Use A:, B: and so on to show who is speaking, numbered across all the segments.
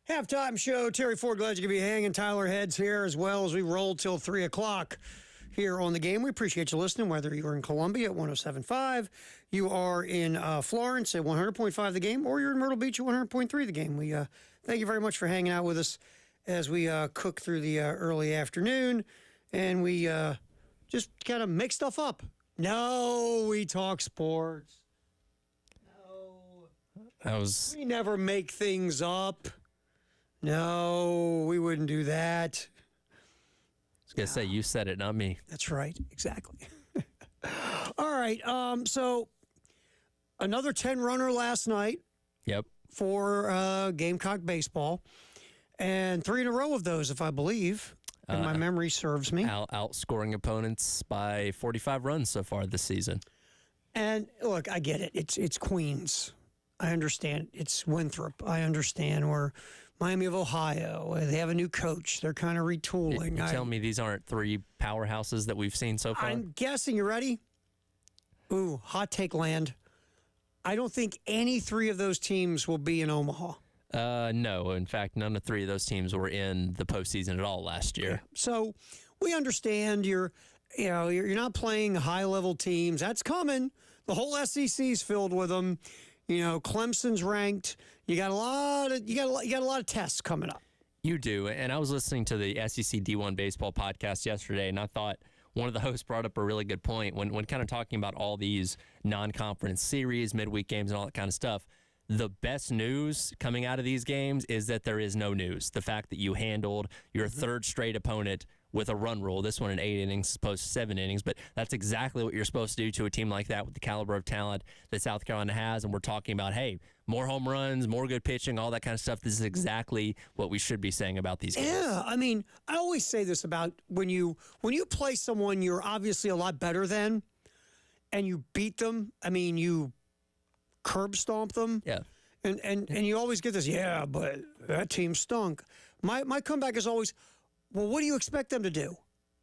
A: Halftime show. Terry Ford, glad you could be hanging. Tyler Heads here as well as we roll till 3 o'clock here on the game. We appreciate you listening, whether you're in Columbia at 107.5, you are in Florence at 100.5 the game, or you're in Myrtle Beach at 100.3 the game. We thank you very much for hanging out with us as we cook through the early afternoon, and we just kind of make stuff up. No, we talk sports. No. We never make things up. No, we wouldn't do that.
B: I was going to say, you said it, not me.
A: That's right. Exactly. All right. So another 10-runner last night.
B: Yep.
A: For Gamecock baseball. And 3 in a row of those, if I believe. And my memory serves me.
B: Outscoring opponents by 45 runs so far this season.
A: And look, I get it. It's Queens. I understand. It's Winthrop. I understand. Or Miami of Ohio. They have a new coach. They're kind of retooling.
B: You tell me these aren't 3 powerhouses that we've seen so far?
A: I'm guessing. You ready? Ooh, hot take land. I don't think any 3 of those teams will be in Omaha.
B: No. In fact, none of 3 of those teams were in the postseason at all last year.
A: Yeah. So we understand you're not playing high-level teams. That's coming. The whole SEC's filled with them. You know, Clemson's ranked. You got a lot of tests coming up.
B: You do. And I was listening to the SEC D1 baseball podcast yesterday, and I thought one of the hosts brought up a really good point when kind of talking about all these non-conference series, midweek games, and all that kind of stuff. The best news coming out of these games is that there is no news. The fact that you handled your third straight opponent with a run rule, this one in 8 innings, opposed to 7 innings, but that's exactly what you're supposed to do to a team like that with the caliber of talent that South Carolina has. And we're talking about, hey, more home runs, more good pitching, all that kind of stuff. This is exactly what we should be saying about these games.
A: Yeah, I mean, I always say this about when you play someone you're obviously a lot better than, and you beat them. I mean, you curb stomp them.
B: Yeah.
A: And you always get this, yeah, but that team stunk. My comeback is always, well, what do you expect them to do?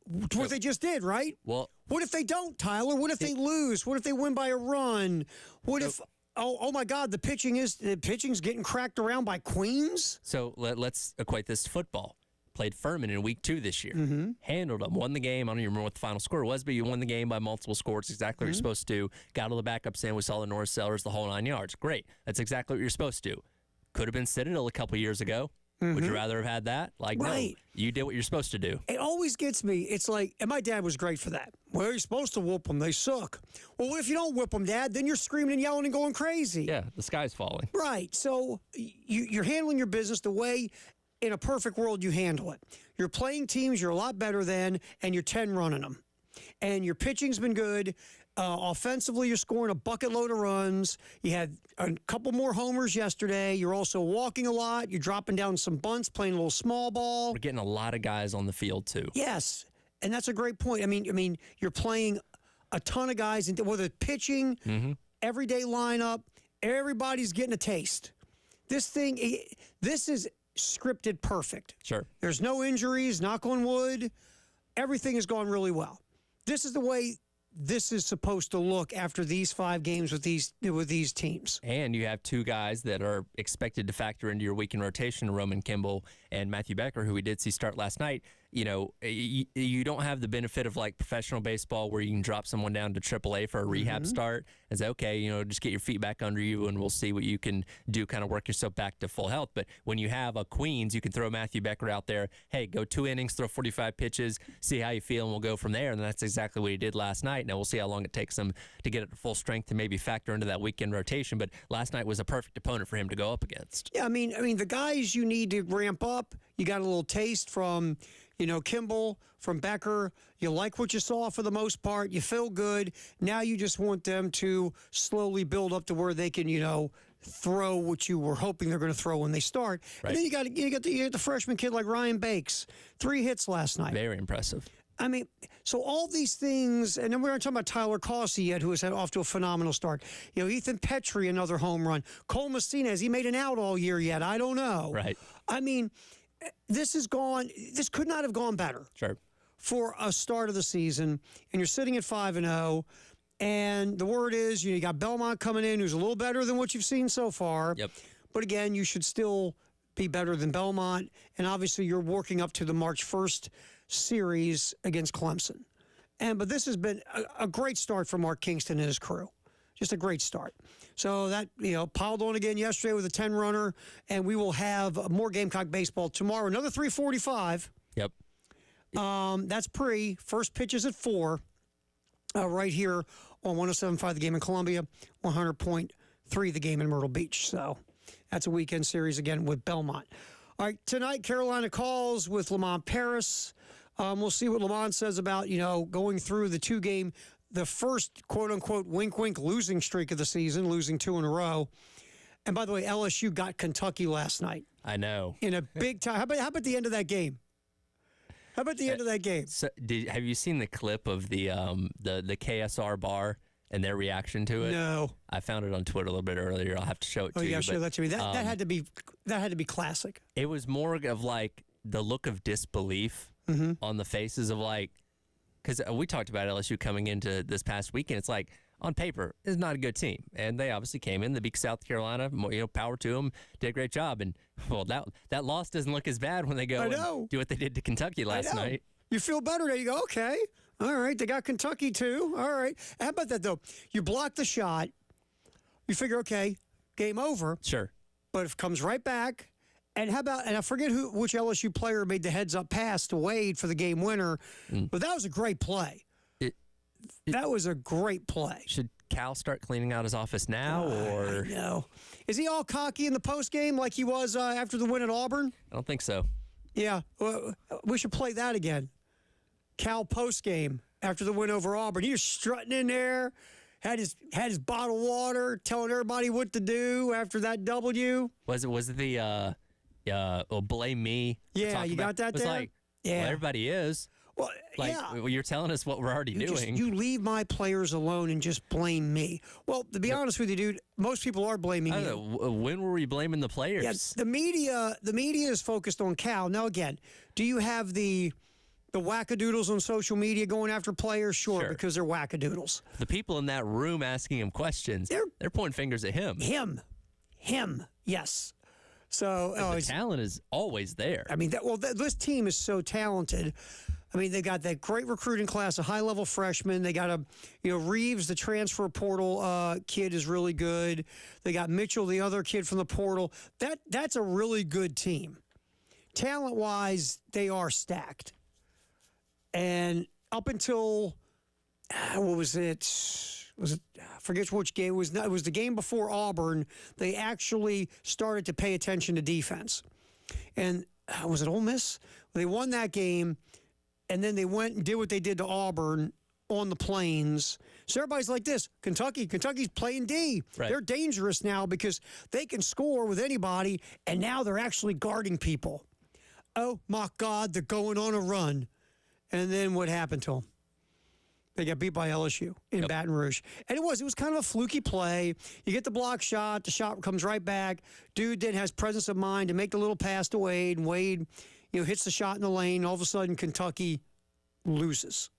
A: What they just did, right?
B: Well,
A: what if they don't, Tyler? What if they lose? What if they win by a run? What if oh my God, the pitching's getting cracked around by Queens?
B: So let's equate this to football. Played Furman in week 2 this year. Handled them. Won the game. I don't even remember what the final score was, but you won the game by multiple scores. Exactly what you're supposed to do. Got all the backups in. We saw the North Sellers, the whole 9 yards. Great. That's exactly what you're supposed to do. Could have been Citadel a couple years ago. Would you rather have had that? Like, right. No, you did what you're supposed to do.
A: It always gets me. It's like, and my dad was great for that. Well, you're supposed to whoop them. They suck. Well, what if you don't whip them, Dad? Then you're screaming and yelling and going crazy.
B: Yeah, the sky's falling.
A: Right. So you're handling your business the way, in a perfect world, you handle it. You're playing teams you're a lot better than, and you're 10 running them. And your pitching's been good. Offensively, you're scoring a bucket load of runs. You had a couple more homers yesterday. You're also walking a lot. You're dropping down some bunts, playing a little small ball.
B: We're getting a lot of guys on the field, too.
A: Yes, and that's a great point. I mean, you're playing a ton of guys, whether pitching, everyday lineup, everybody's getting a taste. This is scripted perfect.
B: Sure.
A: There's no injuries, knock on wood. Everything has gone really well. This is the way this is supposed to look after these 5 games with these teams.
B: And you have 2 guys that are expected to factor into your weekend rotation, Roman Kimball and Matthew Becker, who we did see start last night. You know, you don't have the benefit of like professional baseball where you can drop someone down to AAA for a rehab start and say, okay, you know, just get your feet back under you and we'll see what you can do, kind of work yourself back to full health. But when you have a Queens, you can throw Matthew Becker out there. Hey, go 2 innings, throw 45 pitches, see how you feel, and we'll go from there. And that's exactly what he did last night. Now we'll see how long it takes him to get it to full strength to maybe factor into that weekend rotation. But last night was a perfect opponent for him to go up against.
A: Yeah, I mean, the guys you need to ramp up, you got a little taste from, Kimball, from Becker. You like what you saw for the most part. You feel good. Now you just want them to slowly build up to where they can, throw what you were hoping they're going to throw when they start. Right. And then you got the freshman kid like Ryan Bakes. 3 hits last night.
B: Very impressive.
A: I mean, so all these things, and then we're not talking about Tyler Causey yet, who has had off to a phenomenal start. Ethan Petrie, another home run. Cole Messina, has he made an out all year yet? I don't know.
B: Right.
A: I mean, this could not have gone better.
B: Sure.
A: For a start of the season, and you're sitting at 5-0, and the word is, you got Belmont coming in, who's a little better than what you've seen so far.
B: Yep.
A: But again, you should still be better than Belmont. And obviously, you're working up to the March 1st series against Clemson. But this has been a great start for Mark Kingston and his crew. Just a great start. So that, piled on again yesterday with a 10-runner, and we will have more Gamecock baseball tomorrow. Another 3:45.
B: Yep.
A: That's pre. First pitch is at 4, right here on 107.5 The Game in Columbia, 100.3 The Game in Myrtle Beach. So that's a weekend series again with Belmont. All right, tonight Carolina calls with Lamont Paris. We'll see what Lamont says about, going through the first quote-unquote wink-wink losing streak of the season, losing 2 in a row. And by the way, LSU got Kentucky last night.
B: I know.
A: In a big time. How about the end of that game? How about the end of that game?
B: So, have you seen the clip of the KSR bar and their reaction to it?
A: No.
B: I found it on Twitter a little bit earlier. I'll have to show it to you.
A: Oh, yeah, show that to me. That had to be classic.
B: It was more of like the look of disbelief on the faces of because we talked about LSU coming into this past weekend. It's like, on paper, it's not a good team. And they obviously came in. They beat South Carolina. Power to them. Did a great job. And, well, that loss doesn't look as bad when they go and do what they did to Kentucky last night.
A: You feel better now. You go, okay. All right. They got Kentucky, too. All right. How about that, though? You block the shot. You figure, okay, game over.
B: Sure.
A: But it comes right back. And how about, and I forget which LSU player made the heads-up pass to Wade for the game winner, but that was a great play. That was a great play.
B: Should Cal start cleaning out his office now, or
A: no? Is he all cocky in the post game like he was after the win at Auburn?
B: I don't think so.
A: Yeah, well, we should play that again. Cal post game after the win over Auburn, he was strutting in there, had his bottle of water, telling everybody what to do after that W.
B: Was it the blame me?
A: Yeah, you got that there.
B: Well, everybody is.
A: Well,
B: Well, you're telling us what we're already doing.
A: You leave my players alone and just blame me. Well, to be honest with you, dude, most people are blaming you.
B: When were we blaming the players?
A: Yeah, the media is focused on Cal. Now, again, do you have the wackadoodles on social media going after players? Sure, because they're wackadoodles.
B: The people in that room asking him questions, they're pointing fingers at him.
A: Him, yes. So
B: the talent is always there.
A: I mean, this team is so talented. I mean, they got that great recruiting class, a high-level freshman. They got Reeves, the transfer portal kid, is really good. They got Mitchell, the other kid from the portal. That's a really good team. Talent-wise, they are stacked. And up until, what was it? I forget which game it was. It was the game before Auburn. They actually started to pay attention to defense. And was it Ole Miss? They won that game. And then they went and did what they did to Auburn on the Plains. So everybody's like this. Kentucky's playing D.
B: Right.
A: They're dangerous now because they can score with anybody, and now they're actually guarding people. Oh, my God, they're going on a run. And then what happened to them? They got beat by LSU in Baton Rouge. And it was kind of a fluky play. You get the block shot. The shot comes right back. Dude then has presence of mind to make the little pass to Wade, and Wade hits the shot in the lane. All of a sudden, Kentucky loses.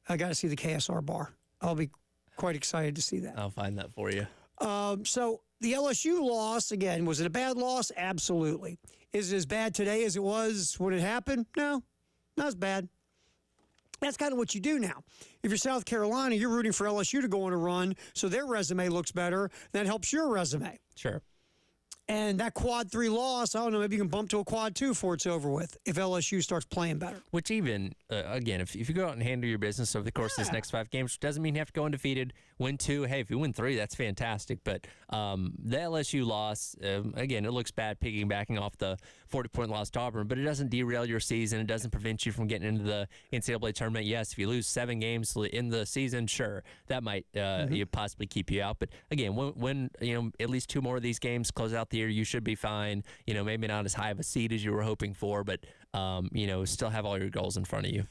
A: I got to see the KSR bar. I'll be quite excited to see that.
B: I'll find that for you.
A: So the LSU loss, again, was it a bad loss? Absolutely. Is it as bad today as it was when it happened? No, not as bad. That's kind of what you do now. If you're South Carolina, you're rooting for LSU to go on a run, so their resume looks better. That helps your resume.
B: Sure.
A: And that quad 3 loss, I don't know, maybe you can bump to a quad 2 before it's over with if LSU starts playing better.
B: Which even, again, if you go out and handle your business over the course of these next 5 games, doesn't mean you have to go undefeated, win 2. Hey, if you win 3, that's fantastic. But the LSU loss, again, it looks bad piggybacking off the 40-point loss to Auburn, but it doesn't derail your season. It doesn't prevent you from getting into the NCAA tournament. Yes, if you lose 7 games in the season, sure, that might you possibly keep you out. But again, when at least 2 more of these games close out the year, you should be fine. Maybe not as high of a seed as you were hoping for, but still have all your goals in front of you.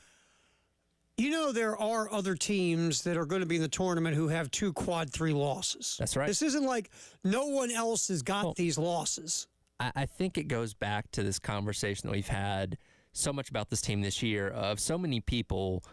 A: There are other teams that are going to be in the tournament who have 2 quad 3 losses.
B: That's right.
A: This isn't like no one else has got these losses.
B: I think it goes back to this conversation that we've had so much about this team this year of so many people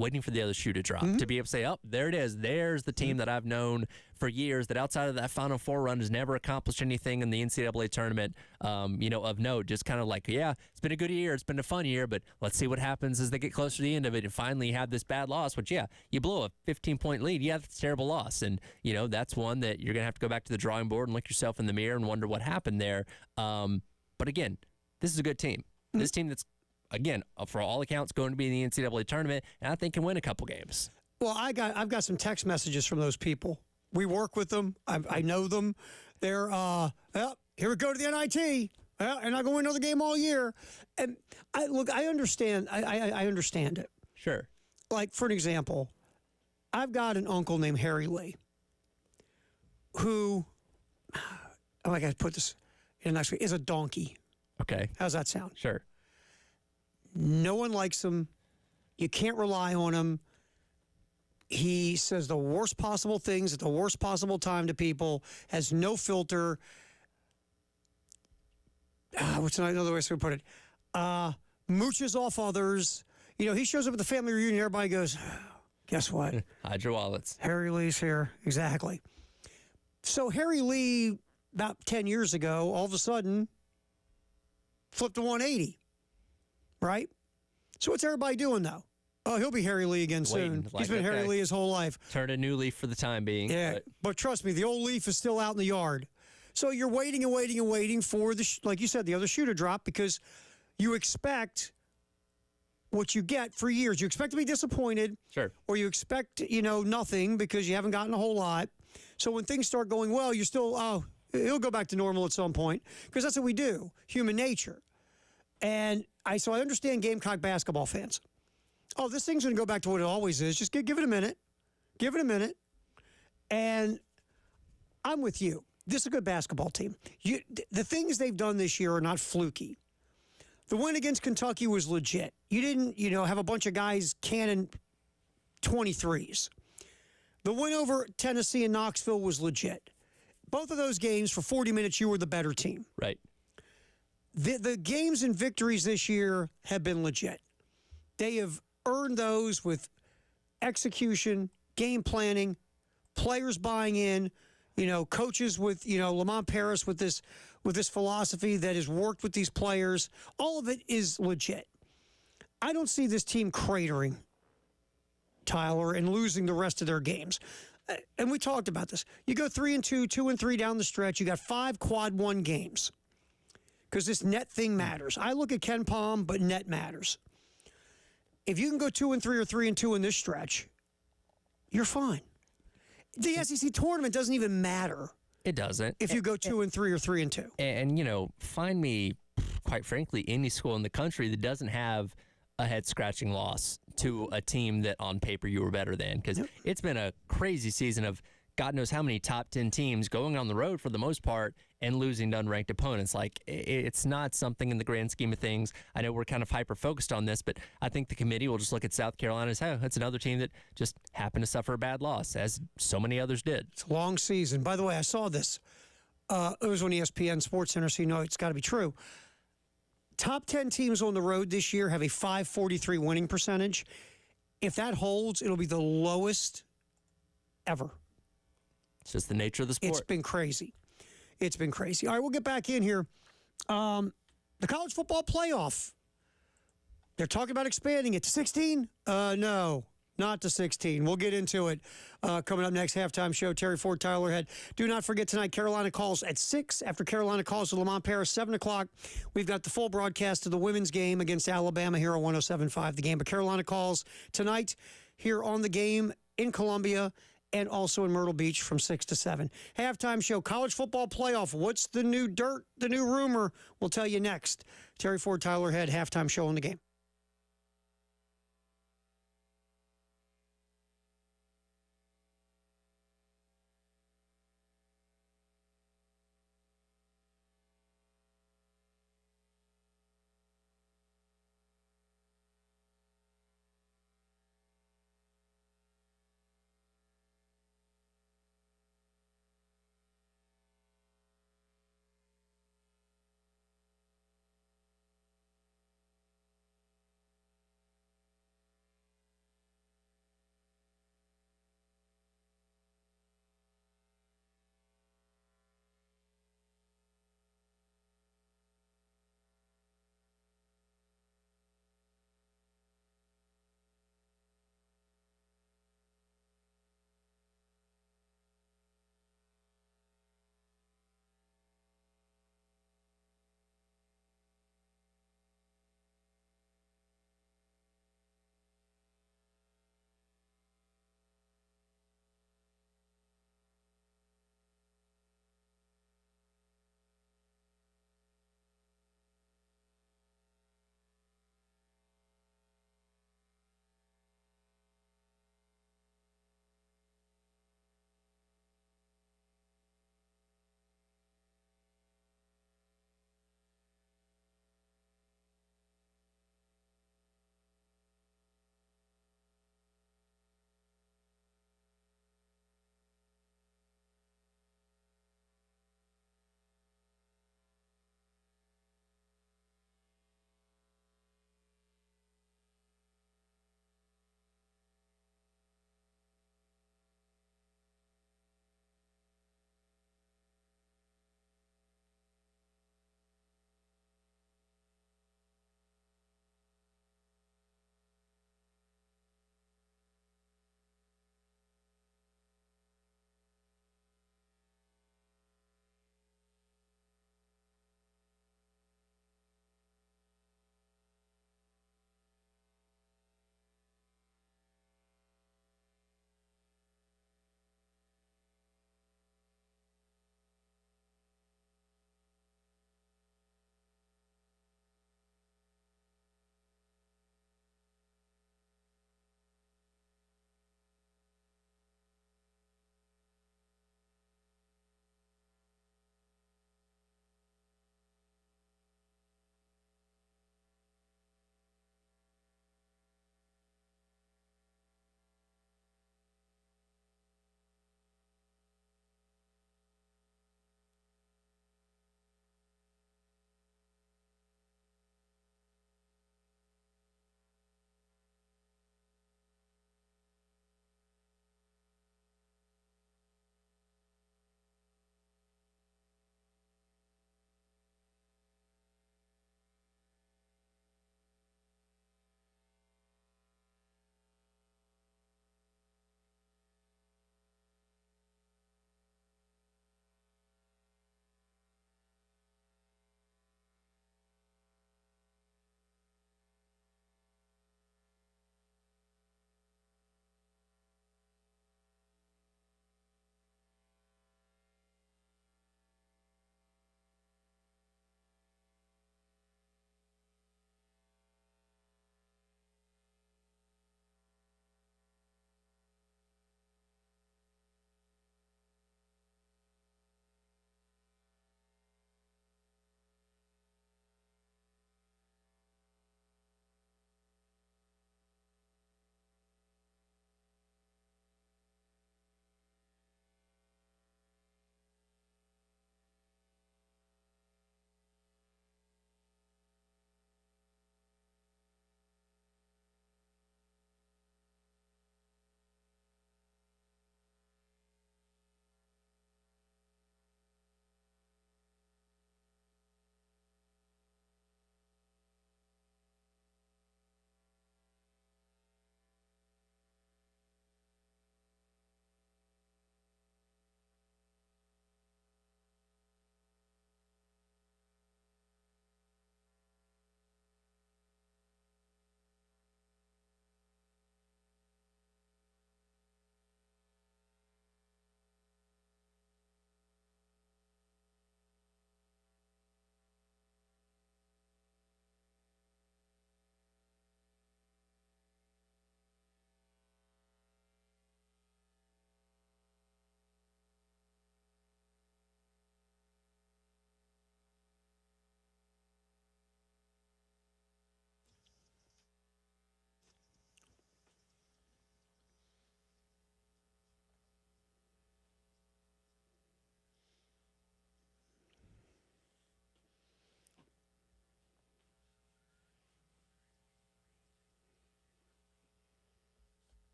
B: waiting for the other shoe to drop,
A: Mm-hmm.
B: to be able to say, oh, there it is. There's the team that I've known for years that outside of that Final Four run has never accomplished anything in the NCAA tournament, of note. Just kind of like, yeah, it's been a good year. It's been a fun year, but let's see what happens as they get closer to the end of it and finally have this bad loss, which, yeah, you blow a 15-point lead. Yeah, that's a terrible loss. And, that's one that you're going to have to go back to the drawing board and look yourself in the mirror and wonder what happened there. But again, this is a good team. This team that's, again, for all accounts, going to be in the NCAA tournament, and I think can win a couple games.
A: Well, I've got some text messages from those people. We work with them. I know them. They're here we go to the NIT. And not going to win another game all year. And I understand. I understand it.
B: Sure.
A: Like, for an example, I've got an uncle named Harry Lee, who, I got to put this in next week, is a donkey.
B: Okay.
A: How's that sound?
B: Sure.
A: No one likes him. You can't rely on him. He says the worst possible things at the worst possible time to people, has no filter. What's another way to put it? Mooches off others. He shows up at the family reunion, everybody goes, guess what?
B: Hide your wallets.
A: Harry Lee's here. Exactly. So Harry Lee, about 10 years ago, all of a sudden, flipped to 180. Right? So what's everybody doing now? Oh, he'll be Harry Lee again soon.
B: Like,
A: He's been Harry
B: okay.
A: Lee his whole life.
B: Turn a new leaf for the time being.
A: Yeah, but trust me, the old leaf is still out in the yard. So you're waiting and waiting and waiting for like you said, the other shoe to drop, because you expect what you get for years. You expect to be disappointed.
B: Sure.
A: Or you expect, nothing because you haven't gotten a whole lot. So when things start going well, you're still, it'll go back to normal at some point, because that's what we do, human nature. And so I understand Gamecock basketball fans. Oh, this thing's going to go back to what it always is. Just give it a minute. Give it a minute. And I'm with you. This is a good basketball team. The things they've done this year are not fluky. The win against Kentucky was legit. You didn't, have a bunch of guys cannon 23s. The win over Tennessee and Knoxville was legit. Both of those games, for 40 minutes, you were the better team.
B: Right.
A: The games and victories this year have been legit. They have earned those with execution, game planning, players buying in, coaches with, Lamont Paris with this philosophy that has worked with these players. All of it is legit. I don't see this team cratering, Tyler, and losing the rest of their games. And we talked about this. You go 3-2, 2-3 down the stretch. You got 5 quad 1 games, because this net thing matters. I look at Ken Palm, but net matters. If you can go 2-3 or 3-2 in this stretch, you're fine. The SEC tournament doesn't even matter.
B: It doesn't.
A: If you go 2-3 or 3-2.
B: And, find me, quite frankly, any school in the country that doesn't have a head-scratching loss to a team that on paper you were better than. Because it's been a crazy season of God knows how many top 10 teams going on the road for the most part and losing to unranked opponents. Like, it's not something in the grand scheme of things. I know we're kind of hyper-focused on this, but I think the committee will just look at South Carolina as, that's another team that just happened to suffer a bad loss, as so many others did.
A: It's a long season. By the way, I saw this. It was on ESPN Sports Center, so it's got to be true. Top 10 teams on the road this year have a .543 winning percentage. If that holds, it'll be the lowest ever.
B: It's just the nature of the sport.
A: It's been crazy. It's been crazy. All right, we'll get back in here. The college football playoff. They're talking about expanding it to 16? No, not to 16. We'll get into it coming up next. Halftime show, Terry Ford, Tyler Head. Do not forget tonight, Carolina calls at 6. After Carolina calls to Lamont Paris, 7 o'clock. We've got the full broadcast of the women's game against Alabama here on 107.5 The Game. But Carolina calls tonight here on The Game in Columbia, and also in Myrtle Beach from 6 to 7. Halftime show, college football playoff. What's the new dirt, the new rumor? We'll tell you next. Terry Ford, Tyler Head, halftime show on The Game.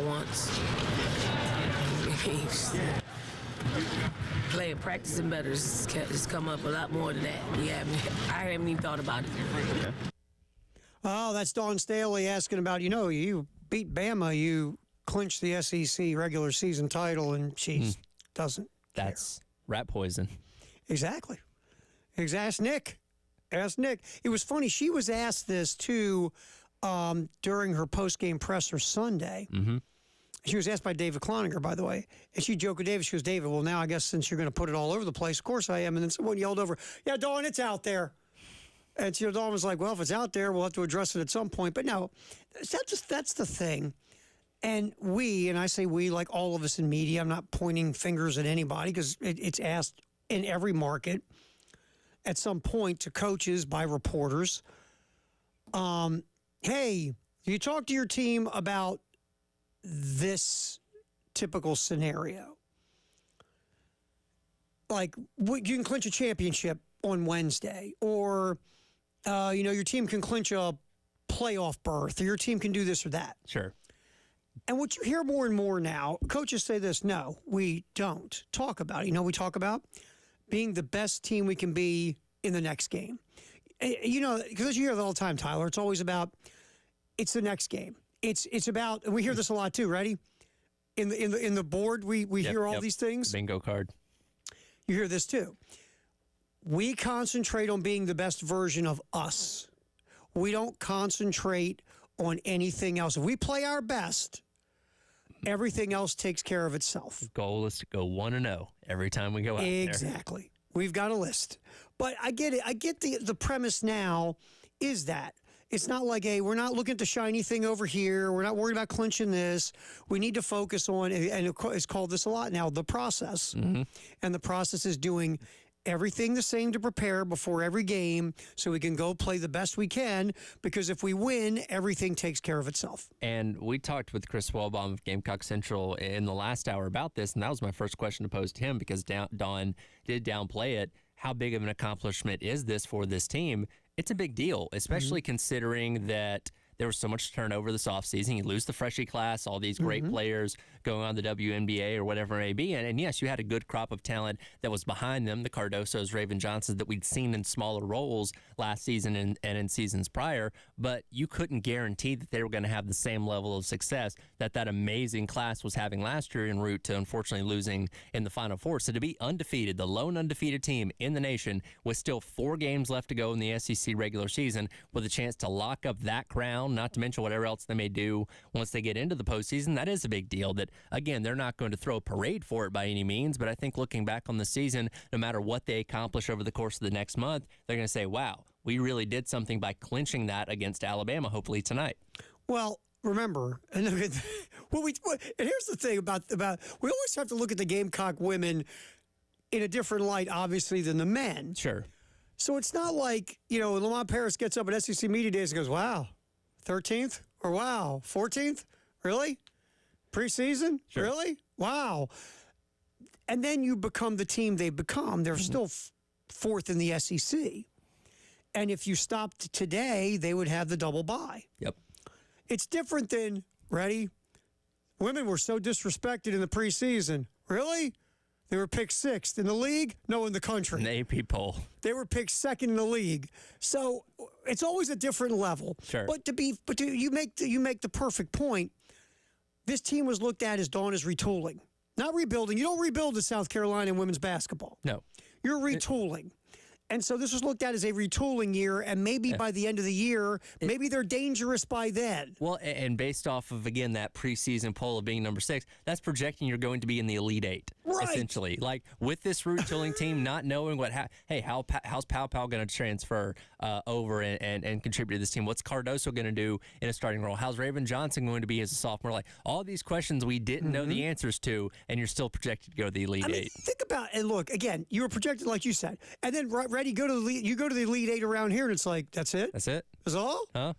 C: once. Playing, practicing better has come up a lot more than that. I haven't even thought about it.
A: Oh, that's Dawn Staley asking about, you beat Bama, you clinched the SEC regular season title, and she doesn't.
B: That's rat poison.
A: Exactly. Ask Nick. Ask Nick. It was funny. She was asked this, too, during her post-game presser Sunday.
B: Mm-hmm.
A: She was asked by David Cloninger, by the way. And she joked with David. She goes, David, well, now I guess since you're going to put it all over the place, of course I am. And then someone yelled over, yeah, Dawn, it's out there. And Dawn was like, well, if it's out there, we'll have to address it at some point. But no, that's the thing. And I say we, like all of us in media, I'm not pointing fingers at anybody because it's asked in every market at some point to coaches by reporters. Hey, you talk to your team about this typical scenario. Like, you can clinch a championship on Wednesday, or, your team can clinch a playoff berth, or your team can do this or that.
B: Sure.
A: And what you hear more and more now, coaches say this, no, we don't talk about it. We talk about being the best team we can be in the next game. Because you hear that all the time, Tyler. It's always about, it's the next game. It's about, and we hear this a lot too. Ready? In the board, we hear all these things.
B: Bingo card.
A: You hear this too. We concentrate on being the best version of us. We don't concentrate on anything else. If we play our best, everything else takes care of itself.
B: The goal is to go 1-0 every time we go out there.
A: Exactly. We've got a list. But I get it. I get the premise now is that it's not like, hey, we're not looking at the shiny thing over here. We're not worried about clinching this. We need to focus on, and it's called this a lot now, the process.
B: Mm-hmm.
A: And the process is doing everything the same to prepare before every game so we can go play the best we can, because if we win, everything takes care of itself.
B: And we talked with Chris Wellbaum of Gamecock Central in the last hour about this, and that was my first question to pose to him because Dawn did downplay it. How big of an accomplishment is this for this team? It's a big deal, especially considering that there was so much turnover this offseason. You lose the freshie class, all these great players going on the WNBA or whatever it may be. And yes, you had a good crop of talent that was behind them, the Cardosos, Raven Johnsons that we'd seen in smaller roles last season and in seasons prior, but you couldn't guarantee that they were going to have the same level of success that amazing class was having last year en route to unfortunately losing in the Final Four. So to be undefeated, the lone undefeated team in the nation with still 4 games left to go in the SEC regular season with a chance to lock up that crown, not to mention whatever else they may do once they get into the postseason, that is a big deal. That, again, they're not going to throw a parade for it by any means, but I think looking back on the season, no matter what they accomplish over the course of the next month, they're going to say, wow, we really did something by clinching that against Alabama, hopefully tonight.
A: Well, remember, and here's the thing about we always have to look at the Gamecock women in a different light, obviously, than the men.
B: Sure.
A: So it's not like, Lamont Paris gets up at SEC Media Days and goes, wow, 13th? Or wow, 14th? Really? Preseason?
B: Sure.
A: Really? Wow. And then you become the team they've become. They're still fourth in the SEC. And if you stopped today, they would have the double bye.
B: Yep.
A: It's different than, ready? Women were so disrespected in the preseason. Really? They were picked 6th in the league? No, in the country.
B: An AP poll.
A: They were picked 2nd in the league. So it's always a different level.
B: Sure.
A: You make the perfect point. This team was looked at as Dawn is retooling, not rebuilding. You don't rebuild in South Carolina in women's basketball.
B: No.
A: You're retooling. And so this was looked at as a retooling year, and maybe by the end of the year, maybe they're dangerous by then.
B: Well, and based off of, again, that preseason poll of being number 6, that's projecting you're going to be in the Elite 8, essentially. Like, with this retooling team, not knowing how's Pow going to transfer over and contribute to this team? What's Cardoso going to do in a starting role? How's Raven Johnson going to be as a sophomore? Like, all these questions we didn't know the answers to, and you're still projected to go to the Elite 8.
A: Think about it. And look, again, you were projected like you said, and then you go to the Elite 8 around here, and it's like, that's it?
B: That's it?
A: That's all?
B: Huh?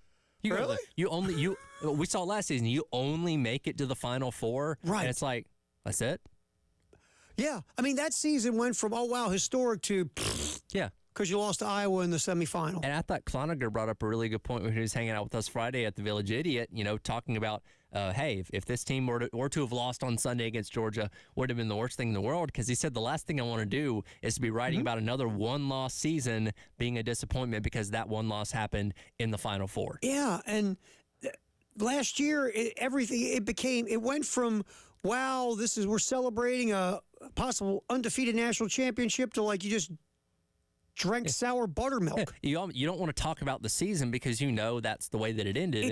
A: Really?
B: We saw last season, you only make it to the Final Four.
A: Right.
B: And it's like, that's it?
A: Yeah. I mean, that season went from, oh, wow, historic to,
B: yeah.
A: Because you lost to Iowa in the semifinal.
B: And I thought Cloninger brought up a really good point when he was hanging out with us Friday at the Village Idiot, talking about hey, if this team were to have lost on Sunday against Georgia, would have been the worst thing in the world, because he said the last thing I want to do is to be writing about another one-loss season being a disappointment because that one loss happened in the Final Four.
A: Yeah, and last year it went from, wow, we're celebrating a possible undefeated national championship, to like you just drank sour buttermilk.
B: You don't want to talk about the season because you know that's the way that it ended.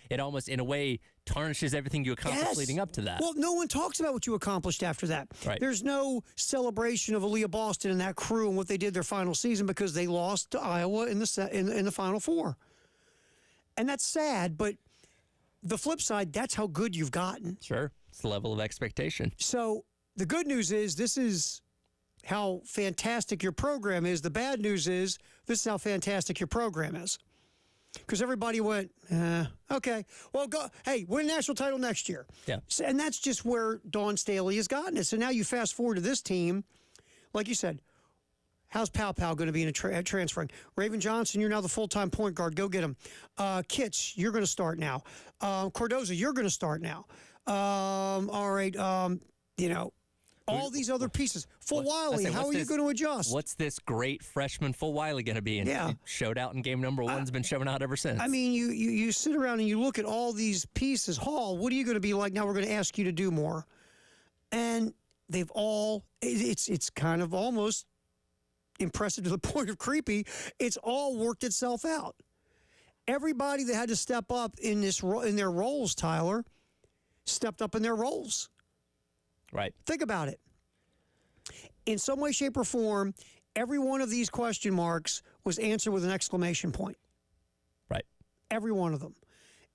B: It almost in a way tarnishes everything you accomplished leading up to that.
A: Well, no one talks about what you accomplished after that.
B: Right.
A: There's no celebration of Aaliyah Boston and that crew and what they did their final season, because they lost to Iowa in the Final Four. And that's sad, but the flip side, that's how good you've gotten.
B: Sure. It's the level of expectation.
A: So the good news is this is how fantastic your program is. The bad news is this is how fantastic your program is. Because everybody went, okay, well, go. Hey, win a national title next year.
B: Yeah.
A: So, and that's just where Dawn Staley has gotten it. So now you fast forward to this team, like you said, how's Pow going to be in transferring? Raven Johnson, you're now the full-time point guard. Go get him. Kitch, you're going to start now. Cardoza, you're going to start now. All right, all these other pieces. Wiley, how are you going to adjust?
B: What's this great freshman Wiley going to be? And
A: Yeah.
B: he showed out in game number one. Has been showing out ever since.
A: I mean, you sit around and you look at all these pieces. Hall, what are you going to be like now? We're going to ask you to do more. And they've all, it's kind of almost impressive to the point of creepy. It's all worked itself out. Everybody that had to step up in their roles, Tyler, stepped up in their roles.
B: Right.
A: Think about it. In some way, shape, or form, every one of these question marks was answered with an exclamation point.
B: Right.
A: Every one of them.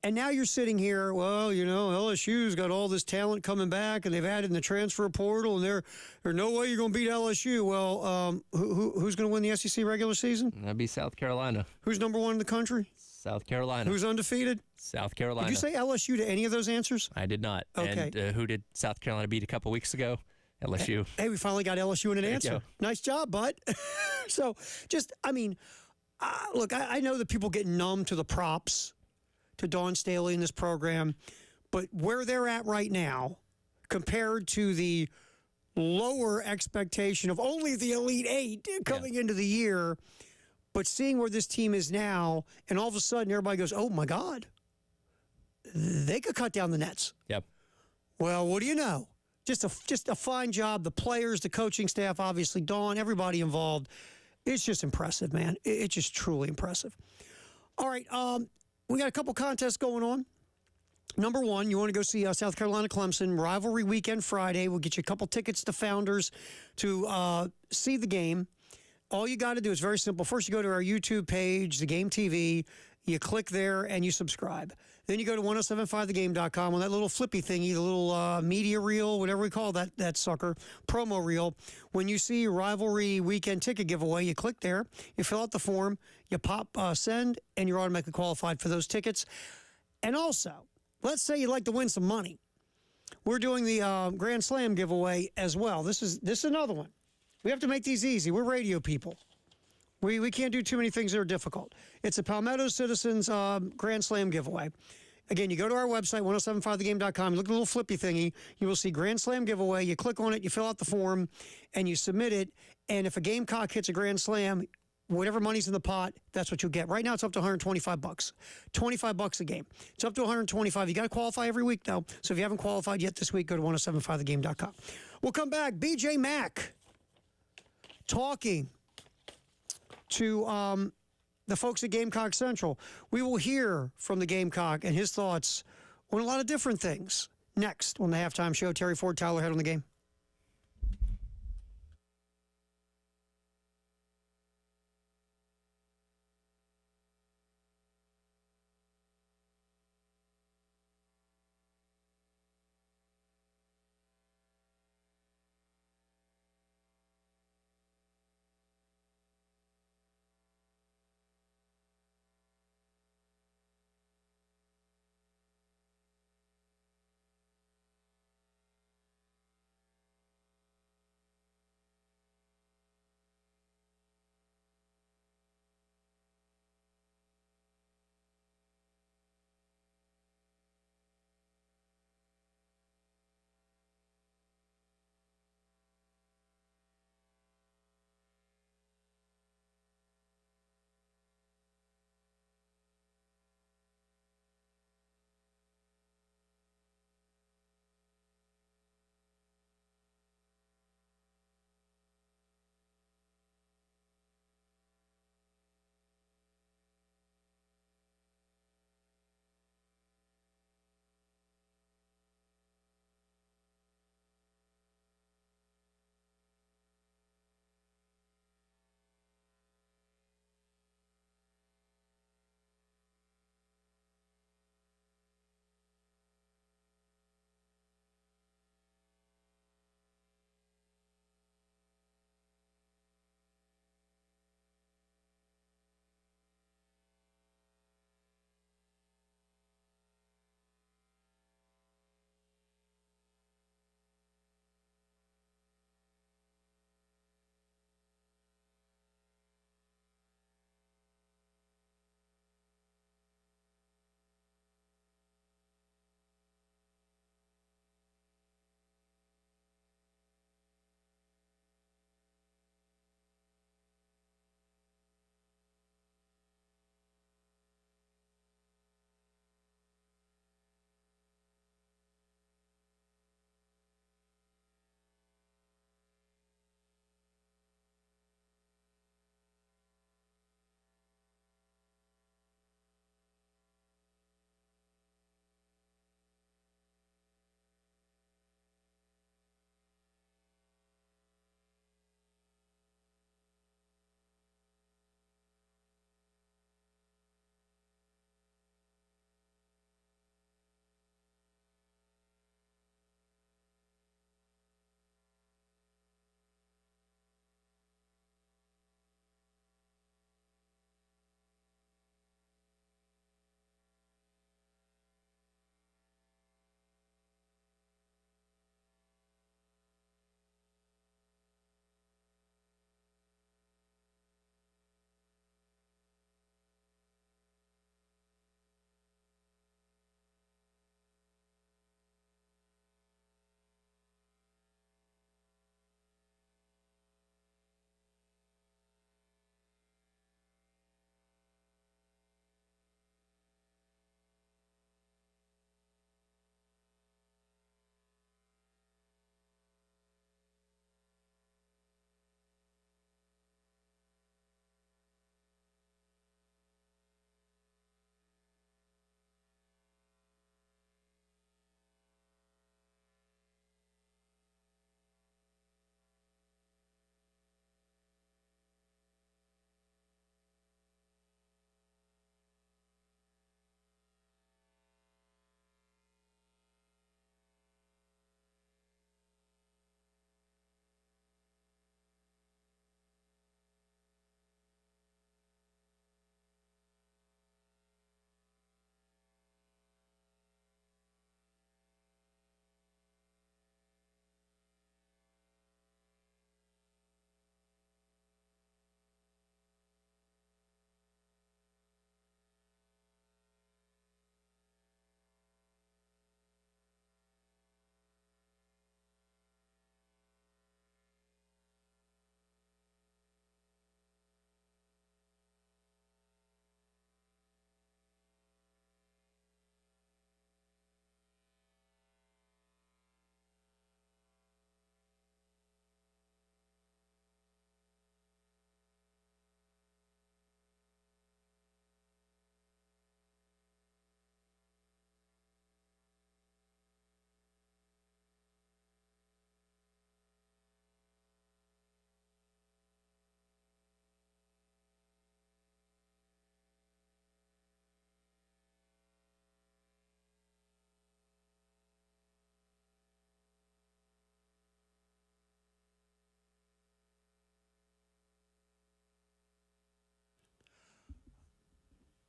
A: And now you're sitting here, well, LSU's got all this talent coming back, and they've added in the transfer portal, and there's no way you're going to beat LSU. Well, who's going to win the SEC regular season?
B: That'd be South Carolina.
A: Who's number one in the country?
B: South Carolina.
A: Who's undefeated?
B: South Carolina.
A: Did you say LSU to any of those answers?
B: I did not.
A: Okay.
B: And who did South Carolina beat a couple weeks ago? LSU.
A: Hey, we finally got LSU in an answer. Nice job, bud. So, look, I know that people get numb to the props to Dawn Staley in this program, but where they're at right now, compared to the lower expectation of only the Elite Eight coming into the year, but seeing where this team is now, and all of a sudden everybody goes, oh, my God, they could cut down the nets.
B: Yep.
A: Well, what do you know? Just a fine job. The players, the coaching staff, obviously, Dawn, everybody involved. It's just impressive, man. It's just truly impressive. All right, we got a couple contests going on. Number one, you want to go see South Carolina Clemson, rivalry weekend Friday. We'll get you a couple tickets to Founders to see the game. All you got to do is very simple. First, you go to our YouTube page, The Game TV. You click there and you subscribe. Then you go to 1075thegame.com on that little flippy thingy, the little media reel, whatever we call that sucker, promo reel. When you see rivalry weekend ticket giveaway, you click there, you fill out the form, you pop send, and you're automatically qualified for those tickets. And also, let's say you'd like to win some money. We're doing the Grand Slam giveaway as well. This is another one. We have to make these easy. We're radio people. We can't do too many things that are difficult. It's a Palmetto Citizens Grand Slam giveaway. Again, you go to our website, 1075thegame.com, you look at the little flippy thingy, you will see Grand Slam giveaway. You click on it, you fill out the form, and you submit it. And if a Gamecock hits a Grand Slam, whatever money's in the pot, that's what you'll get. Right now, it's up to $125. $25 a game. It's up to $125. You got to qualify every week, though. So if you haven't qualified yet this week, go to 1075thegame.com. We'll come back. BJ Mack talking to the folks at Gamecock Central. We will hear from the Gamecock and his thoughts on a lot of different things next on the Halftime Show. Terry Ford, Tyler Head on the Game.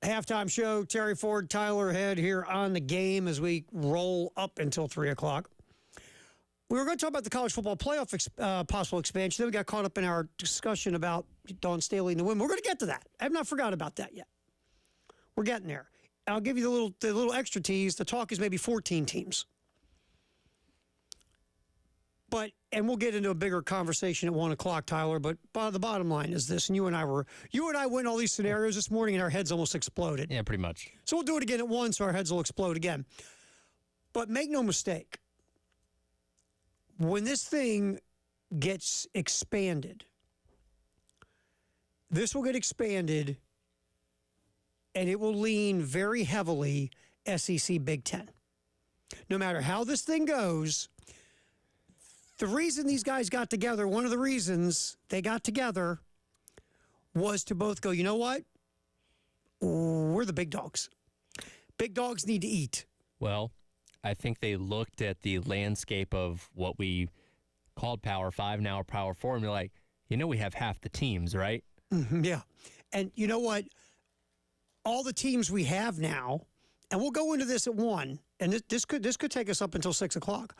A: Halftime show, Terry Ford, Tyler Head here on the game as we roll up until 3 o'clock. We were going to talk about the college football playoff possible expansion. Then we got caught up in our discussion about Dawn Staley and the women. We're going to get to that. I have not forgot about that yet. We're getting there. I'll give you the little extra tease. The talk is maybe 14 teams. And we'll get into a bigger conversation at 1 o'clock, Tyler. But the bottom line is this, and you and I went all these scenarios this morning, and our heads almost exploded.
B: Yeah, pretty much.
A: So we'll do it again at 1, so our heads will explode again. But make no mistake, when this thing gets expanded, this will get expanded, and it will lean very heavily SEC Big Ten. No matter how this thing goes, the reason these guys got together, one of the reasons they got together was to both go, you know what? We're the big dogs. Big dogs need to eat.
B: Well, I think they looked at the landscape of what we called Power 5, now Power 4, and they're like, we have half the teams, right?
A: Mm-hmm, yeah. And you know what? All the teams we have now, and we'll go into this at 1, and this could take us up until 6 o'clock.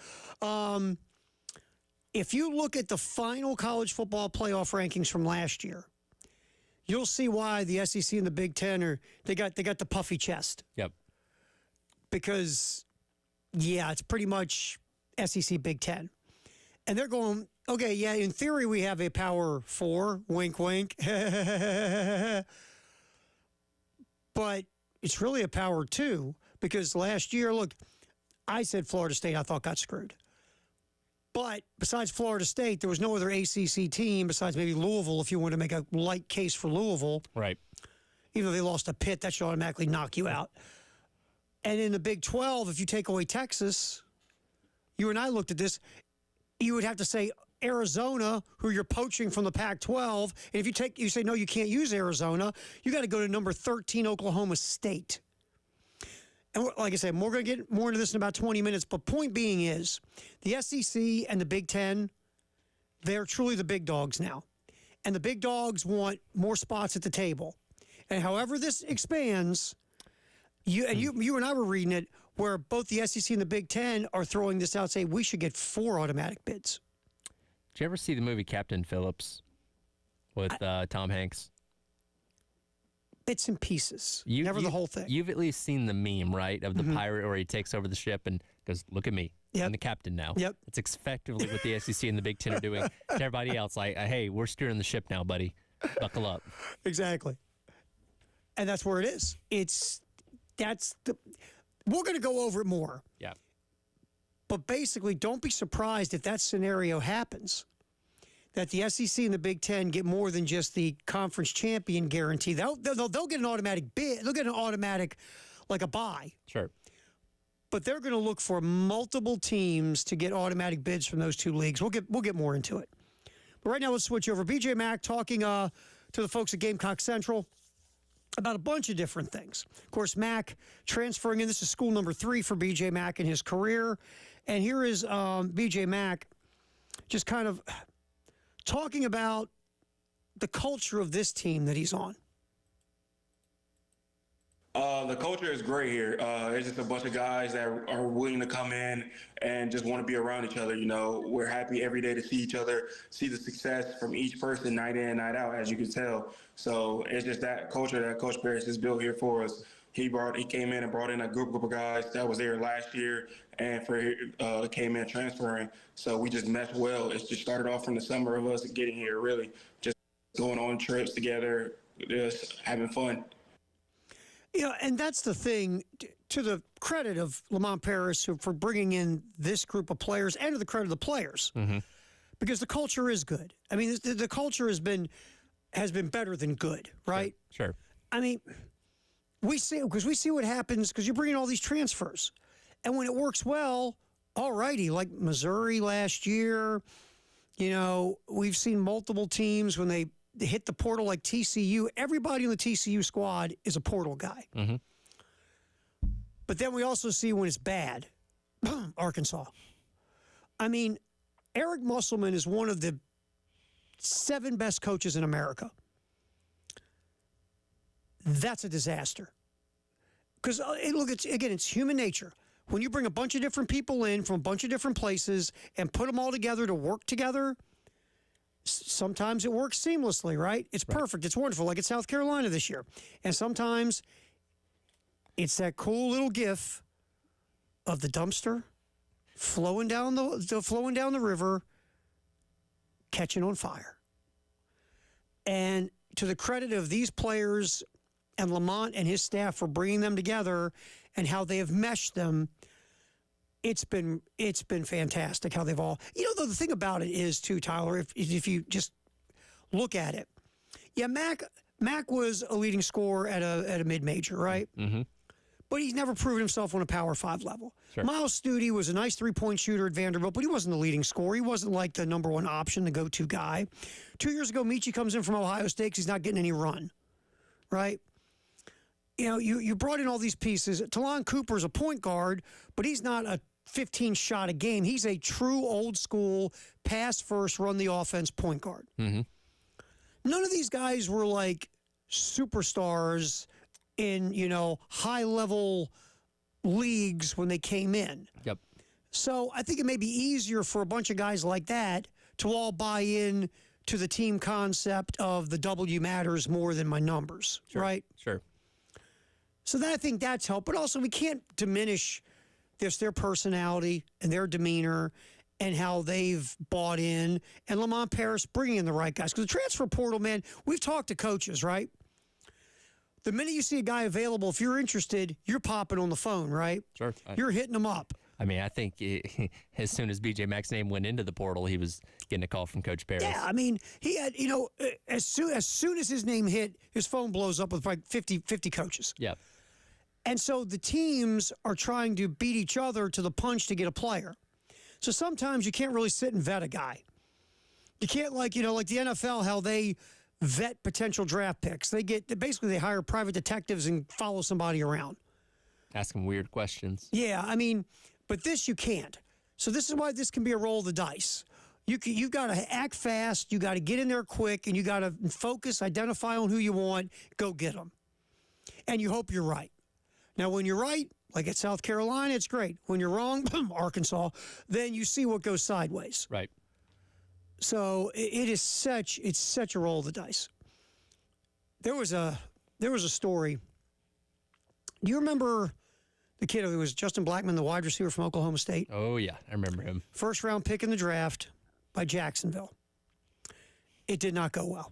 A: If you look at the final college football playoff rankings from last year, you'll see why the SEC and the Big Ten they got the puffy chest.
B: Yep.
A: Because, yeah, it's pretty much SEC Big Ten. And they're going, okay, yeah, in theory we have a Power 4, wink, wink. But it's really a Power 2 because last year, look, I said Florida State I thought got screwed. But besides Florida State, there was no other ACC team besides maybe Louisville, if you want to make a light case for Louisville.
B: Right.
A: Even though they lost a Pitt, that should automatically knock you out. And in the Big 12, if you take away Texas, you and I looked at this, you would have to say Arizona, who you're poaching from the Pac-12. And if you say, no, you can't use Arizona, you got to go to number 13, Oklahoma State. And like I said, we're going to get more into this in about 20 minutes. But point being is, the SEC and the Big Ten, they're truly the big dogs now. And the big dogs want more spots at the table. And however this expands, you and I were reading it, where both the SEC and the Big Ten are throwing this out, saying we should get 4 automatic bids.
B: Did you ever see the movie Captain Phillips with Tom Hanks?
A: Bits and pieces. Never the whole thing.
B: You've at least seen the meme, right, of the pirate where he takes over the ship and goes, look at me.
A: Yep.
B: I'm the captain now.
A: Yep.
B: It's effectively what the SEC and the Big Ten are doing to everybody else. Like, hey, we're steering the ship now, buddy. Buckle up.
A: Exactly. And that's where it is. We're going to go over it more.
B: Yeah.
A: But basically, don't be surprised if that scenario happens, that the SEC and the Big Ten get more than just the conference champion guarantee. They'll get an automatic bid. They'll get an automatic, like a bye.
B: Sure.
A: But they're going to look for multiple teams to get automatic bids from those 2 leagues. We'll get more into it. But right now, let's switch over. BJ Mack talking to the folks at Gamecock Central about a bunch of different things. Of course, Mack transferring in. This is school number 3 for BJ Mack in his career. And here is BJ Mack just kind of talking about the culture of this team that he's on.
D: The culture is great here. It's just a bunch of guys that are willing to come in and just want to be around each other. We're happy every day to see each other, see the success from each person night in, night out, as you can tell. So it's just that culture that Coach Parrish has built here for us. He came in and brought in a group of guys that was there last year and came in transferring. So we just meshed well. It just started off from the summer of us getting here, really just going on trips together, just having fun.
A: Yeah, and that's the thing, to the credit of Lamont Paris for bringing in this group of players, and to the credit of the players, because the culture is good. I mean, the culture has been better than good, right?
B: Sure.
A: I mean, we see what happens because you bring in all these transfers, and when it works well, all righty, like Missouri last year, we've seen multiple teams when they hit the portal like TCU. Everybody on the TCU squad is a portal guy.
B: Mm-hmm.
A: But then we also see when it's bad, Arkansas. I mean, Eric Musselman is one of the 7 best coaches in America. that's a disaster. Because, look, it's human nature. When you bring a bunch of different people in from a bunch of different places and put them all together to work together, sometimes it works seamlessly, right? It's perfect. It's wonderful, like at South Carolina this year. And sometimes it's that cool little gif of the dumpster flowing down the river, catching on fire. And to the credit of these players and Lamont and his staff for bringing them together and how they have meshed them, it's been fantastic how they've all. The thing about it is too, Tyler, if you just look at it, yeah, Mac was a leading scorer at a mid-major, right? Mm-hmm. But he's never proven himself on a Power 5 level. Sure. Miles Stute was a nice three-point shooter at Vanderbilt, but he wasn't the leading scorer. He wasn't like the number one option, the go-to guy. 2 years ago, Michi comes in from Ohio State because he's not getting any run, right? You brought in all these pieces. Talon Cooper's a point guard, but he's not a 15 shot a game. He's a true old school pass first, run the offense point guard. Mm-hmm. None of these guys were like superstars in, high level leagues when they came in.
B: Yep.
A: So I think it may be easier for a bunch of guys like that to all buy in to the team concept of the W matters more than my numbers, right?
B: Sure.
A: So I think that's helped. But also we can't diminish their personality and their demeanor and how they've bought in. And Lamont Paris bringing in the right guys. Because the transfer portal, man, we've talked to coaches, right? The minute you see a guy available, if you're interested, you're popping on the phone, right?
B: Sure.
A: You're hitting them up.
B: I mean, I think as soon as BJ Mack's name went into the portal, he was getting a call from Coach Paris.
A: Yeah, I mean, he had, as soon as his name hit, his phone blows up with like 50 coaches.
B: Yep.
A: And so the teams are trying to beat each other to the punch to get a player. So sometimes you can't really sit and vet a guy. You can't like the NFL, how they vet potential draft picks. They hire private detectives and follow somebody around.
B: Ask them weird questions.
A: Yeah, I mean, but this you can't. So this is why this can be a roll of the dice. You got to act fast. You got to get in there quick, and you got to focus, identify on who you want, go get them. And you hope you're right. Now, when you're right, like at South Carolina, it's great. When you're wrong, Arkansas, then you see what goes sideways.
B: Right.
A: So it's such a roll of the dice. There was a story. Do you remember the kid who was Justin Blackman, the wide receiver from Oklahoma State?
B: Oh, yeah. I remember him.
A: First round pick in the draft by Jacksonville. It did not go well.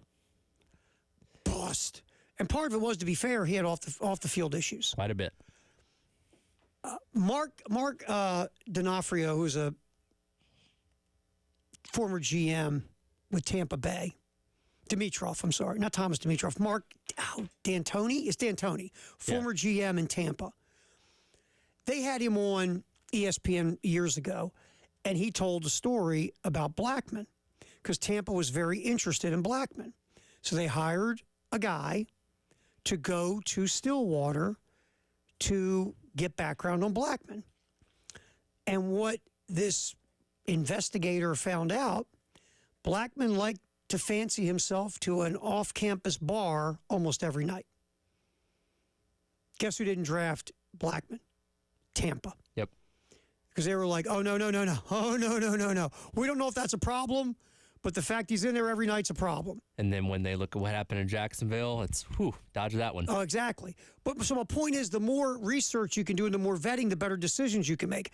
A: Bust. And part of it was, to be fair, he had off the field issues.
B: Quite a bit.
A: Mark D'Onofrio, who's a former GM with Tampa Bay. Dimitrov, I'm sorry. Not Thomas Dimitrov. D'Antoni? It's D'Antoni. Former GM in Tampa. They had him on ESPN years ago, and he told a story about Blackman because Tampa was very interested in Blackman. So they hired a guy to go to Stillwater to get background on Blackman. And what this investigator found out, Blackman liked to fancy himself to an off-campus bar almost every night. Guess who didn't draft Blackman? Tampa.
B: Yep.
A: Because they were like, oh, no. Oh, no. We don't know if that's a problem, but the fact he's in there every night's a problem.
B: And then when they look at what happened in Jacksonville, it's, dodge that one.
A: Oh, exactly. But so my point is, the more research you can do and the more vetting, the better decisions you can make.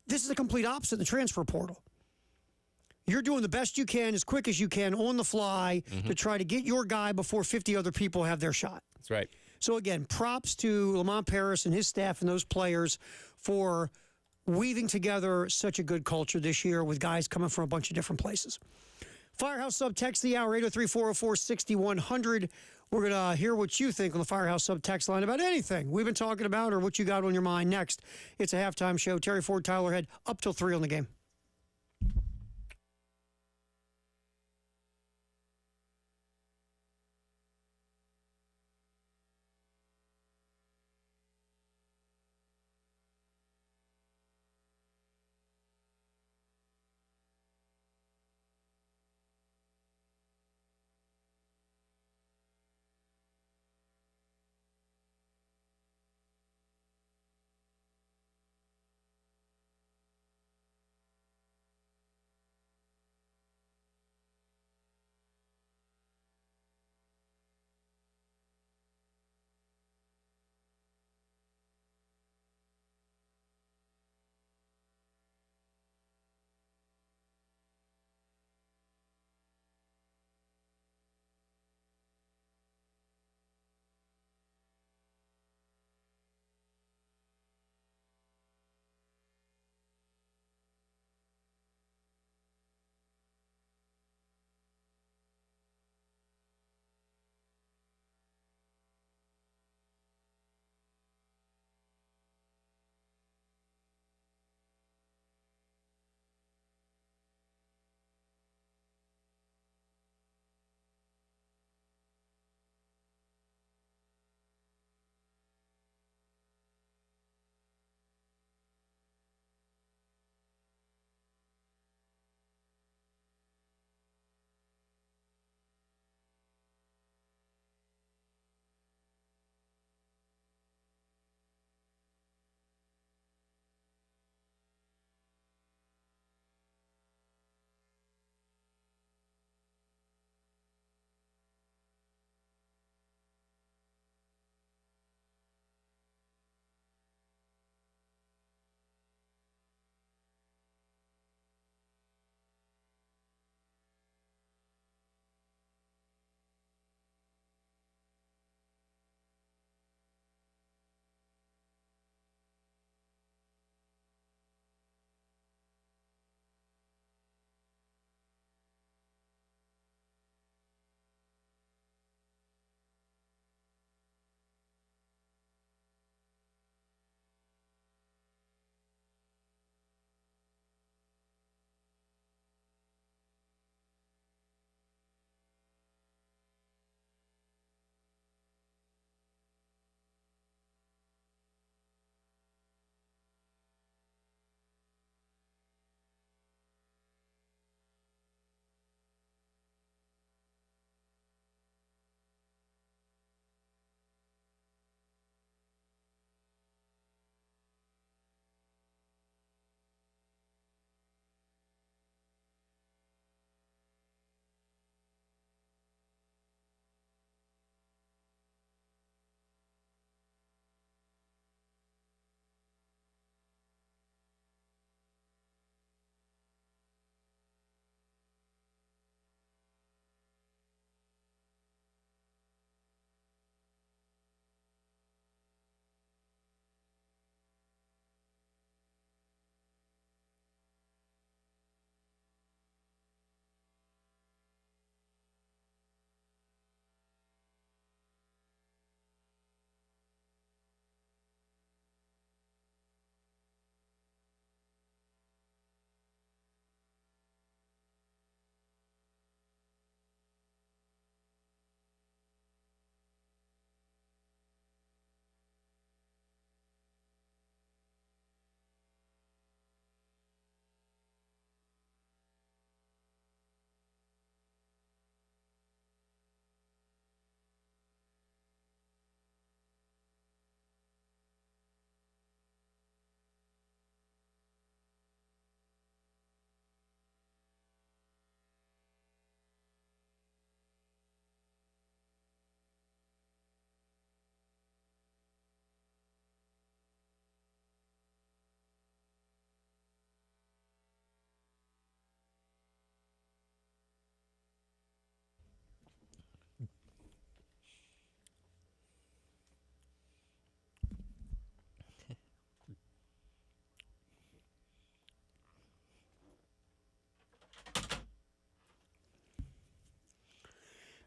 A: This is the complete opposite of the transfer portal. You're doing the best you can, as quick as you can, on the fly, to try to get your guy before 50 other people have their shot.
B: That's right.
A: So, again, props to Lamont Paris and his staff and those players for weaving together such a good culture this year with guys coming from a bunch of different places. Firehouse Sub text the hour, 803-404-6100. We're going to hear what you think on the Firehouse Sub text line about anything we've been talking about or what you got on your mind next. It's a halftime show. Terry Ford, Tyler Head, up till 3 on the game.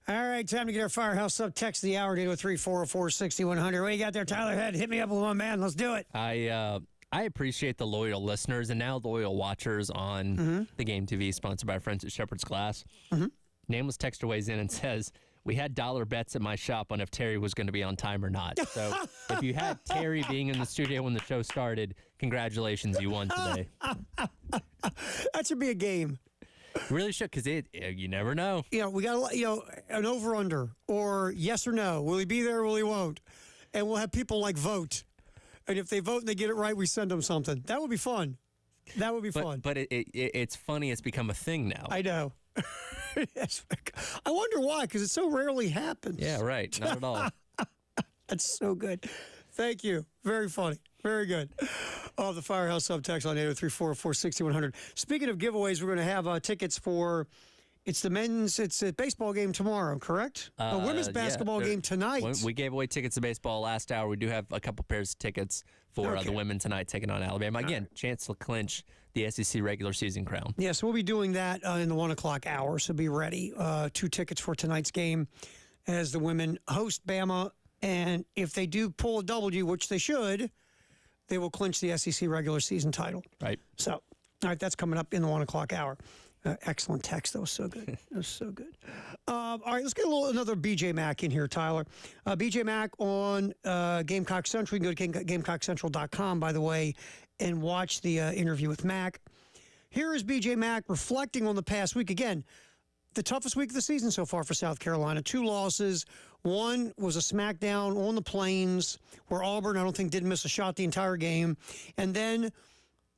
A: All right, time to get our Firehouse up. Text the hour, 803-404-6100. What you got there, Tyler Head? Hit me up with one, man. Let's do it.
B: I appreciate the loyal listeners and now loyal watchers on the Game TV, sponsored by our friends at Shepherd's Glass. Nameless texter weighs in and says, we had dollar bets at my shop on if Terry was going to be on time or not. So if you had Terry being in the studio when the show started, congratulations, you won today.
A: That should be a game.
B: Really should, because you never know.
A: We got an over-under or yes or no. Will he be there or will he won't? And we'll have people vote. And if they vote and they get it right, we send them something. That would be fun. That would be fun.
B: But it's funny. It's become a thing now.
A: I know. Yes. I wonder why, because it so rarely happens.
B: Yeah, right. Not at all.
A: That's so good. Thank you. Very funny. Very good. Oh, the Firehouse subtext on 803-404-6100. Speaking of giveaways, we're going to have tickets for it's a baseball game tomorrow, correct? A women's basketball game tonight.
B: We gave away tickets to baseball last hour. We do have a couple pairs of tickets for the women tonight taking on Alabama. Again, chance to clinch the SEC regular season crown.
A: Yes, we'll be doing that in the 1 o'clock hour, so be ready. 2 tickets for tonight's game as the women host Bama. And if they do pull a W, which they should, they will clinch the SEC regular season title.
B: Right.
A: So, all right, that's coming up in the 1 o'clock hour. Excellent text. That was so good. That was so good. All right, let's get another BJ Mack in here, Tyler. BJ Mack on Gamecock Central. You can go to GamecockCentral.com, by the way, and watch the interview with Mack. Here is BJ Mack reflecting on the past week. Again, the toughest week of the season so far for South Carolina. 2 losses. One was a smackdown on the Plains where Auburn, I don't think, didn't miss a shot the entire game. And then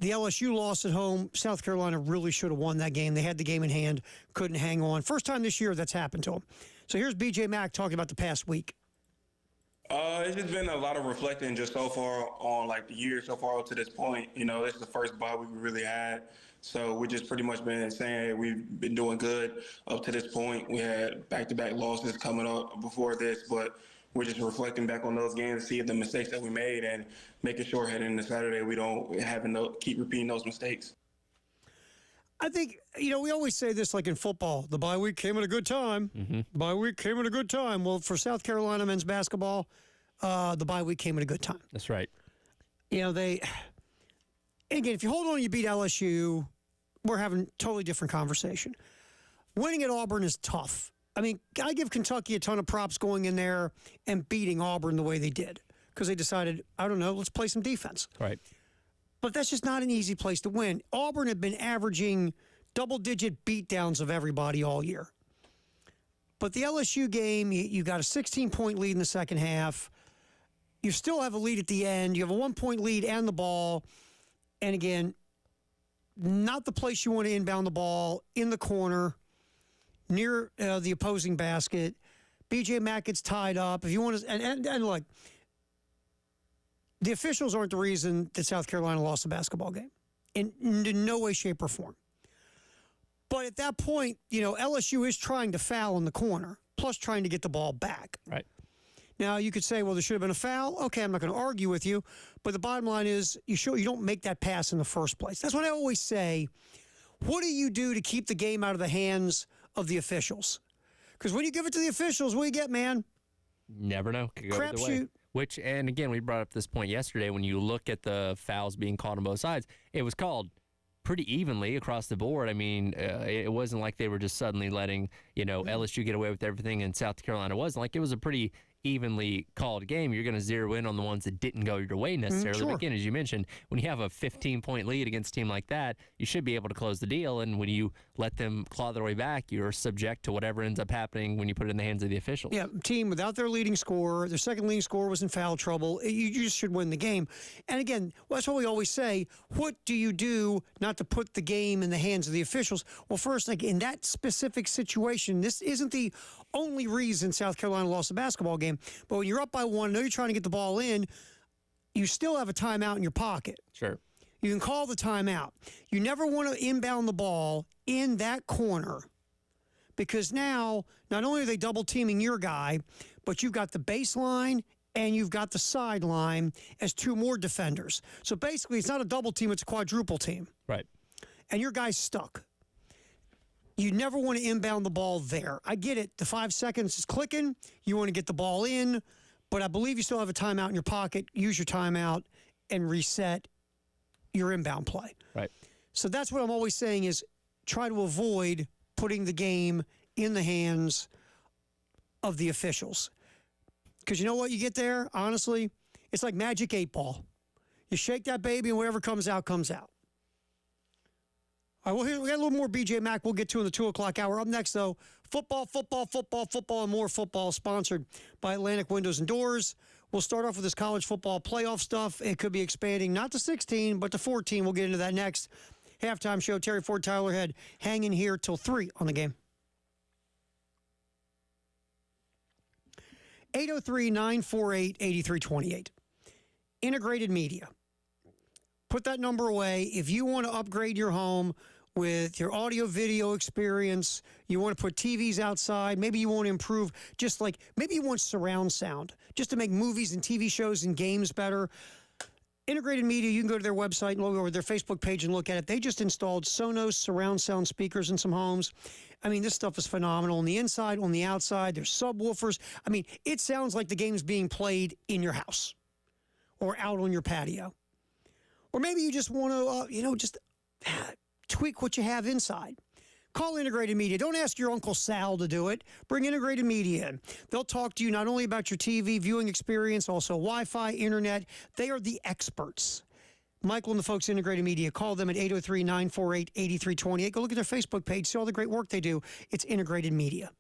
A: the LSU loss at home. South Carolina really should have won that game. They had the game in hand, couldn't hang on. First time this year that's happened to them. So here's BJ Mack talking about the past week.
D: It's just been a lot of reflecting just so far on the year so far up to this point. This is the first bye week we really had. So we just pretty much been saying, hey, we've been doing good up to this point. We had back-to-back losses coming up before this, but we're just reflecting back on those games, see the mistakes that we made, and making sure heading into Saturday we don't keep repeating those mistakes.
A: I think, we always say this in football. The bye week came at a good time. Bye week came at a good time. Well, for South Carolina men's basketball, the bye week came at a good time.
B: That's right.
A: Again, if you hold on and you beat LSU, we're having a totally different conversation. Winning at Auburn is tough. I mean, I give Kentucky a ton of props going in there and beating Auburn the way they did because they decided, I don't know, let's play some defense.
B: Right.
A: But that's just not an easy place to win. Auburn had been averaging double-digit beatdowns of everybody all year. But the LSU game, you got a 16-point lead in the second half. You still have a lead at the end. You have a 1-point lead and the ball. And again, not the place you want to inbound the ball, in the corner, near the opposing basket. BJ Mack gets tied up. If you want to, and look, the officials aren't the reason that South Carolina lost the basketball game, in no way, shape, or form. But at that point, LSU is trying to foul in the corner, plus trying to get the ball back.
B: Right.
A: Now, you could say, well, there should have been a foul. Okay, I'm not going to argue with you. But the bottom line is you don't make that pass in the first place. That's what I always say. What do you do to keep the game out of the hands of the officials? Because when you give it to the officials, what do you get, man?
B: Never know. Could go either way.
A: Crapshoot.
B: Which, and again, we brought up this point yesterday. When you look at the fouls being called on both sides, it was called pretty evenly across the board. I mean, it wasn't like they were just suddenly letting, LSU get away with everything and South Carolina wasn't. Like, it was a pretty evenly called game. You're going to zero in on the ones that didn't go your way necessarily.
A: Sure.
B: But again, as you mentioned, when you have a 15-point lead against a team like that, you should be able to close the deal. And when you let them claw their way back, you're subject to whatever ends up happening when you put it in the hands of the officials.
A: Yeah, team without their leading scorer, their second leading scorer was in foul trouble. You just should win the game. And again, that's what we always say. What do you do not to put the game in the hands of the officials? Well, first, in that specific situation, this isn't the only reason South Carolina lost the basketball game. But when you're up by 1, I know you're trying to get the ball in, you still have a timeout in your pocket.
B: Sure.
A: You can call the timeout. You never want to inbound the ball in that corner because now not only are they double teaming your guy, but you've got the baseline and you've got the sideline as 2 more defenders. So basically, it's not a double team, it's a quadruple team.
B: Right.
A: And your guy's stuck. You never want to inbound the ball there. I get it. The 5 seconds is clicking. You want to get the ball in, but I believe you still have a timeout in your pocket. Use your timeout and reset your inbound play.
B: Right.
A: So that's what I'm always saying is try to avoid putting the game in the hands of the officials. Because you know what you get there, honestly? It's like Magic 8 Ball. You shake that baby and whatever comes out, comes out. All right, well, we got a little more BJ Mack we'll get to in the 2 o'clock hour. Up next, though, football, and more football, sponsored by Atlantic Windows and Doors. We'll start off with this college football playoff stuff. It could be expanding not to 16, but to 14. We'll get into that next. Halftime show, Terry Ford, Tyler Head, hanging here till 3 on the game. 803-948-8328. Integrated Media. Put that number away. If you want to upgrade your home with your audio video experience, you want to put TVs outside, maybe you want to improve just like, maybe you want surround sound just to make movies and TV shows and games better. Integrated Media, you can go to their website and go over their Facebook page and look at it. They just installed Sonos surround sound speakers in some homes. I mean, this stuff is phenomenal on the inside, on the outside. There's subwoofers. I mean, it sounds like the game's being played in your house or out on your patio. Or maybe you just want to, just tweak what you have inside. Call Integrated Media. Don't ask your Uncle Sal to do it. Bring Integrated Media in. They'll talk to you not only about your TV viewing experience, also Wi-Fi, internet. They are the experts. Michael and the folks at Integrated Media. Call them at 803-948-8328. Go look at their Facebook page. See all the great work they do. It's Integrated Media.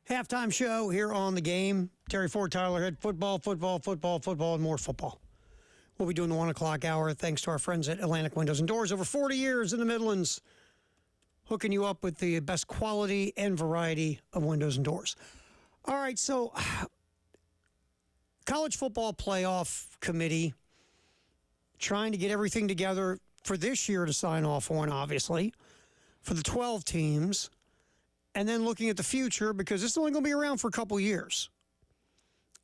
A: Halftime show here on The Game. Terry Ford, Tyler Head, football, and more football. We'll be doing the 1 o'clock hour thanks to our friends at Atlantic Windows and Doors. Over 40 years in the Midlands, hooking you up with the best quality and variety of windows and doors. All right, so College Football Playoff Committee trying to get everything together for this year to sign off on, obviously, for the 12 teams, and then looking at the future because this is only going to be around for a couple years.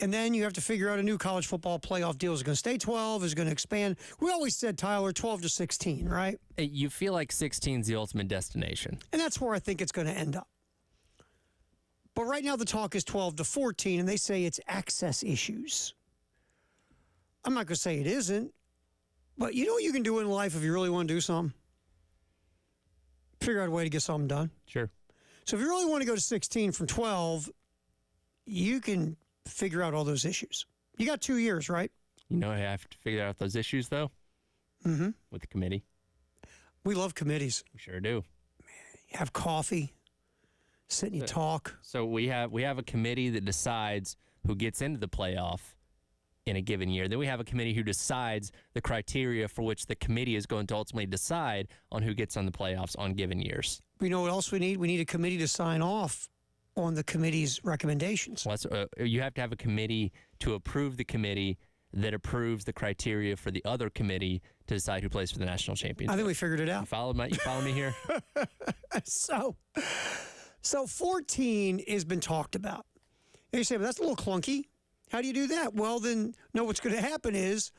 A: And then you have to figure out a new college football playoff deal. Is it going to stay 12? Is it going to expand? We always said, Tyler, 12 to 16, right?
B: You feel like 16 is the ultimate destination.
A: And that's where I think it's going to end up. But right now the talk is 12 to 14, and they say it's access issues. I'm not going to say it isn't, but you know what you can do in life if you really want to do something? Figure out a way to get something done.
B: Sure.
A: So if you really want to go to 16 from 12, you can figure out all those issues. You got 2 years, right?
B: You know, I have to figure out those issues, though, with the committee.
A: We love committees.
B: We sure do.
A: You have coffee, sit and you talk.
B: So we have a committee that decides who gets into the playoff in a given year. Then we have a committee who decides the criteria for which the committee is going to ultimately decide on who gets on the playoffs on given years.
A: You know what else we need? We need a committee to sign off on the committee's recommendations.
B: Well, you have to have a committee to approve the committee that approves the criteria for the other committee to decide who plays for the national championship.
A: I think we figured it out.
B: You follow me here?
A: So 14 has been talked about. And you say, but that's a little clunky. How do you do that? Well, then, no, what's going to happen is,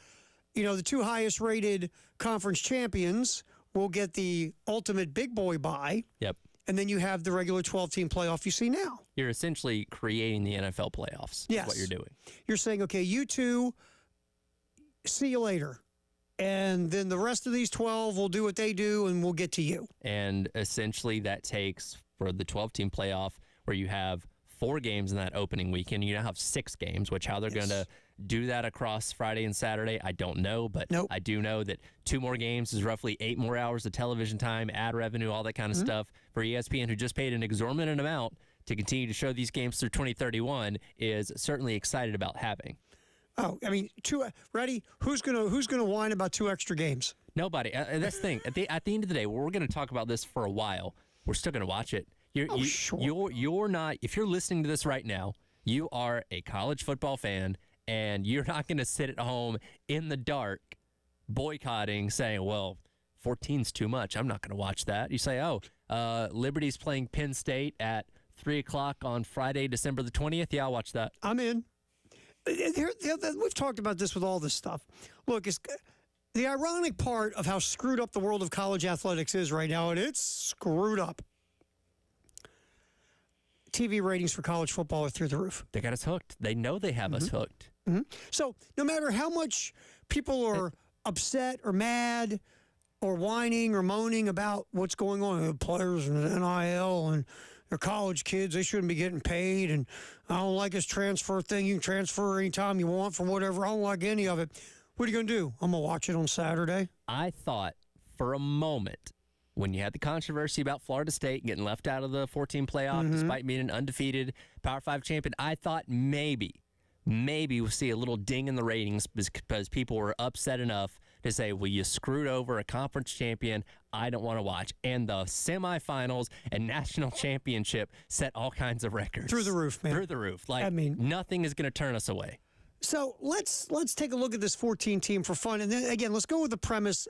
A: the two highest rated conference champions will get the ultimate big boy bye.
B: Yep.
A: And then you have the regular 12-team playoff you see now.
B: You're essentially creating the NFL playoffs.
A: Yes.
B: Is what you're doing.
A: You're saying, okay, you two, see you later. And then the rest of these 12 will do what they do, and we'll get to you.
B: And essentially that takes, for the 12-team playoff, where you have 4 games in that opening weekend, you now have 6 games, which how they're going to do that across Friday and Saturday, I don't know. But I do know that 2 more games is roughly 8 more hours of television time, ad revenue, all that kind of stuff for ESPN, who just paid an exorbitant amount to continue to show these games through 2031, is certainly excited about having.
A: Oh, I mean, ready? Who's gonna whine about 2 extra games?
B: Nobody. That's the thing. At the end of the day, we're going to talk about this for a while. We're still going to watch it.
A: Sure.
B: You're not. If you're listening to this right now, you are a college football fan, and you're not going to sit at home in the dark, boycotting, saying, "Well, 14's too much. I'm not going to watch that." You say, "Oh, Liberty's playing Penn State at 3:00 on Friday, December the 20th. Yeah, I'll watch that."
A: I'm in. We've talked about this with all this stuff. Look, it's the ironic part of how screwed up the world of college athletics is right now, and it's screwed up. TV ratings for college football are through the roof.
B: They got us hooked. They know they have us hooked.
A: So no matter how much people are upset or mad or whining or moaning about what's going on, the players and the NIL and they're college kids, they shouldn't be getting paid, and I don't like this transfer thing. You can transfer anytime you want for whatever. I don't like any of it. What are you going to do? I'm going to watch it on Saturday.
B: I thought for a moment, when you had the controversy about Florida State getting left out of the 14 playoff despite being an undefeated Power 5 champion, I thought maybe we'll see a little ding in the ratings because people were upset enough to say, well, you screwed over a conference champion. I don't want to watch. And the semifinals and national championship set all kinds of records.
A: Through the roof, man.
B: Through the roof. Nothing is going to turn us away.
A: So let's take a look at this 14 team for fun. And then, again, let's go with the premise.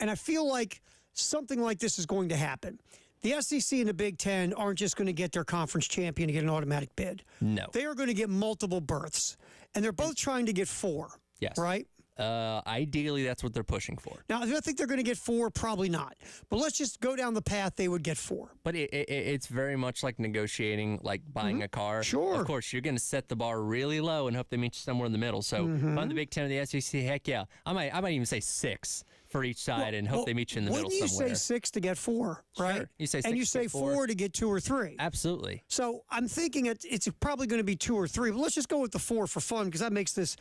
A: And I feel like something like this is going to happen. The SEC and the Big Ten aren't just going to get their conference champion to get an automatic bid.
B: No.
A: They are going to get multiple berths. And they're both trying to get 4.
B: Yes.
A: Right?
B: Ideally, that's what they're pushing for.
A: Now, do I think they're going to get 4? Probably not. But let's just go down the path they would get 4.
B: But it's very much like negotiating, like buying a car.
A: Sure.
B: Of course, you're going to set the bar really low and hope they meet you somewhere in the middle. So if I'm the Big Ten or the SEC, heck yeah. I might even say 6 for each side and hope they meet you in the middle somewhere.
A: Wouldn't you say 6 to get 4, right?
B: Sure. You say 6
A: and you
B: to
A: say
B: get
A: 4 to get 2 or 3.
B: Absolutely.
A: So I'm thinking it's probably going to be 2 or 3, but let's just go with the 4 for fun because that makes this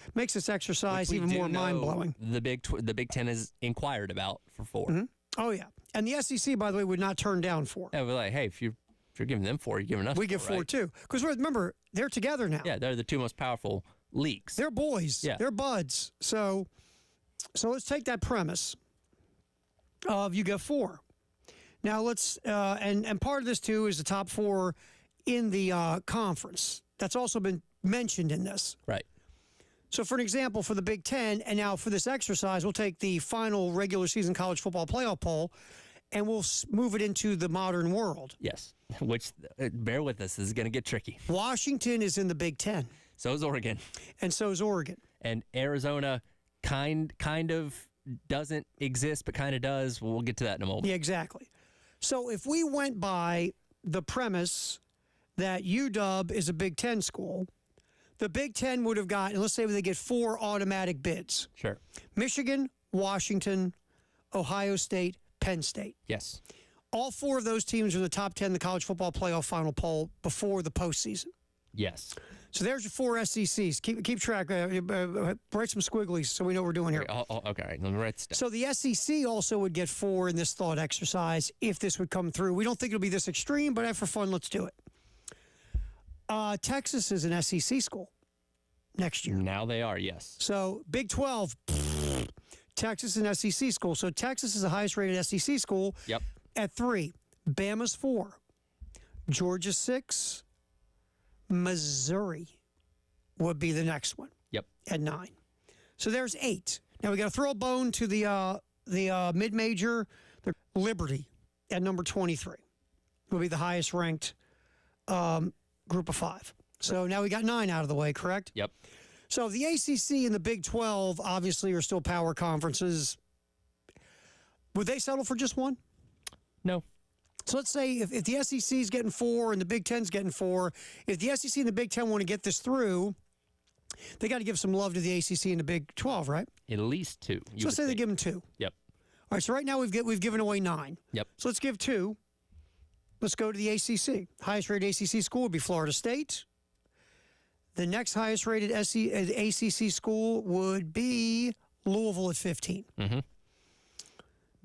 A: exercise even more mind-blowing.
B: The Big Ten has inquired about for 4.
A: Oh, yeah. And the SEC, by the way, would not turn down 4.
B: Yeah, we're like, hey, if you If you're giving them 4, you're giving us
A: We give 4
B: right?
A: too. Because remember, they're together now.
B: Yeah, they're the 2 most powerful leagues.
A: They're boys.
B: Yeah.
A: They're buds. So let's take that premise of you get 4. Now let's and part of this too is the top 4 in the conference. That's also been mentioned in this.
B: Right.
A: So for an example, for the Big Ten, and now for this exercise, we'll take the final regular season college football playoff poll, and we'll move it into the modern world.
B: Yes. Which, bear with us, this is going to get tricky.
A: Washington is in the Big Ten,
B: So is Oregon.
A: and so is Oregon.
B: And Arizona kind of doesn't exist, but kind of does. We'll get to that in a moment.
A: Yeah, exactly. So if we went by the premise that UW is a Big Ten school, the Big Ten would have gotten, let's say they get 4 automatic bids.
B: Sure.
A: Michigan, Washington, Ohio State, Penn State.
B: Yes.
A: All 4 of those teams are in the top 10 in the college football playoff final poll before the postseason.
B: Yes.
A: So there's your 4 SECs. Keep track. Write some squigglies so we know what we're doing here.
B: Okay, okay, all right. Let me write this down.
A: So the SEC also would get 4 in this thought exercise if this would come through. We don't think it'll be this extreme, but for fun, let's do it. Texas is an SEC school next year.
B: Now they are, yes.
A: So Big 12, Texas is an SEC school. So Texas is the highest rated SEC school
B: Yep.
A: at 3. Bama's 4. Georgia 6. Missouri would be the next one.
B: Yep.
A: At 9. So there's 8. Now we got to throw a bone to the mid-major. Liberty at number 23 will be the highest ranked group of 5. So now we got 9 out of the way, correct?
B: Yep.
A: So the ACC and the Big 12 obviously are still power conferences. Would they settle for just 1?
B: No.
A: So let's say if the SEC is getting 4 and the Big Ten's getting 4, if the SEC and the Big Ten want to get this through, they got to give some love to the ACC and the Big 12, right?
B: At least 2.
A: So let's say they give them 2.
B: Yep.
A: All right, so right now we've given away 9.
B: Yep.
A: So let's give 2. Let's go to the ACC. Highest rated ACC school would be Florida State. The next highest rated ACC school would be Louisville at 15.
B: Mm-hmm.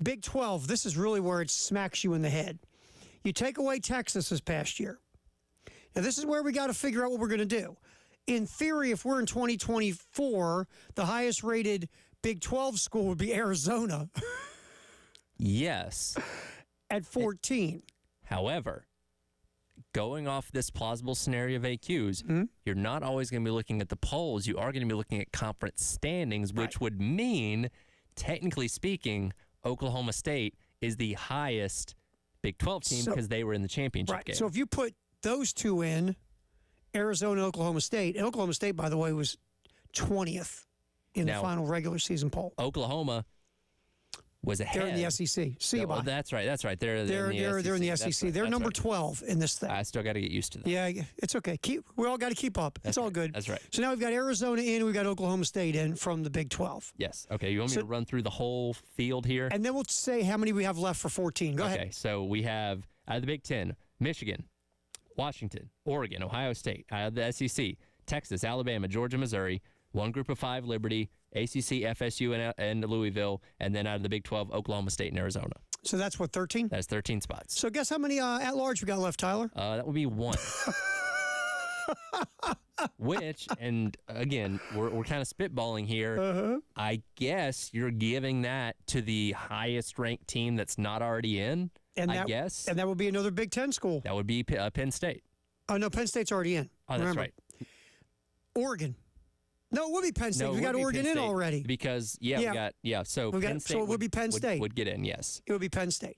A: Big 12, this is really where it smacks you in the head. You take away Texas this past year. Now, this is where we got to figure out what we're going to do. In theory, if we're in 2024, the highest rated Big 12 school would be Arizona
B: Yes.
A: at 14.
B: However, going off this plausible scenario of AQs, you're not always going to be looking at the polls. You are going to be looking at conference standings, which would mean, technically speaking, Oklahoma State is the highest Big 12 team because they were in the championship game.
A: So if you put those 2 in, Arizona, Oklahoma State, and Oklahoma State, by the way, was 20th in the final regular season poll.
B: Oklahoma was ahead.
A: They're in the SEC. See you, bye.
B: That's right. That's right. They're in the SEC.
A: SEC. They're
B: That's
A: number
B: right.
A: 12 in this thing.
B: I still got to get used to that.
A: Yeah, it's okay. We all got to keep up. It's all good.
B: That's right.
A: So now we've got Arizona in, we've got Oklahoma State in from the Big 12.
B: Yes. Okay. You want me to run through the whole field here?
A: And then we'll say how many we have left for 14. Go ahead.
B: Okay. So we have out of the Big 10, Michigan, Washington, Oregon, Ohio State. Out of the SEC, Texas, Alabama, Georgia, Missouri. 1 group of 5, Liberty, ACC, FSU, and Louisville. And then out of the Big 12, Oklahoma State and Arizona.
A: So that's what, 13?
B: That's 13 spots.
A: So guess how many at large we got left, Tyler?
B: That would be 1. Which, and again, we're kind of spitballing here. I guess you're giving that to the highest ranked team that's not already in.
A: And
B: I guess.
A: And that would be another Big 10 school.
B: That would be Penn State.
A: Oh, no, Penn State's already in.
B: Oh, that's
A: Remember.
B: right.
A: Oregon. No, it would be Penn State.
B: No,
A: we
B: it
A: got
B: would be
A: Oregon
B: Penn
A: in
B: State
A: already.
B: Because,
A: Yeah.
B: so
A: We've got-
B: Penn State
A: so it would be Penn State.
B: would get in, yes.
A: It would be Penn State.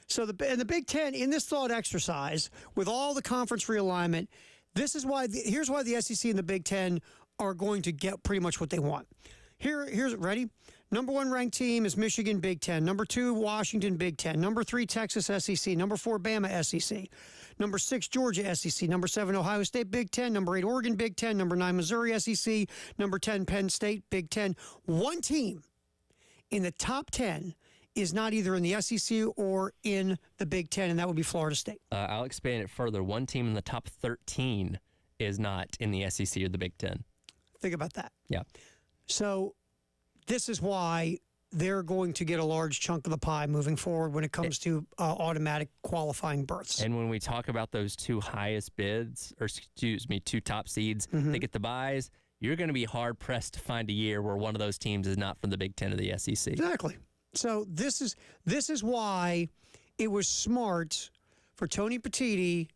A: So the Big Ten, in this thought exercise, with all the conference realignment, this is why here's why the SEC and the Big Ten are going to get pretty much what they want. Here's ready. Number 1 ranked team is Michigan, Big Ten. Number 2, Washington, Big Ten. Number 3, Texas, SEC. Number 4, Bama, SEC. Number 6, Georgia, SEC. Number 7, Ohio State, Big Ten. Number 8, Oregon, Big Ten. Number 9, Missouri, SEC. Number 10, Penn State, Big Ten. 1 team in the top 10 is not either in the SEC or in the Big Ten, and that would be Florida State.
B: I'll expand it further. 1 team in the top 13 is not in the SEC or the Big Ten.
A: Think about that.
B: Yeah.
A: So this is why they're going to get a large chunk of the pie moving forward when it comes to automatic qualifying berths.
B: And when we talk about those two highest bids, or excuse me, two top seeds, they get the buys, you're going to be hard pressed to find a year where one of those teams is not from the Big Ten or the SEC.
A: Exactly. So this is why it was smart for Tony Petitti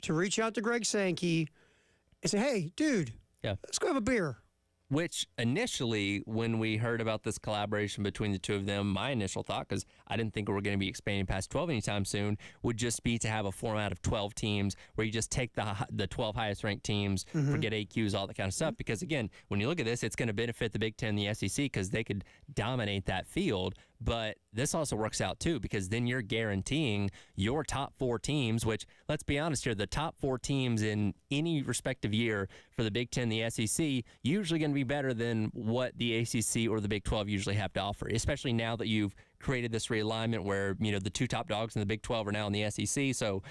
A: to reach out to Greg Sankey and say, "Hey, dude, let's go have a beer."
B: Which initially, when we heard about this collaboration between the two of them, my initial thought, because I didn't think we were going to be expanding past 12 anytime soon, would just be to have a format of 12 teams where you just take the 12 highest ranked teams, forget AQs, all that kind of stuff. Because again, when you look at this, it's going to benefit the Big Ten and the SEC because they could dominate that field. But this also works out too, because then you're guaranteeing your top 4 teams, which, let's be honest here, the top 4 teams in any respective year for the Big Ten, the SEC, usually going to be better than what the ACC or the Big 12 usually have to offer, especially now that you've created this realignment where, you know, the 2 top dogs in the Big 12 are now in the SEC. So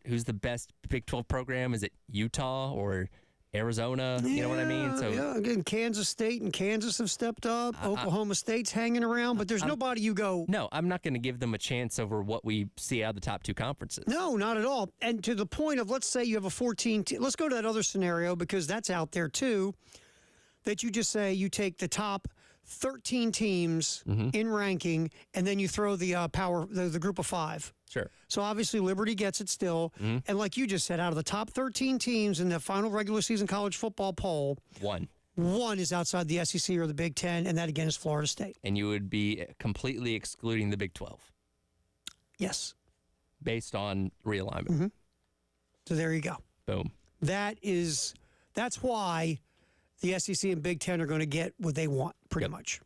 B: who's the best Big 12 program? Is it Utah or Arizona? You know what I mean? So
A: yeah, again, Kansas State and Kansas have stepped up. Oklahoma State's hanging around, but there's nobody you go.
B: No, I'm not going to give them a chance over what we see out of the top 2 conferences.
A: No, not at all. And to the point of, let's say you have a 14 let's go to that other scenario because that's out there too, that you just say you take the top 13 teams in ranking and then you throw the the group of 5.
B: Sure.
A: So obviously Liberty gets it still. And like you just said, out of the top 13 teams in the final regular season college football poll, one is outside the SEC or the Big Ten, and that again is Florida State.
B: And you would be completely excluding the Big 12.
A: Yes.
B: Based on realignment.
A: So there you go.
B: Boom.
A: That's why the SEC and Big Ten are going to get what they want, pretty much.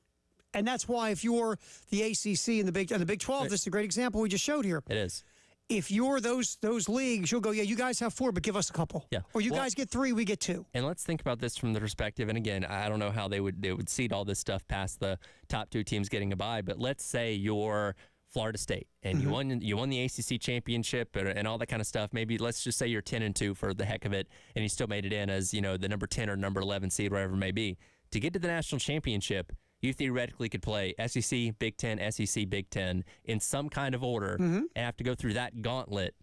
A: And that's why if you're the ACC and the Big 12, this is a great example we just showed here.
B: It is.
A: If you're those leagues, you'll go, yeah, you guys have 4, but give us a couple.
B: Yeah.
A: Or you guys get 3, we get 2.
B: And let's think about this from the perspective, and again, I don't know how they would seed all this stuff past the top 2 teams getting a bye, but let's say you're Florida State and you won the ACC championship and all that kind of stuff. Maybe let's just say you're 10-2 for the heck of it, and you still made it in as, you know, the number 10 or number 11 seed, wherever it may be. To get to the national championship, you theoretically could play SEC, Big Ten, SEC, Big Ten in some kind of order and have to go through that gauntlet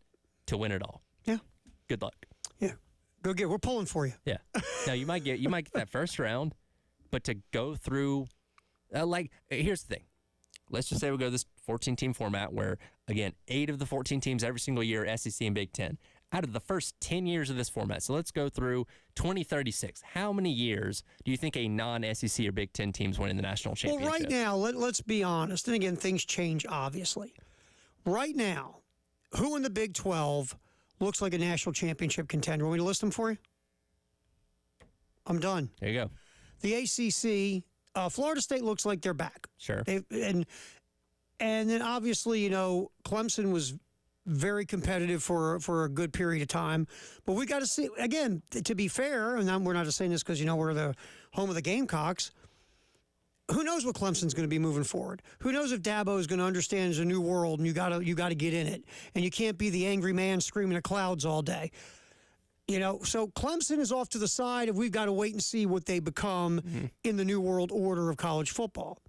B: to win it all.
A: Yeah.
B: Good luck.
A: Yeah. We're pulling for you.
B: Yeah. Now you might get that first round, but to go through, here's the thing. Let's just say we go this 14-team format where, again, 8 of the 14 teams every single year, SEC and Big Ten. Out of the first 10 years of this format, so let's go through 2036. How many years do you think a non-SEC or Big Ten teams win in the national championship?
A: Well, right now, let's be honest. And again, things change, obviously. Right now, who in the Big 12 looks like a national championship contender? Want me to list them for you? I'm done.
B: There you go.
A: The ACC, Florida State looks like they're back.
B: Sure.
A: And then obviously, you know, Clemson was very competitive for a good period of time. But we got to see, again, to be fair, and we're not just saying this because, you know, we're the home of the Gamecocks. Who knows what Clemson's going to be moving forward? Who knows if Dabo is going to understand there's a new world and you got to get in it. And you can't be the angry man screaming at clouds all day. You know, so Clemson is off to the side if we've got to wait and see what they become in the new world order of college football.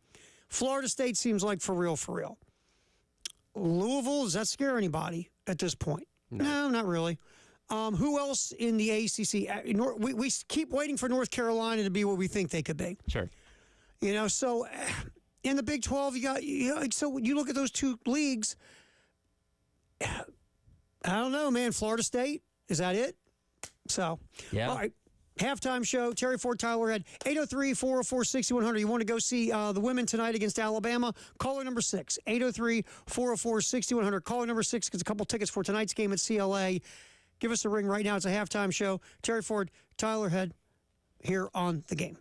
A: Florida State seems like for real. Louisville, does that scare anybody at this point? No, not really. Who else in the ACC? We keep waiting for North Carolina to be what we think they could be.
B: Sure.
A: You know, so in the Big 12, so when you look at those 2 leagues, I don't know, man. Florida State, is that it? So,
B: yeah.
A: All right. Halftime show, Terry Ford, Tyler Head, 803-404-6100. You want to go see the women tonight against Alabama? Caller number 6, 803-404-6100. Caller number 6 gets a couple tickets for tonight's game at CLA. Give us a ring right now. It's a halftime show. Terry Ford, Tyler Head, here on The Game.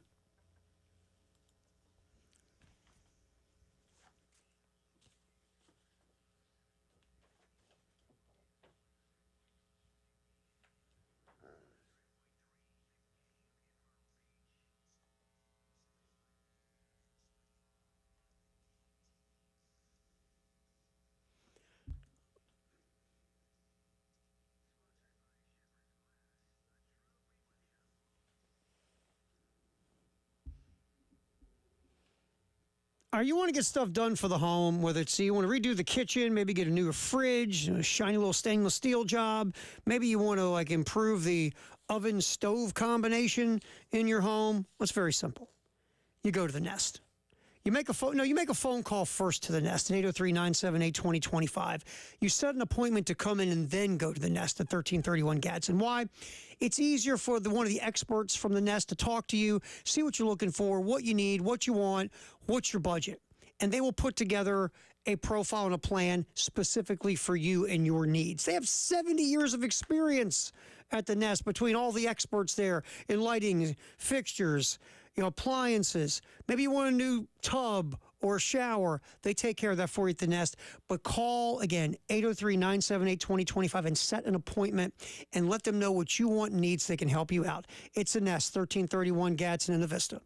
A: You want to get stuff done for the home, whether it's you want to redo the kitchen, maybe get a new fridge, a shiny little stainless steel job. Maybe you want to like improve the oven stove combination in your home. Well, it's very simple. You go to the Nest. You make a phone call first to the Nest at 803-978-2025. You set an appointment to come in and then go to the Nest at 1331 Gadsden. Why? It's easier for one of the experts from the Nest to talk to you, see what you're looking for, what you need, what you want, what's your budget. And they will put together a profile and a plan specifically for you and your needs. They have 70 years of experience at the Nest between all the experts there in lighting, fixtures, appliances. Maybe you want a new tub or a shower. They take care of that for you at the Nest. But call, again, 803-978-2025 and set an appointment and let them know what you want and need so they can help you out. It's the Nest, 1331 Gadsden in the Vista.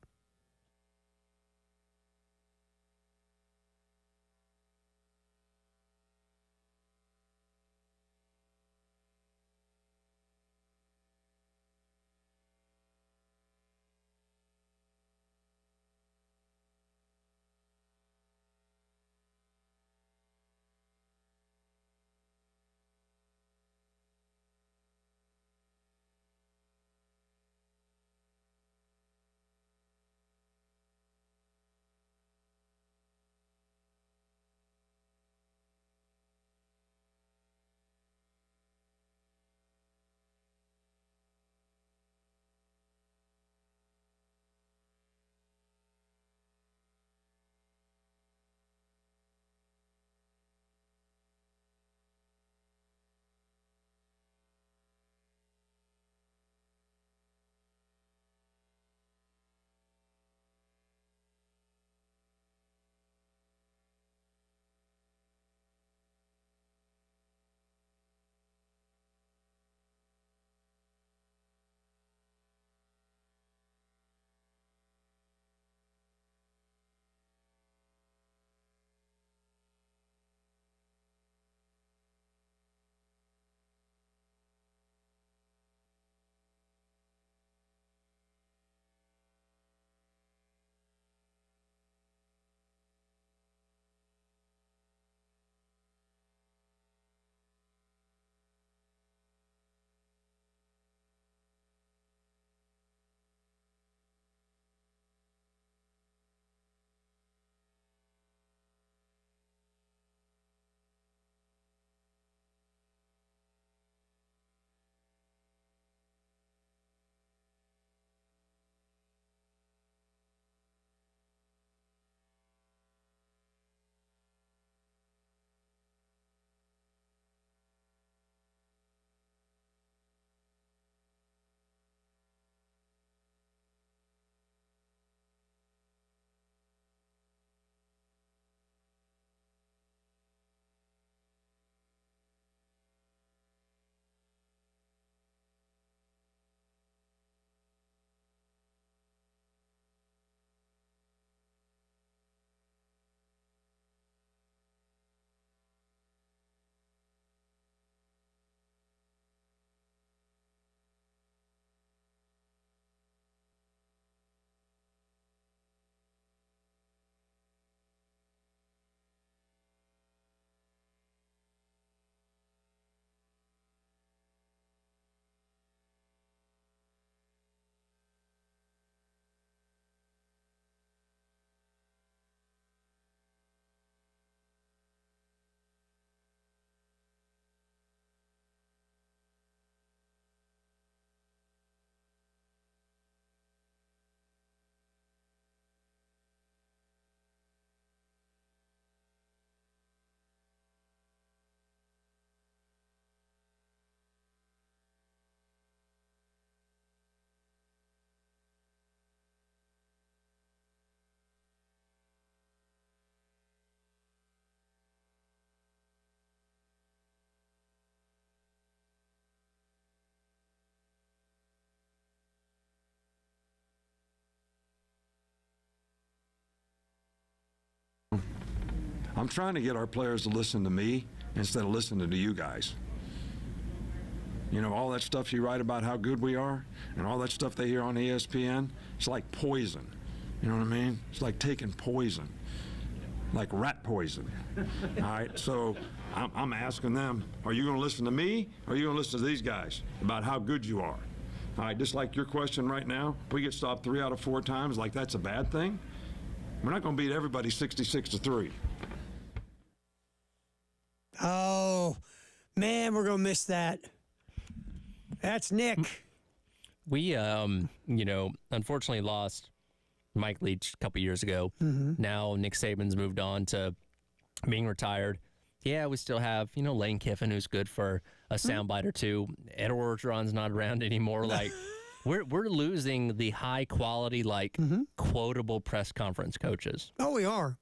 E: I'm trying to get our players to listen to me instead of listening to you guys. All that stuff you write about how good we are and all that stuff they hear on ESPN, it's like poison. You know what I mean? It's like taking poison. like rat poison. All right, so I'm asking them, are you going to listen to me, or are you going to listen to these guys about how good you are? All right, just like your question right now, we get stopped 3 out of 4 times, like that's a bad thing? We're not going to beat everybody 66-3.
A: Oh, man, we're going to miss that. That's Nick.
B: We, unfortunately lost Mike Leach a couple years ago. Now Nick Saban's moved on to being retired. Yeah, we still have, Lane Kiffin, who's good for a soundbite or two. Ed Orgeron's not around anymore. Like, we're losing the high quality, quotable press conference coaches.
A: Oh, we are.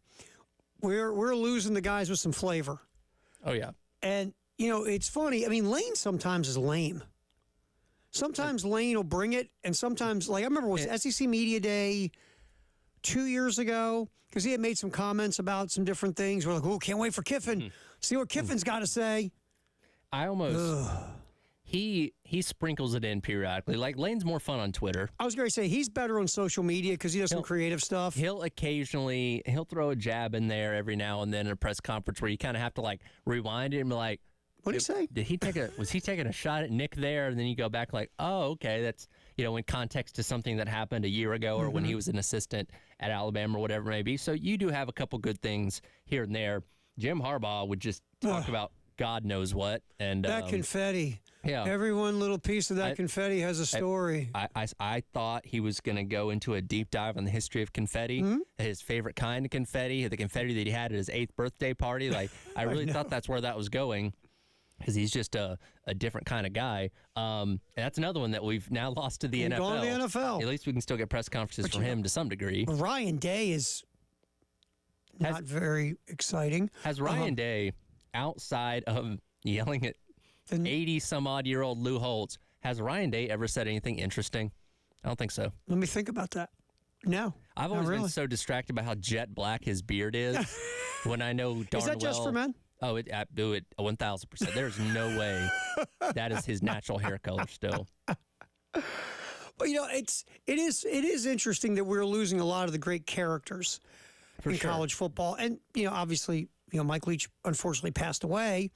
A: We're losing the guys with some flavor.
B: Oh, yeah.
A: And, it's funny. I mean, Lane sometimes is lame. Sometimes Lane will bring it, and sometimes, I remember it was SEC Media Day 2 years ago, because he had made some comments about some different things. We're like, oh, can't wait for Kiffin. See what Kiffin's got to say.
B: I almost... He sprinkles it in periodically. Like, Lane's more fun on Twitter.
A: I was going to say, he's better on social media because he does some creative stuff.
B: He'll throw a jab in there every now and then in a press conference where you kind of have to, rewind it and be like,
A: what did he say?
B: Was he taking a shot at Nick there? And then you go back like, oh, okay, that's, in context to something that happened a year ago or when he was an assistant at Alabama or whatever it may be. So you do have a couple good things here and there. Jim Harbaugh would just talk about God knows what. And
A: that confetti.
B: Yeah.
A: Every one little piece of that confetti has a story.
B: I thought he was going to go into a deep dive on the history of confetti, his favorite kind of confetti, the confetti that he had at his 8th birthday party. I really thought that's where that was going, because he's just a different kind of guy. And that's another one that we've now lost to the NFL.
A: Gone to the NFL.
B: At least we can still get press conferences from him to some degree.
A: Ryan Day is not very exciting.
B: Has Ryan Day, outside of yelling at 80-some-odd-year-old Lou Holtz, has Ryan Day ever said anything interesting? I don't think so.
A: Let me think about that. No.
B: I've always been so distracted by how jet black his beard is when I know darn well.
A: Is that just for men?
B: Oh, I do it 1,000%. There's no way that is his natural hair color still.
A: Well, it is interesting that we're losing a lot of the great characters in college football. And, obviously, Mike Leach unfortunately passed away.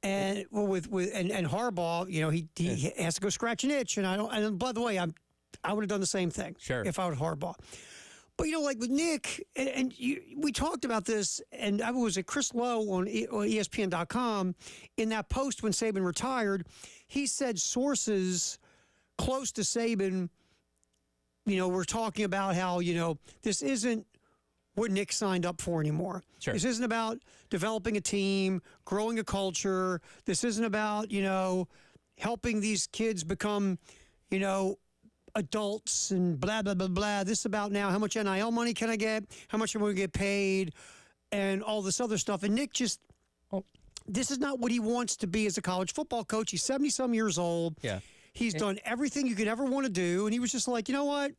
A: And with Harbaugh, he has to go scratch an itch. And by the way, I would have done the same thing if I were Harbaugh. But, with Nick, we talked about this, and I was at Chris Lowe on ESPN.com. In that post when Saban retired, he said sources close to Saban, were talking about how, this isn't what Nick signed up for anymore.
B: Sure.
A: This isn't about developing a team, growing a culture. This isn't about, helping these kids become, adults and blah, blah, blah, blah. This is about now how much NIL money can I get, how much am I going to get paid, and all this other stuff. And Nick this is not what he wants to be as a college football coach. He's 70-some years old.
B: Yeah.
A: He's done everything you could ever want to do, and he was just like, you know what?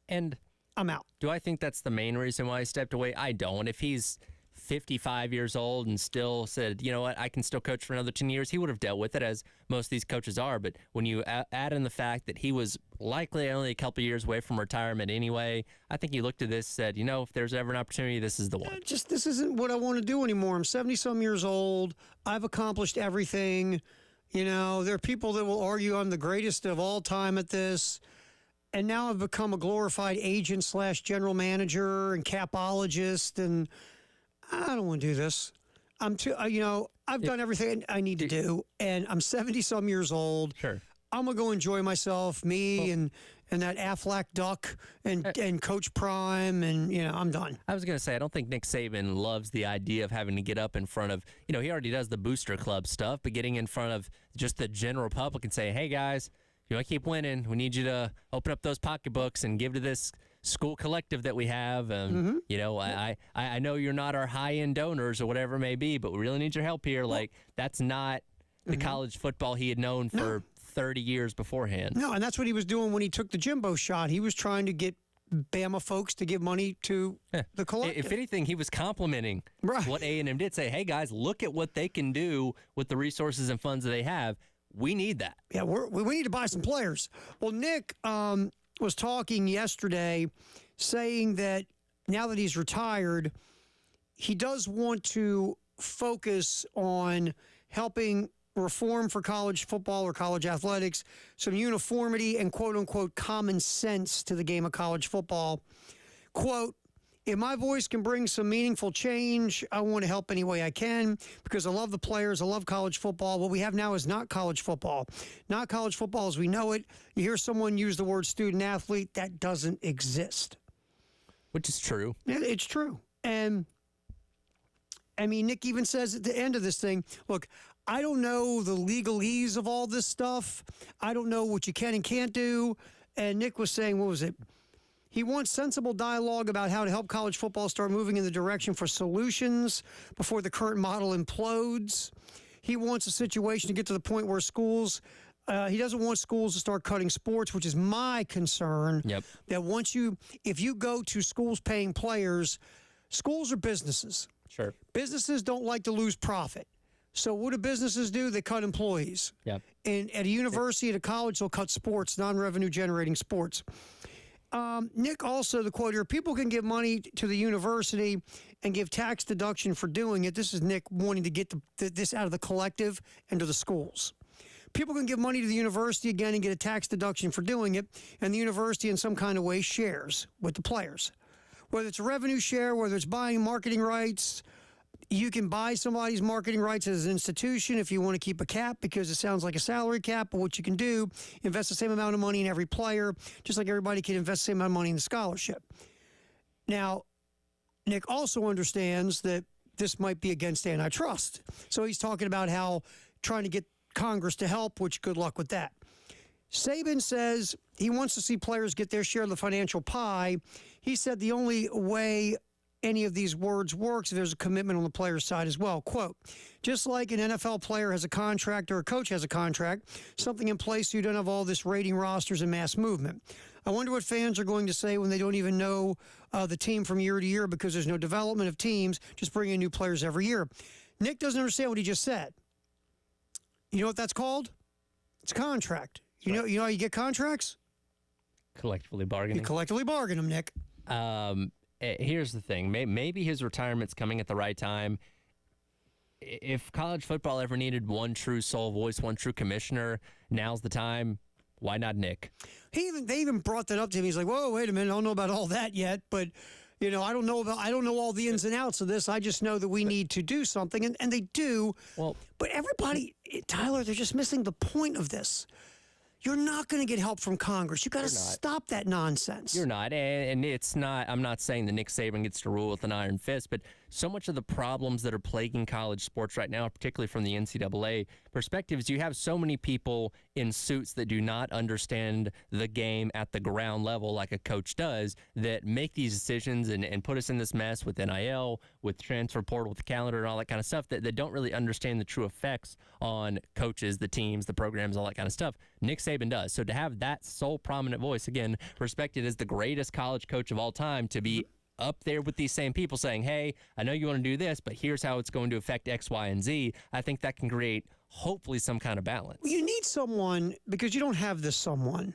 B: And
A: I'm out.
B: Do I think that's the main reason why he stepped away? I don't. If he's 55 years old and still said, you know what, I can still coach for another 10 years, he would have dealt with it, as most of these coaches are. But when you add in the fact that he was likely only a couple of years away from retirement anyway, I think he looked at this and said, if there's ever an opportunity, this is the one.
A: This isn't what I want to do anymore. I'm 70-some years old. I've accomplished everything. There are people that will argue I'm the greatest of all time at this. And now I've become a glorified agent / general manager and capologist, and I don't want to do this. I'm too, I've done everything I need to do, and I'm 70-some years old.
B: Sure.
A: I'm going to go enjoy myself, and that Aflac duck and Coach Prime, and, I'm done.
B: I was going to say, I don't think Nick Saban loves the idea of having to get up in front of, he already does the booster club stuff, but getting in front of just the general public and say, hey, guys, you want to keep winning, we need you to open up those pocketbooks and give to this school collective that we have. And, I know you're not our high-end donors or whatever it may be, but we really need your help here. That's not the college football he had known for 30 years beforehand.
A: No, and that's what he was doing when he took the Jimbo shot. He was trying to get Bama folks to give money to the collective.
B: If anything, he was complimenting what A&M did. Say, hey, guys, look at what they can do with the resources and funds that they have. We need that.
A: Yeah, we need to buy some players. Well, Nick was talking yesterday saying that now that he's retired, he does want to focus on helping reform for college football or college athletics, some uniformity and quote unquote common sense to the game of college football. Quote, if my voice can bring some meaningful change, I want to help any way I can because I love the players. I love college football. What we have now is not college football. Not college football as we know it. You hear someone use the word student athlete, that doesn't exist.
B: Which is true.
A: Yeah, it's true. And I mean, Nick even says at the end of this thing, look, I don't know the legalese of all this stuff. I don't know what you can and can't do. And Nick was saying, what was it? He wants sensible dialogue about how to help college football start moving in the direction for solutions before the current model implodes. He wants a situation to get to the point where schools, he doesn't want schools to start cutting sports, which is my concern.
B: Yep.
A: That if you go to schools paying players, schools are businesses.
B: Sure.
A: Businesses don't like to lose profit. So what do businesses do? They cut employees.
B: Yep.
A: And at a university, at a college, they'll cut sports, non-revenue generating sports. Nick, also the quote here, people can give money to the university and give tax deduction for doing it. This is Nick wanting to get this out of the collective and to the schools. People can give money to the university again and get a tax deduction for doing it, and the university in some kind of way shares with the players. Whether it's a revenue share, whether it's buying marketing rights, you can buy somebody's marketing rights as an institution if you want to keep a cap because it sounds like a salary cap. But what you can do, invest the same amount of money in every player, just like everybody can invest the same amount of money in the scholarship. Now, Nick also understands that this might be against antitrust. So he's talking about how trying to get Congress to help, which good luck with that. Saban says he wants to see players get their share of the financial pie. He said the only way any of these words works if there's a commitment on the player's side as well. Quote, just like an NFL player has a contract or a coach has a contract, something in place so you don't have all this rating rosters and mass movement. I wonder what fans are going to say when they don't even know the team from year to year because there's no development of teams, just bringing in new players every year. Nick doesn't understand what he just said. You know what that's called? It's a contract. You know how you get contracts?
B: Collectively bargaining.
A: You collectively bargain them, Nick.
B: Here's the thing. Maybe his retirement's coming at the right time. If college football ever needed one true sole voice, one true commissioner, now's the time. Why not Nick?
A: They even brought that up to him. He's like, whoa, wait a minute. I don't know about all that yet. But, I don't know all the ins and outs of this. I just know that we need to do something. And they do.
B: Well,
A: but everybody, Tyler, they're just missing the point of this. You're not going to get help from Congress. You got to stop that nonsense.
B: You're not. And it's not, I'm not saying that Nick Saban gets to rule with an iron fist, but so much of the problems that are plaguing college sports right now, particularly from the NCAA perspective, is you have so many people in suits that do not understand the game at the ground level like a coach does that make these decisions and put us in this mess with NIL, with transfer portal, with the calendar and all that kind of stuff that don't really understand the true effects on coaches, the teams, the programs, all that kind of stuff. Nick Saban does. So to have that sole prominent voice, again, respected as the greatest college coach of all time, to be up there with these same people saying, hey, I know you want to do this, but here's how it's going to affect X, Y, and Z, I think that can create hopefully some kind of balance.
A: Well, you need someone, because you don't have this someone,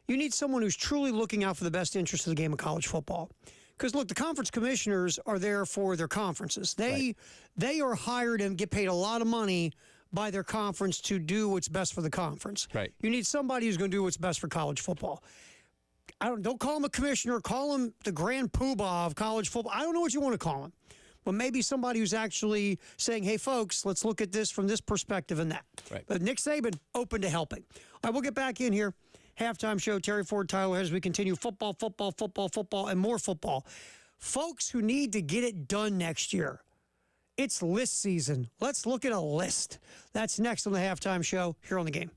A: you need someone who's truly looking out for the best interest of the game of college football. Because, look, the conference commissioners are there for their conferences. They are hired and get paid a lot of money by their conference to do what's best for the conference.
B: Right.
A: You need somebody who's going to do what's best for college football. Don't call him a commissioner. Call him the grand poobah of college football. I don't know what you want to call him. But maybe somebody who's actually saying, hey, folks, let's look at this from this perspective and that.
B: Right.
A: But Nick Saban, open to helping. All right, we'll get back in here. Halftime show, Terry Ford, Tyler, as we continue football, and more football. Folks who need to get it done next year. It's list season. Let's look at a list. That's next on the Halftime show here on The Game.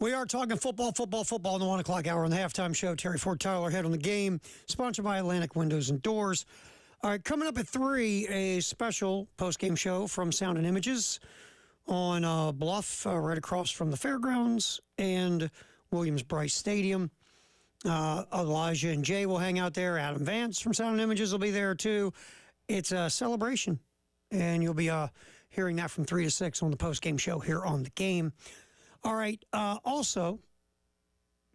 A: We are talking football in the 1 o'clock hour on the halftime show. Terry Ford, Tyler Head on the game, sponsored by Atlantic Windows and Doors. All right, coming up at 3, a special post-game show from Sound and Images on Bluff, right across from the fairgrounds and Williams-Brice Stadium. Elijah and Jay will hang out there. Adam Vance from Sound and Images will be there too. It's a celebration, and you'll be hearing that from 3 to 6 on the post-game show here on the game. All right. Also,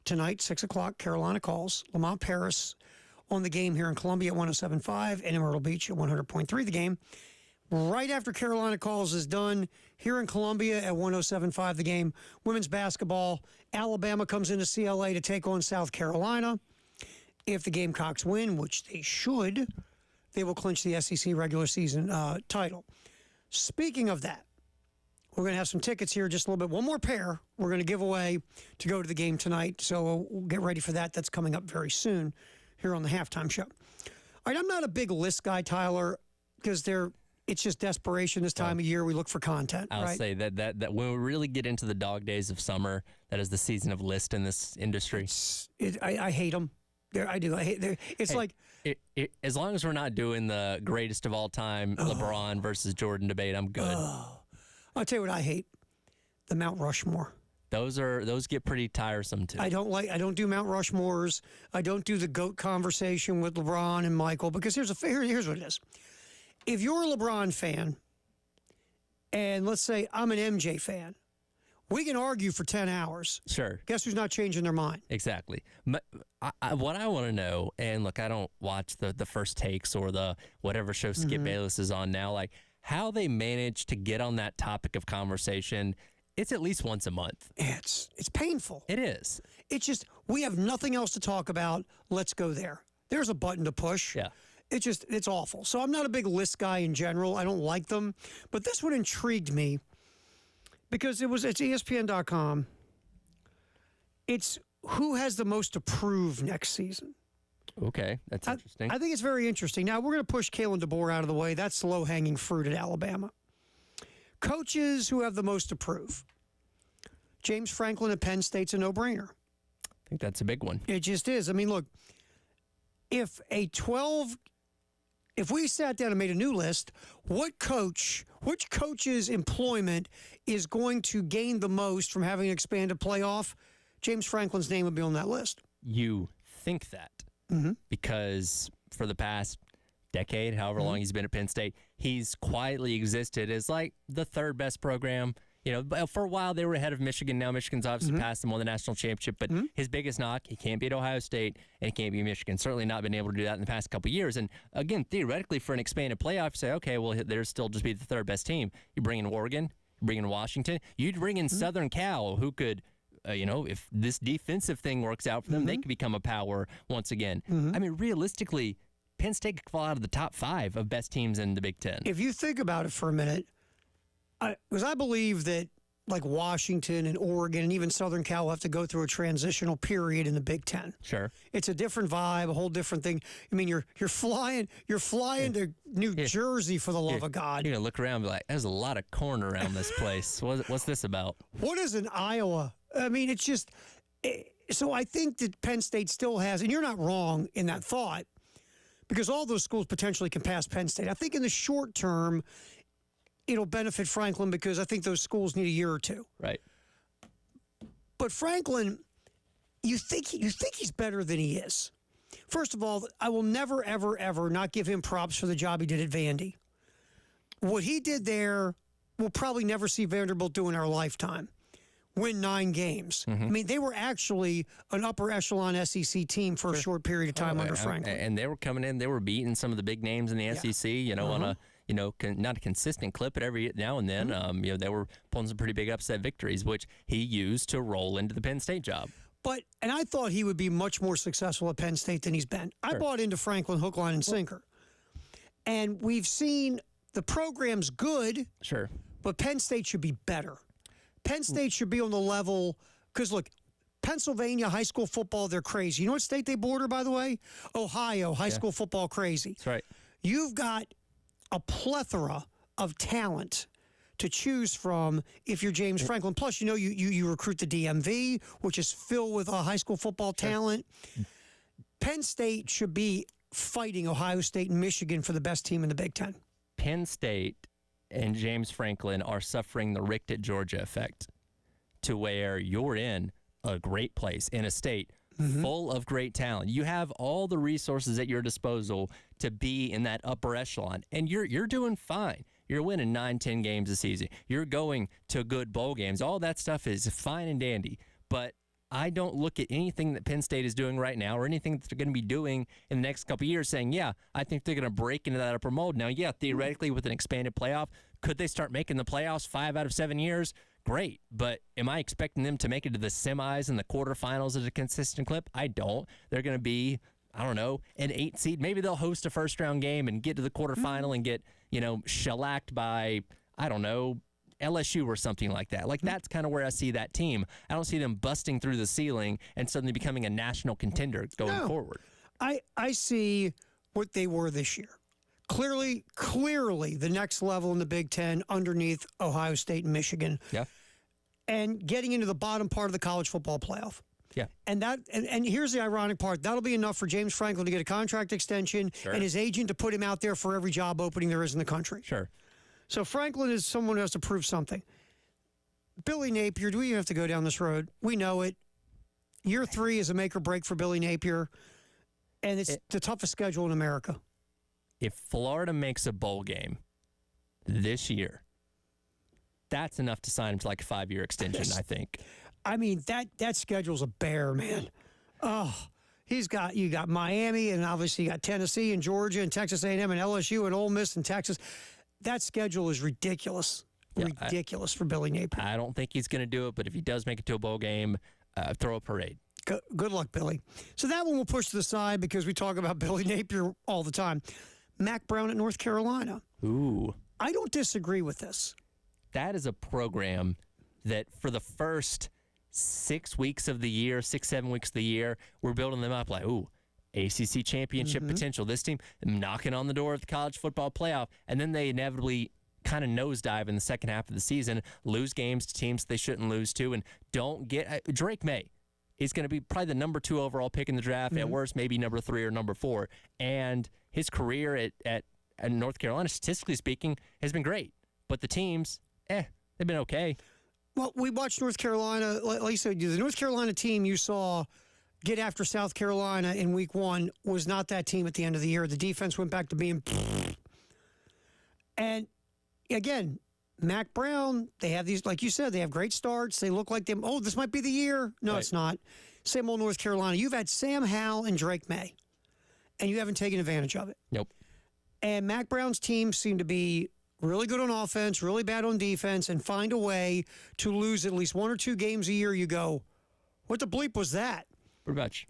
A: tonight, 6 o'clock, Carolina calls. Lamont Paris on the game here in Columbia at 107.5 and in Myrtle Beach at 100.3 the game. Right after Carolina calls is done, here in Columbia at 107.5 the game, women's basketball, Alabama comes into CLA to take on South Carolina. If the Gamecocks win, which they should, they will clinch the SEC regular season title. Speaking of that, we're going to have some tickets here, just a little bit. One more pair we're going to give away to go to the game tonight. So we'll get ready for that. That's coming up very soon here on the halftime show. All right, I'm not a big list guy, Tyler, because it's just desperation this time of year. We look for content.
B: I'll say that when we really get into the dog days of summer, that is the season of list in this industry.
A: I hate them. I do. I hate. It's like
B: as long as we're not doing the greatest of all time LeBron versus Jordan debate, I'm good.
A: I'll tell you what I hate: the Mount Rushmore.
B: Those get pretty tiresome too.
A: I don't do Mount Rushmores. I don't do the GOAT conversation with LeBron and Michael, because here's what it is. If you're a LeBron fan, and let's say I'm an MJ fan, we can argue for 10 hours.
B: Sure.
A: Guess who's not changing their mind?
B: Exactly. What I want to know, and look, I don't watch the first takes or the whatever show Skip Bayless is on now, like how they manage to get on that topic of conversation. It's at least once a month.
A: It's painful.
B: It is.
A: It's just, we have nothing else to talk about. Let's go there. There's a button to push.
B: Yeah.
A: It's awful. So I'm not a big list guy in general. I don't like them. But this one intrigued me because it's ESPN.com. It's who has the most to prove next season.
B: Okay, that's interesting.
A: I think it's very interesting. Now, we're going to push Kalen DeBoer out of the way. That's low-hanging fruit at Alabama. Coaches who have the most to prove. James Franklin at Penn State's a no-brainer.
B: I think that's a big one.
A: It just is. I mean, look, if we sat down and made a new list, which coach's employment is going to gain the most from having an expanded playoff? James Franklin's name would be on that list.
B: You think that because for the past decade, however long he's been at Penn State, he's quietly existed as like the third best program. You know, for a while they were ahead of Michigan. Now Michigan's obviously passed them on the national championship, but his biggest knock, he can't beat Ohio State and he can't beat Michigan. Certainly not been able to do that in the past couple of years. And again, theoretically, for an expanded playoff, you say, okay, well, they're still just be the third best team. You bring in Oregon, you bring in Washington, you'd bring in Southern Cal, who could, if this defensive thing works out for them, they could become a power once again. I mean, realistically, Penn State could fall out of the top 5 of best teams in the Big Ten.
A: If you think about it for a minute, because I believe that like Washington and Oregon and even Southern Cal have to go through a transitional period in the Big Ten.
B: Sure.
A: It's a different vibe, a whole different thing. I mean, you're flying to New Jersey, for the love of God.
B: You're going to look around and be like, there's a lot of corn around this place. What's this about?
A: What is in Iowa? I mean, it's just so I think that Penn State still has, and you're not wrong in that thought, because all those schools potentially can pass Penn State. I think in the short term, it'll benefit Franklin because I think those schools need a year or two.
B: Right.
A: But Franklin, you think he's better than he is. First of all, I will never, ever, ever not give him props for the job he did at Vandy. What he did there, we'll probably never see Vanderbilt do in our lifetime. Win 9 games. I mean, they were actually an upper echelon SEC team for a short period of time under Franklin.
B: And they were coming in, they were beating some of the big names in the SEC, on a, not a consistent clip, but every now and then, they were pulling some pretty big upset victories, which he used to roll into the Penn State job.
A: And I thought he would be much more successful at Penn State than he's been. I bought into Franklin hook, line, and sinker. And we've seen the program's good.
B: Sure.
A: But Penn State should be better. Penn State should be on the level, because look, Pennsylvania high school football, they're crazy. You know what state they border, by the way? Ohio, high school football crazy.
B: That's right.
A: You've got a plethora of talent to choose from if you're James Franklin. Plus, you recruit the DMV, which is filled with high school football talent. Penn State should be fighting Ohio State and Michigan for the best team in the Big Ten.
B: Penn State and James Franklin are suffering the Richt at Georgia effect, to where you're in a great place in a state full of great talent. You have all the resources at your disposal to be in that upper echelon, and you're doing fine. You're winning 9-10 games a season. You're going to good bowl games. All that stuff is fine and dandy, but I don't look at anything that Penn State is doing right now or anything that they're going to be doing in the next couple of years saying, yeah, I think they're going to break into that upper mold. Now, yeah, theoretically with an expanded playoff, could they start making the playoffs 5 out of 7 years? Great, but am I expecting them to make it to the semis and the quarterfinals at a consistent clip? I don't. They're going to be, I don't know, an 8 seed. Maybe they'll host a first-round game and get to the quarterfinal and get, shellacked by, I don't know, LSU or something like that. Like, that's kind of where I see that team. I don't see them busting through the ceiling and suddenly becoming a national contender going forward.
A: I see what they were this year. Clearly the next level in the Big Ten underneath Ohio State and Michigan.
B: Yeah.
A: And getting into the bottom part of the college football playoff.
B: Yeah.
A: And here's the ironic part. That'll be enough for James Franklin to get a contract extension and his agent to put him out there for every job opening there is in the country.
B: Sure.
A: So Franklin is someone who has to prove something. Billy Napier, do we even have to go down this road? We know it. Year 3 is a make or break for Billy Napier, and it's the toughest schedule in America.
B: If Florida makes a bowl game this year, that's enough to sign him to like a 5-year extension, I think.
A: I mean, that schedule's a bear, man. Oh, you got Miami, and obviously you got Tennessee and Georgia and Texas A&M and LSU and Ole Miss and Texas. That schedule is ridiculous. Yeah, ridiculous for Billy Napier.
B: I don't think he's going to do it, but if he does make it to a bowl game, throw a parade.
A: Good luck, Billy. So that one we'll push to the side because we talk about Billy Napier all the time. Mack Brown at North Carolina.
B: Ooh.
A: I don't disagree with this.
B: That is a program that for the first 6 weeks of the year, 6-7 weeks of the year, we're building them up like, ooh, ACC championship potential. This team knocking on the door of the college football playoff, and then they inevitably kind of nosedive in the second half of the season, lose games to teams they shouldn't lose to, and don't get Drake May. He's going to be probably the number 2 overall pick in the draft, at worst maybe number 3 or number 4. And his career at North Carolina, statistically speaking, has been great. But the teams, they've been okay.
A: Well, we watched North Carolina. Like you said, the North Carolina team you saw get after South Carolina in week 1 was not that team at the end of the year. The defense went back to being... And again, Mack Brown, they have these, like you said, they have great starts. They look like them. Oh, this might be the year. No, it's not. Same old North Carolina. You've had Sam Howell and Drake May, and you haven't taken advantage of it.
B: Nope.
A: And Mack Brown's team seemed to be really good on offense, really bad on defense, and find a way to lose at least 1 or 2 games a year. You go, what the bleep was that?
B: Pretty much.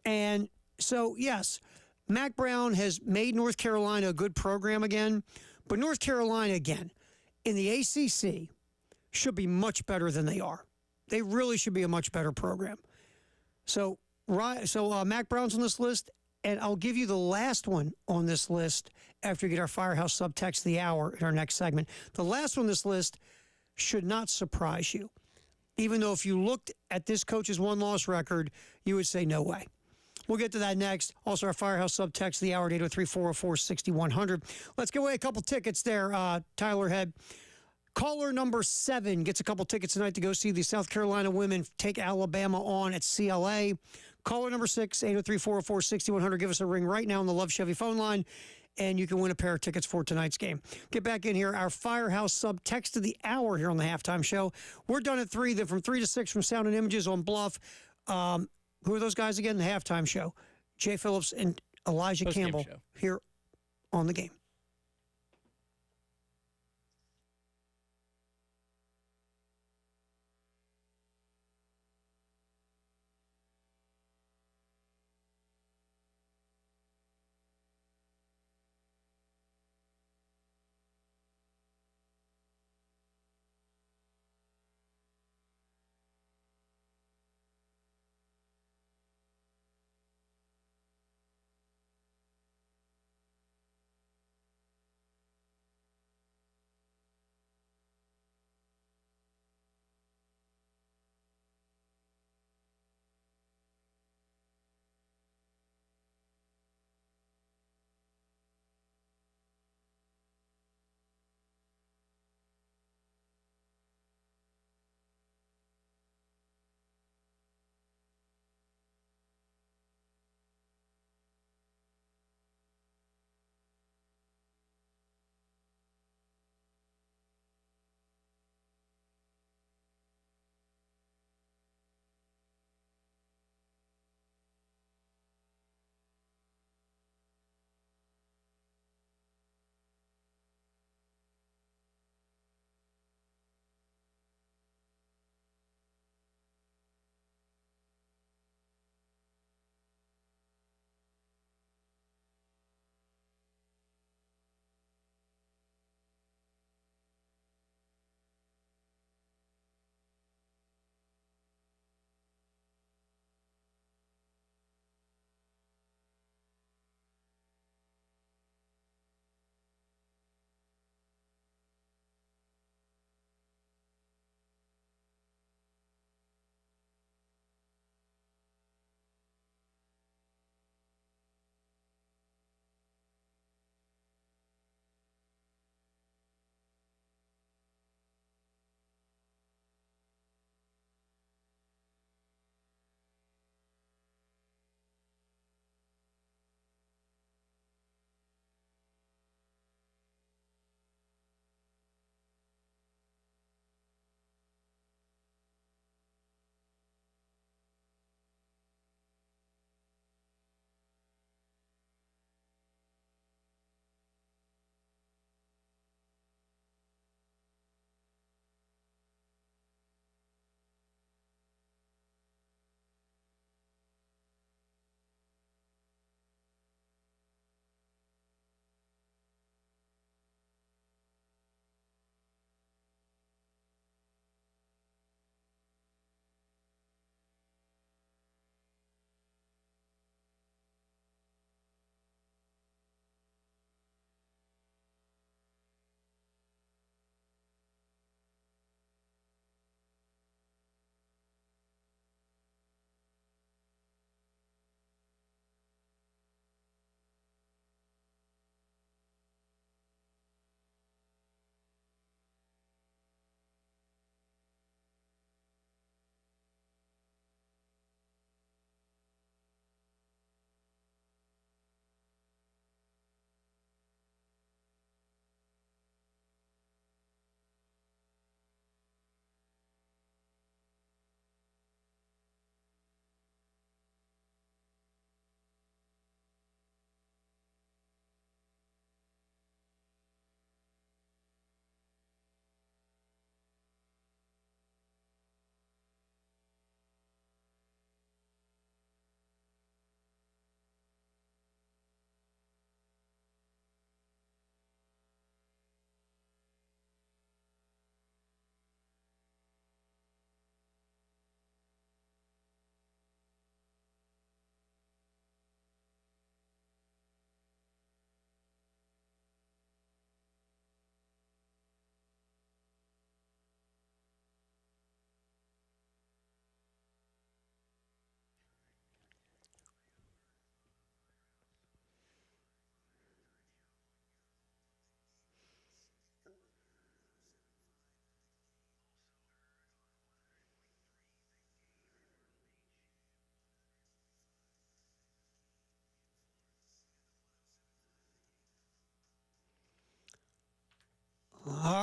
A: And so, yes, Mack Brown has made North Carolina a good program again, but North Carolina, again, in the ACC, should be much better than they are. They really should be a much better program. So Mack Brown's on this list, and I'll give you the last one on this list after we get our Firehouse Subtext of the Hour in our next segment. The last one on this list should not surprise you, even though if you looked at this coach's 1-loss record, you would say no way. We'll get to that next. Also, our Firehouse Subtext of the Hour, 803-404-6100. Let's give away a couple tickets there, Tyler Head. Caller number 7 gets a couple tickets tonight to go see the South Carolina women take Alabama on at CLA. Caller number 6, 803-404-6100. Give us a ring right now on the Love Chevy phone line, and you can win a pair of tickets for tonight's game. Get back in here. Our Firehouse Subtext of the Hour here on the Halftime Show. We're done at 3. Then from 3 to 6 from Sound and Images on Bluff. Who are those guys again? The Halftime Show. Jay Phillips and Elijah Campbell here on the game.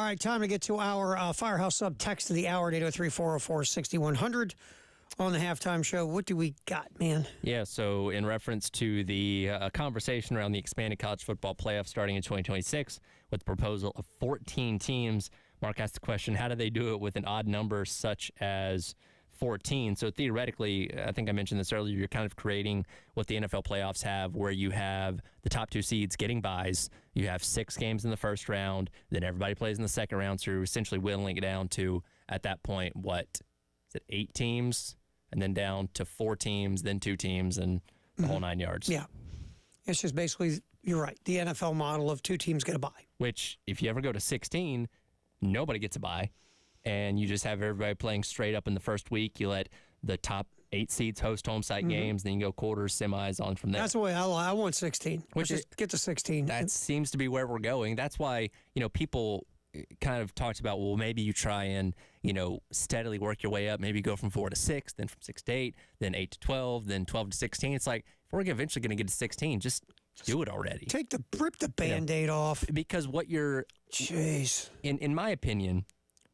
A: right, time to get to our Firehouse Sub text of the hour at 803-404-6100 on the halftime show. What do we got, man?
B: Yeah, so in reference to the conversation around the expanded college football playoff starting in 2026 with the proposal of 14 teams, Mark asked the question, how do they do it with an odd number such as 14? So theoretically, I think I mentioned this earlier, you're kind of creating what the NFL playoffs have, where you have the top 2 seeds getting byes. You have 6 games in the first round, then everybody plays in the second round, so you're essentially whittling it down to, at that point, what, is it 8 teams? And then down to 4 teams, then 2 teams, and the whole 9 yards.
A: Yeah. It's just basically, you're right, the NFL model of 2 teams get a bye.
B: Which, if you ever go to 16, nobody gets a bye. And you just have everybody playing straight up in the first week. You let the top 8 seeds host home site games, then you go quarters, semis, on from there.
A: That's the way I want 16.
B: Which
A: just get to 16.
B: That seems to be where we're going. That's why, people kind of talked about, well, maybe you try and, steadily work your way up. Maybe go from 4 to 6, then from 6 to 8, then 8 to 12, then 12 to 16. It's like, if we're eventually going to get to 16, just do it already.
A: Rip the Band-Aid off.
B: Because what you're,
A: jeez,
B: in my opinion,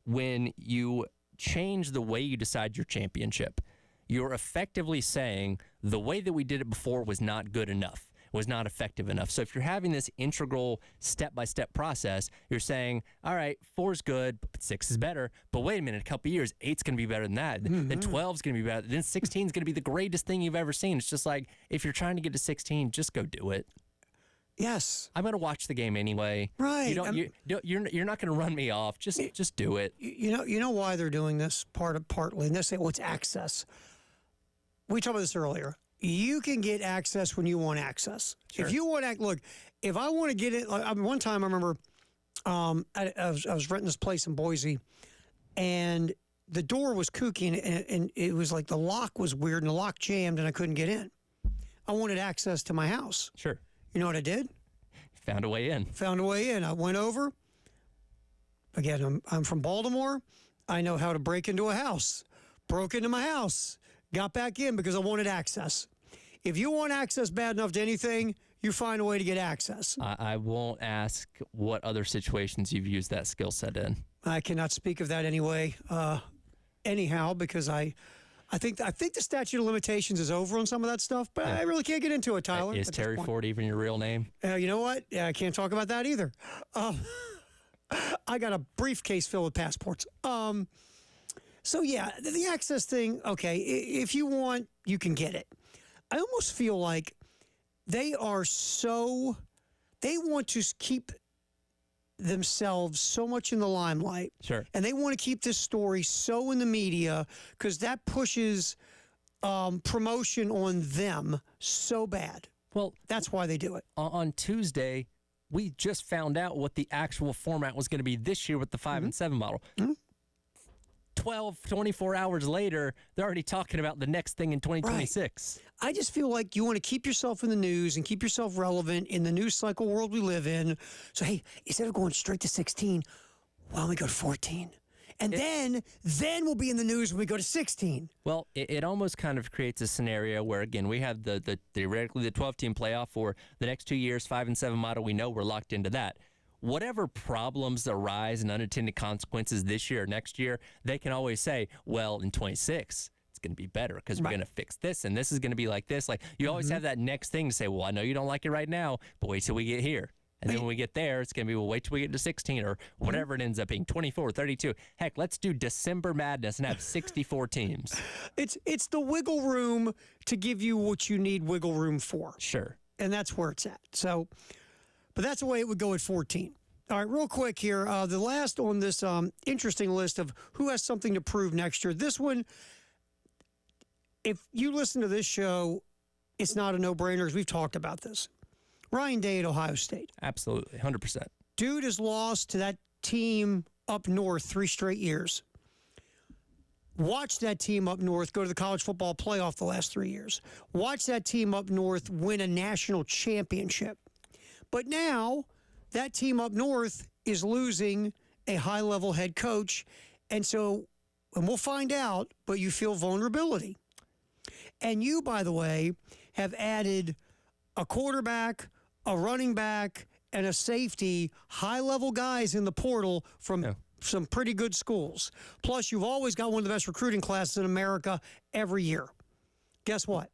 B: when you change the way you decide your championship, you're effectively saying the way that we did it before was not good enough, was not effective enough. So if you're having this integral step-by-step process, you're saying, all right, 4's good, but 6 is better. But wait a minute, a couple of years, 8's going to be better than that. Then 12's going to be better. Then 16's going to be the greatest thing you've ever seen. It's just like, if you're trying to get to 16, just go do it.
A: Yes.
B: I'm going to watch the game anyway.
A: Right.
B: You're not going to run me off. Just do it.
A: You know why they're doing this? Partly, and they say, well, it's access. We talked about this earlier. You can get access when you want access.
B: Sure.
A: If you want look, if I want to get it, one time I remember I was renting this place in Boise, and the door was kooky, and it was like the lock was weird, and the lock jammed, and I couldn't get in. I wanted access to my house.
B: Sure.
A: You know what I did?
B: Found a way in.
A: I went over. Again, I'm from Baltimore. I know how to break into a house. Broke into my house. Got back in because I wanted access. If you want access bad enough to anything, you find a way to get access.
B: I won't ask what other situations you've used that skill set in.
A: I cannot speak of that anyway. Anyhow, because I think the statute of limitations is over on some of that stuff, but I really can't get into it, Tyler.
B: Is Terry Ford even your real name?
A: You know what? I can't talk about that either. I got a briefcase filled with passports. So, yeah, the access thing, okay, if you want, you can get it. I almost feel like they want to keep themselves so much in the limelight.
B: Sure.
A: And they want to keep this story so in the media because that pushes promotion on them so bad.
B: Well,
A: that's why they do it.
B: On Tuesday, we just found out what the actual format was going to be this year with the 5 and 7 model. 24 hours later, they're already talking about the next thing in 2026.
A: Right. I just feel like you want to keep yourself in the news and keep yourself relevant in the news cycle world we live in. So, hey, instead of going straight to 16, why don't we go to 14? And then we'll be in the news when we go to 16.
B: Well, it almost kind of creates a scenario where, again, we have theoretically the 12-team playoff for the next 2 years, 5 and 7 model. We know we're locked into that. Whatever problems arise and unintended consequences this year or next year, they can always say, well, in 26, it's going to be better because we're going to fix this, and this is going to be like this. Like, you always have that next thing to say, well, I know you don't like it right now, but wait till we get here. And then when we get there, it's going to be, well, wait till we get to 16 or whatever it ends up being, 24, 32. Heck, let's do December Madness and have 64 teams.
A: It's the wiggle room to give you what you need wiggle room for.
B: Sure.
A: And that's where it's at. So, but that's the way it would go at 14. All right, real quick here. The last on this interesting list of who has something to prove next year. This one, if you listen to this show, it's not a no-brainer because we've talked about this. Ryan Day at Ohio State.
B: Absolutely, 100%.
A: Dude has lost to that team up north 3 straight years. Watch that team up north go to the college football playoff the last 3 years. Watch that team up north win a national championship. But now that team up north is losing a high-level head coach. And we'll find out, but you feel vulnerability. And you, by the way, have added a quarterback, a running back, and a safety, high-level guys in the portal from some pretty good schools. Plus, you've always got one of the best recruiting classes in America every year. Guess what?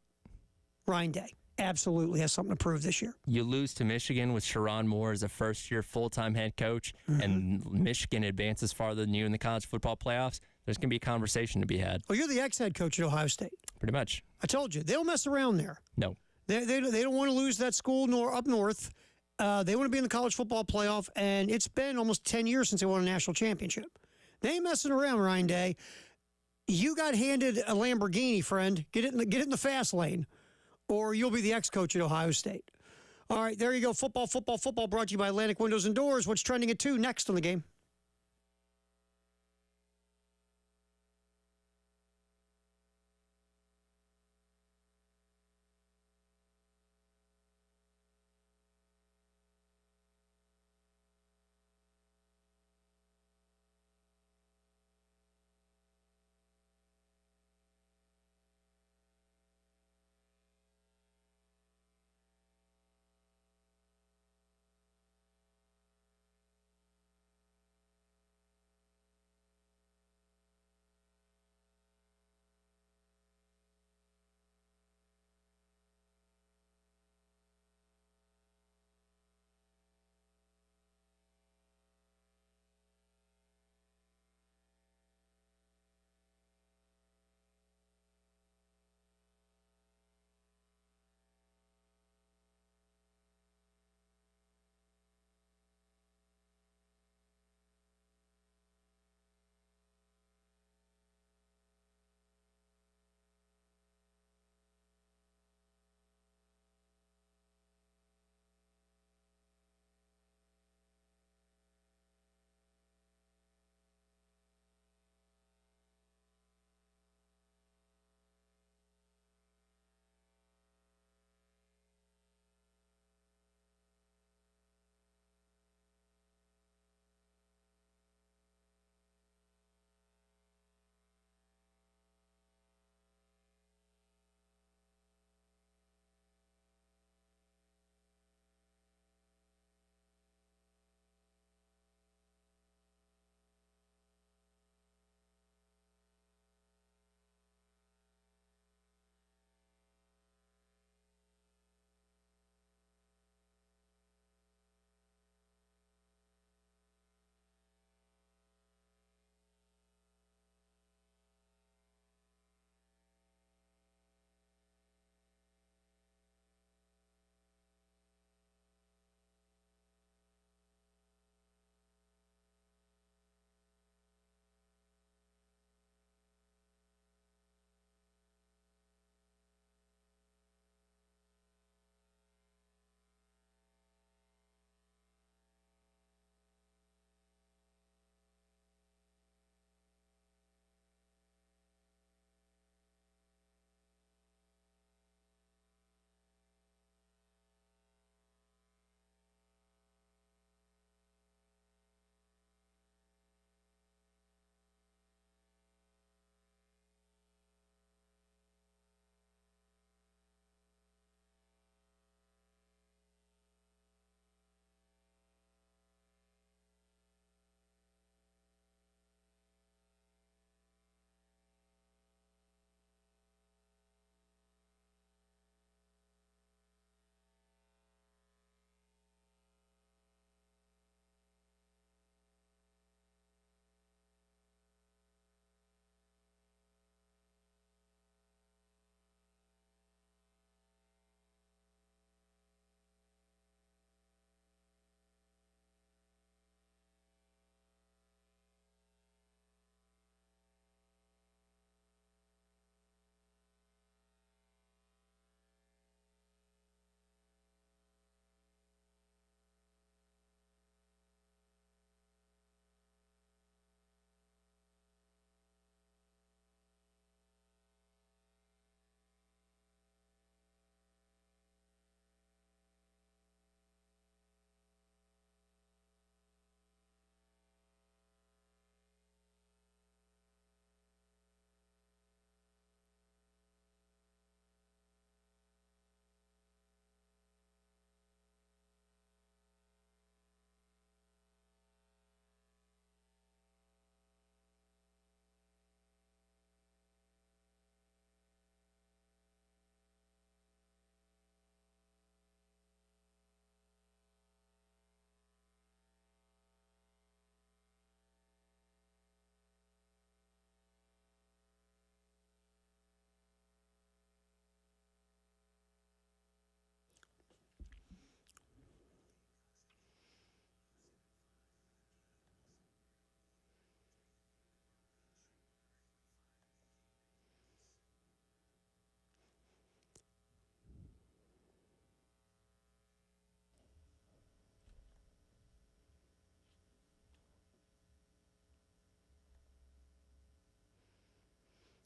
A: Ryan Day absolutely has something to prove this year.
B: You lose to Michigan with Sharon Moore as a first-year full-time head coach, and Michigan advances farther than you in the college football playoffs. There's going to be a conversation to be had.
A: Well, you're the ex-head coach at Ohio State.
B: Pretty much.
A: I told you, they don't mess around there.
B: No.
A: They don't want to lose that school nor up north. They want to be in the college football playoff, and it's been almost 10 years since they won a national championship. They ain't messing around, Ryan Day. You got handed a Lamborghini, friend. Get it in the fast lane, or you'll be the ex-coach at Ohio State. All right, there you go. Football brought to you by Atlantic Windows and Doors. What's trending at 2 next on the game?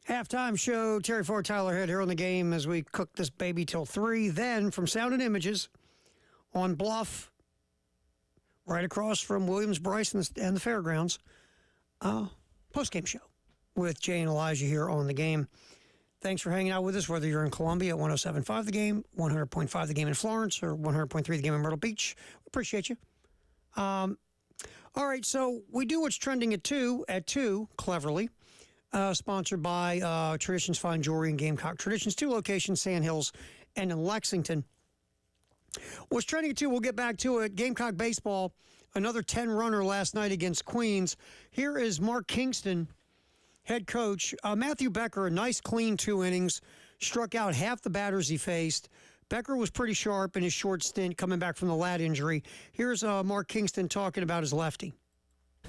A: Halftime show, Terry Ford, Tyler Head here on the game as we cook this baby till 3. Then from Sound and Images on Bluff, right across from Williams-Brice and the Fairgrounds, post-game show with Jay and Elijah here on the game. Thanks for hanging out with us, whether you're in Columbia at 107.5 The Game, 100.5 The Game in Florence, or 100.3 The Game in Myrtle Beach. We appreciate you. All right, so we do what's trending at 2, cleverly. Sponsored by Traditions Fine Jewelry and Gamecock Traditions. 2 locations, Sand Hills and in Lexington. What's trending at 2, we'll get back to it. Gamecock baseball, another 10-runner last night against Queens. Here is Mark Kingston, head coach. Matthew Becker, a nice clean 2 innings, struck out half the batters he faced. Becker was pretty sharp in his short stint coming back from the lat injury. Here's Mark Kingston talking about his lefty.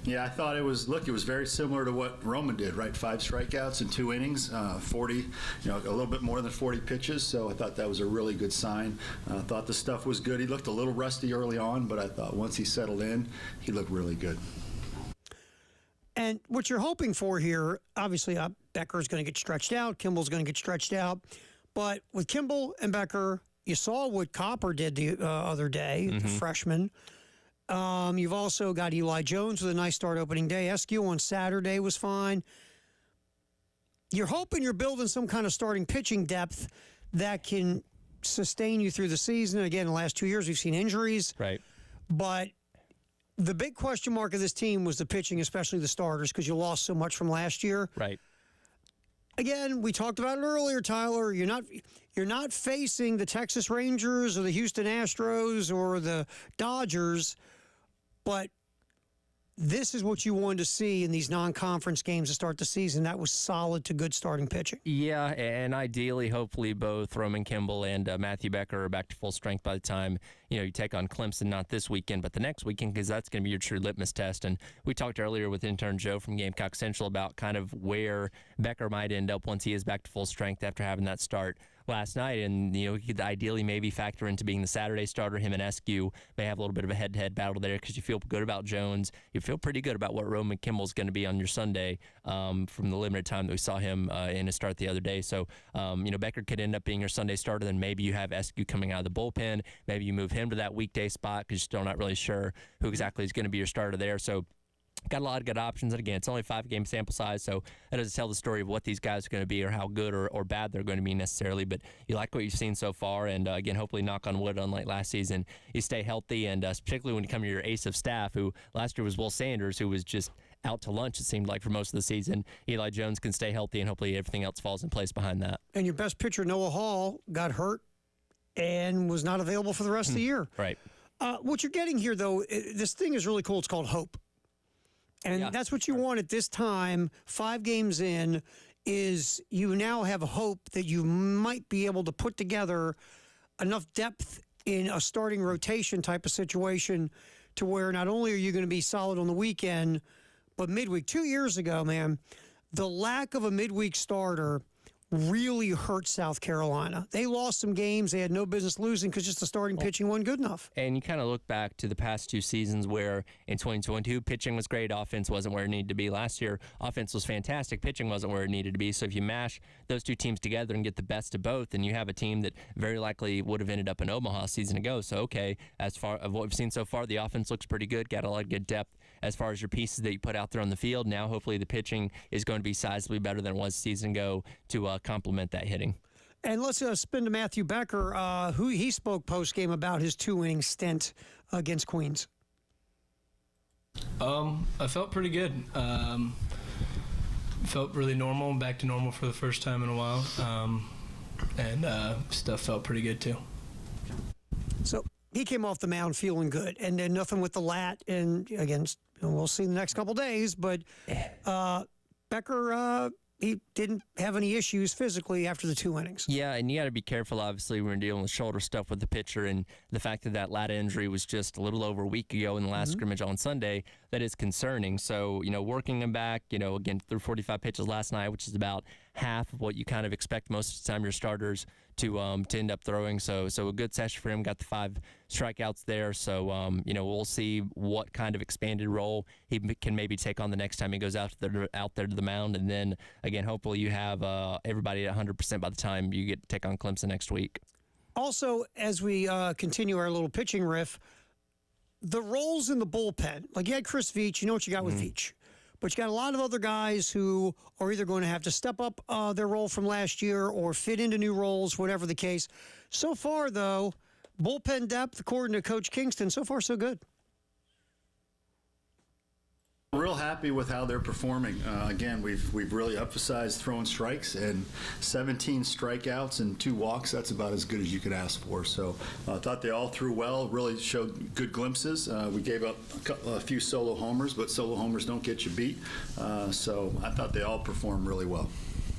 F: Yeah, I thought it was very similar to what Roman did, right? 5 strikeouts in 2 innings, 40, a little bit more than 40 pitches. So I thought that was a really good sign. I thought the stuff was good. He looked a little rusty early on, but I thought once he settled in, he looked really good.
A: And what you're hoping for here, obviously, Becker's going to get stretched out. Kimball's going to get stretched out. But with Kimball and Becker, you saw what Copper did the other day, the freshman. You've also got Eli Jones with a nice start opening day. Eskew on Saturday was fine. You're hoping you're building some kind of starting pitching depth that can sustain you through the season. Again, in the last 2 years, we've seen injuries.
B: Right.
A: But the big question mark of this team was the pitching, especially the starters, because you lost so much from last year.
B: Right.
A: Again, we talked about it earlier, Tyler. You're not facing the Texas Rangers or the Houston Astros or the Dodgers, but this is what you wanted to see in these non-conference games to start the season. That was solid to good starting pitching.
B: Yeah, and ideally, hopefully, both Roman Kimball and Matthew Becker are back to full strength by the time you take on Clemson, not this weekend, but the next weekend, because that's going to be your true litmus test. And we talked earlier with intern Joe from Gamecock Central about kind of where Becker might end up once he is back to full strength after having that start last night. And, he could ideally maybe factor into being the Saturday starter. Him and Eskew may have a little bit of a head-to-head battle there because you feel good about Jones. You feel pretty good about what Roman Kimball's going to be on your Sunday from the limited time that we saw him in a start the other day. So, Becker could end up being your Sunday starter. Then maybe you have Eskew coming out of the bullpen. Maybe you move him to that weekday spot because you're still not really sure who exactly is going to be your starter there. So, got a lot of good options. And again, it's only a 5-game sample size, so that doesn't tell the story of what these guys are going to be or how good or bad they're going to be necessarily. But you like what you've seen so far. And again, hopefully, knock on wood, unlike last season, you stay healthy. And particularly when you come to your ace of staff, who last year was Will Sanders, who was just out to lunch, it seemed like, for most of the season. Eli Jones can stay healthy, and hopefully everything else falls in place behind that.
A: And your best pitcher, Noah Hall, got hurt and was not available for the rest of the year.
B: Right.
A: What you're getting here, though, this thing is really cool. It's called hope. And that's what you want at this time, 5 games in, is you now have hope that you might be able to put together enough depth in a starting rotation type of situation to where not only are you going to be solid on the weekend, but midweek. 2 years ago, man, the lack of a midweek starter really hurt South Carolina. They lost some games they had no business losing because just the starting pitching wasn't good enough.
B: And you kind of look back to the past 2 seasons where in 2022, pitching was great, offense wasn't where it needed to be. Last year, offense was fantastic, pitching wasn't where it needed to be. So if you mash those 2 teams together and get the best of both, then you have a team that very likely would have ended up in Omaha a season ago. So, okay, as far as what we've seen so far, the offense looks pretty good, got a lot of good depth as far as your pieces that you put out there on the field. Now, hopefully, the pitching is going to be sizably better than it was a season ago to complement that hitting.
A: And let's spin to Matthew Becker, who he spoke post-game about his 2-inning stint against Queens.
G: I felt pretty good. Felt really normal, back to normal for the first time in a while. And stuff felt pretty good, too.
A: So he came off the mound feeling good, and then nothing with the lat. And again, we'll see in the next couple days. But Becker, he didn't have any issues physically after the 2 innings.
B: Yeah, and you got to be careful, obviously, when you're dealing with shoulder stuff with the pitcher, and the fact that that lat injury was just a little over a week ago in the last scrimmage on Sunday, that is concerning. So, working him back, again, threw 45 pitches last night, which is about half of what you kind of expect most of the time your starters to end up throwing. So a good session for him. Got the 5 strikeouts there. So we'll see what kind of expanded role he can maybe take on the next time he goes out there to the mound. And then again, hopefully you have everybody at 100% by the time you get to take on Clemson next week.
A: Also, as we continue our little pitching riff, the roles in the bullpen, like you had Chris Veach, you know what you got with Veach. But you got a lot of other guys who are either going to have to step up their role from last year or fit into new roles, whatever the case. So far, though, bullpen depth, according to Coach Kingston, so far so good.
F: Real happy with how they're performing. Again, we've really emphasized throwing strikes, and 17 strikeouts and 2 walks. That's about as good as you could ask for. So I thought they all threw well. Really showed good glimpses. We gave up a few solo homers, but solo homers don't get you beat. So I thought they all performed really well.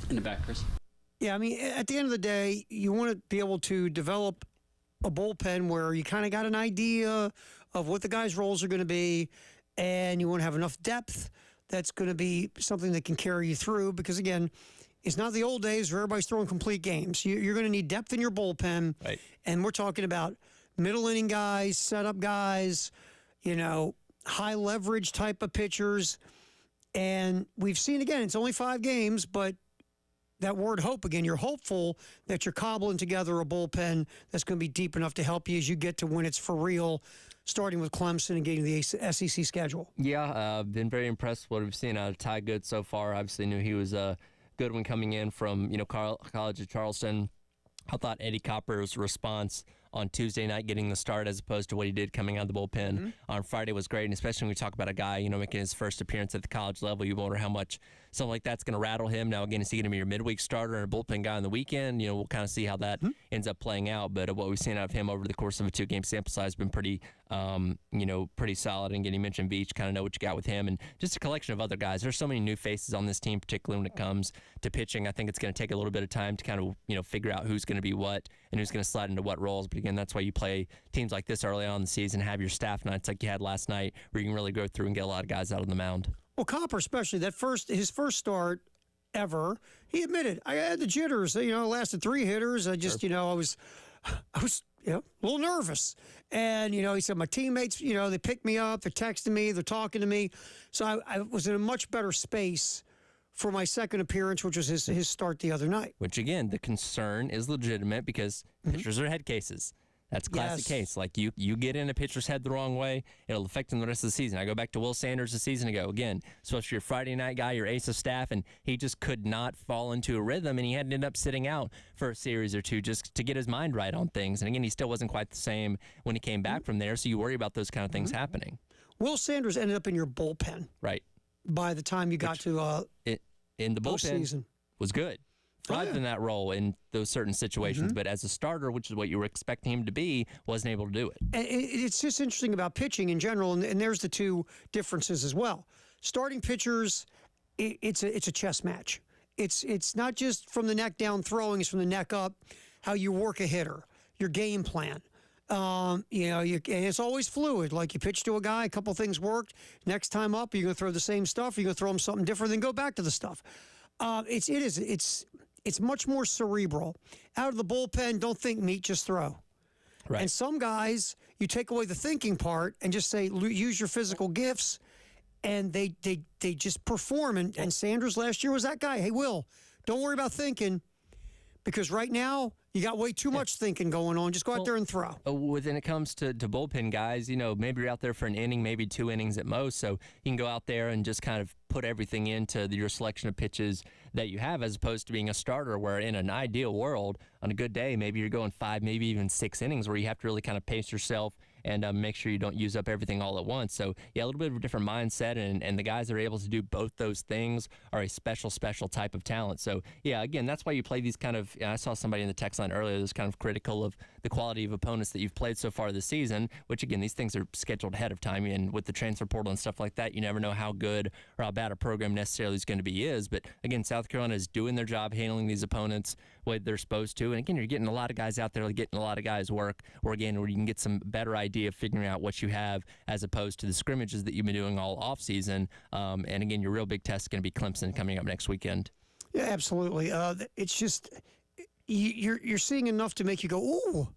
H: In the back, Chris.
A: Yeah, I mean, at the end of the day, you want to be able to develop a bullpen where you kind of got an idea of what the guys' roles are going to be. And you want to have enough depth that's going to be something that can carry you through. Because, again, it's not the old days where everybody's throwing complete games. You're going to need depth in your bullpen.
B: Right.
A: And we're talking about middle-inning guys, setup guys, high leverage type of pitchers. And we've seen, again, it's only 5 games, but that word hope again, you're hopeful that you're cobbling together a bullpen that's going to be deep enough to help you as you get to when it's for real, starting with Clemson and getting the SEC schedule.
B: Yeah, been very impressed with what we've seen out of Ty Good so far. Obviously knew he was a good one coming in from College of Charleston. I thought Eddie Copper's response on Tuesday night getting the start as opposed to what he did coming out of the bullpen on Friday was great. And especially when we talk about a guy, making his first appearance at the college level, you wonder how much something like that's going to rattle him. Now, again, is he going to be your midweek starter and a bullpen guy on the weekend? We'll kind of see how that ends up playing out. But what we've seen out of him over the course of a 2-game sample size has been pretty, pretty solid. And again, you mentioned Veach, kind of know what you got with him. And just a collection of other guys. There's so many new faces on this team, particularly when it comes to pitching. I think it's going to take a little bit of time to kind of, figure out who's going to be what and who's going to slide into what roles. But again, that's why you play teams like this early on in the season, have your staff nights like you had last night, where you can really go through and get a lot of guys out on the mound.
A: Well, Copper, especially his first start ever, he admitted, I had the jitters. It lasted 3 hitters. I just, I was a little nervous. And, he said my teammates, they picked me up, they're texting me, they're talking to me. So I was in a much better space for my second appearance, which was his start the other night.
B: Which, again, the concern is legitimate because pitchers are head cases. That's a classic case. Like, you get in a pitcher's head the wrong way, it'll affect him the rest of the season. I go back to Will Sanders a season ago. Again, supposed to be your Friday night guy, your ace of staff, and he just could not fall into a rhythm, and he had to end up sitting out for a series or two just to get his mind right on things. And again, he still wasn't quite the same when he came back from there, so you worry about those kind of things happening.
A: Will Sanders ended up in your bullpen.
B: Right.
A: By the time you got to
B: in the bullpen was good. Thrived in that role in those certain situations, but as a starter, which is what you were expecting him to be, wasn't able to do it.
A: And it's just interesting about pitching in general, and there's the 2 differences as well. Starting pitchers, it's a chess match. It's not just from the neck down throwing; it's from the neck up. How you work a hitter, your game plan. And it's always fluid. Like you pitch to a guy, a couple things worked. Next time up, you're going to throw the same stuff. You're going to throw him something different, then go back to the stuff. It's much more cerebral. Out of the bullpen, don't think meat, just throw.
B: Right.
A: And some guys, you take away the thinking part and just say, use your physical gifts, and they just perform. And Sanders last year was that guy. Hey, Will, don't worry about thinking, because right now you got way too much thinking going on. Just go out there and throw.
B: When it comes to bullpen guys, maybe you're out there for an inning, maybe 2 innings at most, so you can go out there and just kind of put everything into your selection of pitches that you have, as opposed to being a starter where in an ideal world, on a good day, maybe you're going 5, maybe even 6 innings where you have to really kind of pace yourself and make sure you don't use up everything all at once. So, yeah, a little bit of a different mindset, and the guys that are able to do both those things are a special type of talent. So, yeah, again, that's why you play these kind of, I saw somebody in the text line earlier that was kind of critical of the quality of opponents that you've played so far this season, which, again, these things are scheduled ahead of time, and with the transfer portal and stuff like that, you never know how good or how bad a program necessarily is going to be But, again, South Carolina is doing their job handling these opponents the way they're supposed to. And, again, you're getting a lot of guys out there, getting a lot of guys work, where you can get some better idea of figuring out what you have as opposed to the scrimmages that you've been doing all offseason. And, again, your real big test is going to be Clemson coming up next weekend.
A: Yeah, absolutely. It's just you're seeing enough to make you go, ooh,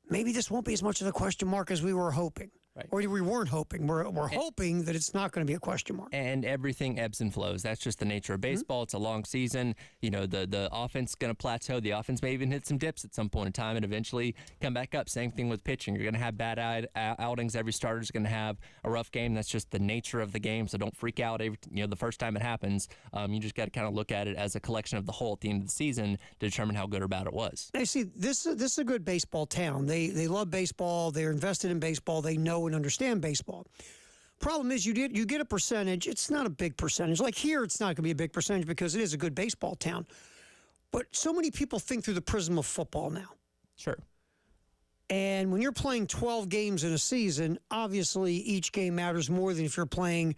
A: maybe this won't be as much of a question mark as we were hoping.
B: Right.
A: Or we weren't hoping. We're hoping that it's not going to be a question mark.
B: And everything ebbs and flows. That's just the nature of baseball. It's a long season. You know, the offense is going to plateau. The offense may even hit some dips at some point in time and eventually come back up. Same thing with pitching. You're going to have bad outings. Every starter is going to have a rough game. That's just the nature of the game. So don't freak out. The first time it happens. You just got to kind of look at it as a collection of the whole at the end of the season to determine how good or bad it was.
A: Now, see, this is a good baseball town. They love baseball. They're invested in baseball. They know and understand baseball. Problem is, you get a percentage. It's not a big percentage. Like here, it's not going to be a big percentage because it is a good baseball town. But so many people think through the prism of football now.
B: Sure.
A: And when you're playing 12 games in a season, obviously each game matters more than if you're playing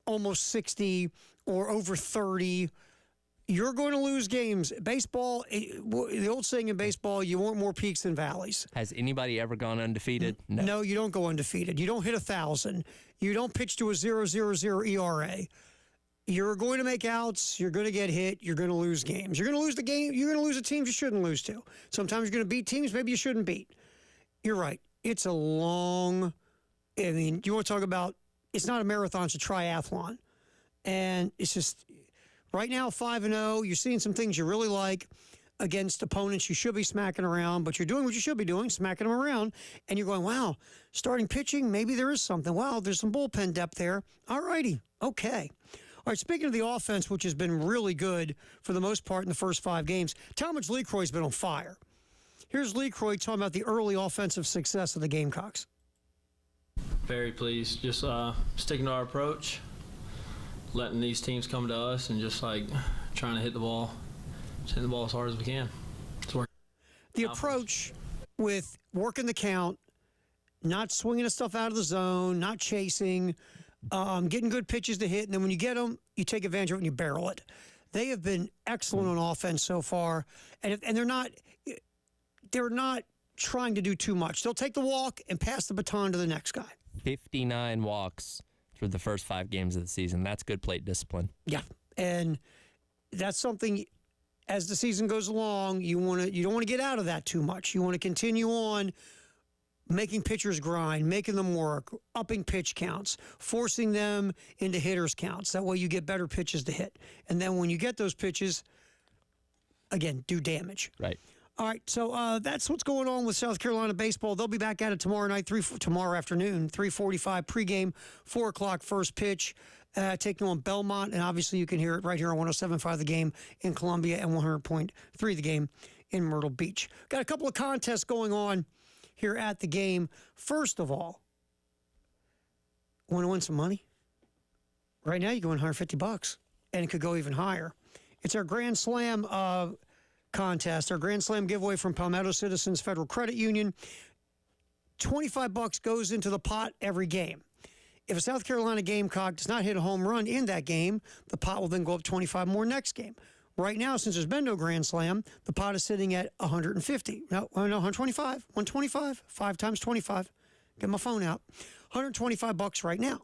A: almost 60 or over 30. You're going to lose games. Baseball, the old saying in baseball, you want more peaks than valleys.
B: Has anybody ever gone undefeated? No.
A: No, you don't go undefeated. You don't hit 1,000. You don't pitch to a 0.00 ERA. You're going to make outs. You're going to get hit. You're going to lose games. You're going to lose the game. You're going to lose the teams you shouldn't lose to. Sometimes you're going to beat teams maybe you shouldn't beat. You're right. It's a long, you want to talk about, it's not a marathon, it's a triathlon. And it's just, right now, 5-0, you're seeing some things you really like against opponents you should be smacking around, but you're doing what you should be doing, smacking them around, and you're going, wow, starting pitching, maybe there is something. Wow, there's some bullpen depth there. All righty, okay. All right, speaking of the offense, which has been really good for the most part in the first 5 games, Talmadge LeCroy's been on fire. Here's LeCroy talking about the early offensive success of the Gamecocks.
H: Very pleased. Just sticking to our approach, letting these teams come to us, and just like trying to hit the ball as hard as we can. It's working.
A: The approach with working the count, not swinging the stuff out of the zone, not chasing, getting good pitches to hit, and then when you get them, you take advantage of it and you barrel it. They have been excellent on offense so far, and they're not trying to do too much. They'll take the walk and pass the baton to the next guy.
B: 59 walks for the first 5 games of the season. That's good plate discipline.
A: Yeah, and that's something. As the season goes along, you don't want to get out of that too much. You want to continue on making pitchers grind, making them work, upping pitch counts, forcing them into hitters counts. That way you get better pitches to hit. And then when you get those pitches, again, do damage.
B: Right.
A: All right, so that's what's going on with South Carolina baseball. They'll be back at it tomorrow night, tomorrow afternoon, 3:45 pregame, 4 o'clock first pitch, taking on Belmont. And obviously you can hear it right here on 107.5 The Game in Columbia and 100.3 The Game in Myrtle Beach. Got a couple of contests going on here at the game. First of all, want to win some money? Right now you can win $150, and it could go even higher. It's our Grand Slam contest, our Grand Slam giveaway from Palmetto Citizens Federal Credit Union. $25 goes into the pot every game. If a South Carolina Gamecock does not hit a home run in that game, the pot will then go up 25 more next game. Right now, since there's been no Grand Slam, the pot is sitting at 150. No, 125. 125. 5 times 25. Get my phone out. $125 right now.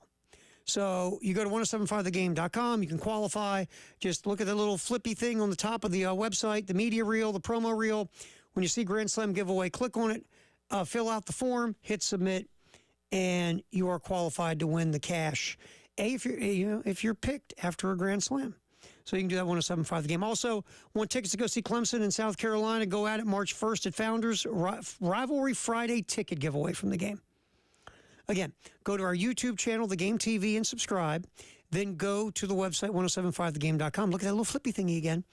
A: So you go to 1075thegame.com. You can qualify. Just look at the little flippy thing on the top of the website, the media reel, the promo reel. When you see Grand Slam giveaway, click on it, fill out the form, hit submit, and you are qualified to win the cash. If you're picked after a Grand Slam. So you can do that 1075 The Game. Also, want tickets to go see Clemson in South Carolina? Go at it March 1st at Founders. Rivalry Friday ticket giveaway from the game. Again, go to our YouTube channel, The Game TV, and subscribe. Then go to the website, 1075thegame.com. Look at that little flippy thingy again.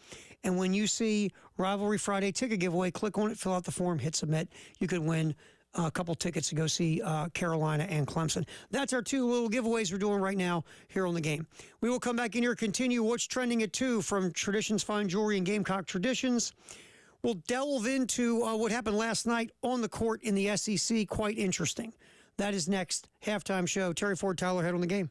A: And when you see Rivalry Friday ticket giveaway, click on it, fill out the form, hit submit. You could win a couple tickets to go see Carolina and Clemson. That's our 2 little giveaways we're doing right now here on The Game. We will come back in here, continue What's Trending at 2 from Traditions Fine Jewelry and Gamecock Traditions. We'll delve into what happened last night on the court in the SEC. Quite interesting. That is next. Halftime show. Terry Ford, Tyler Head on The Game.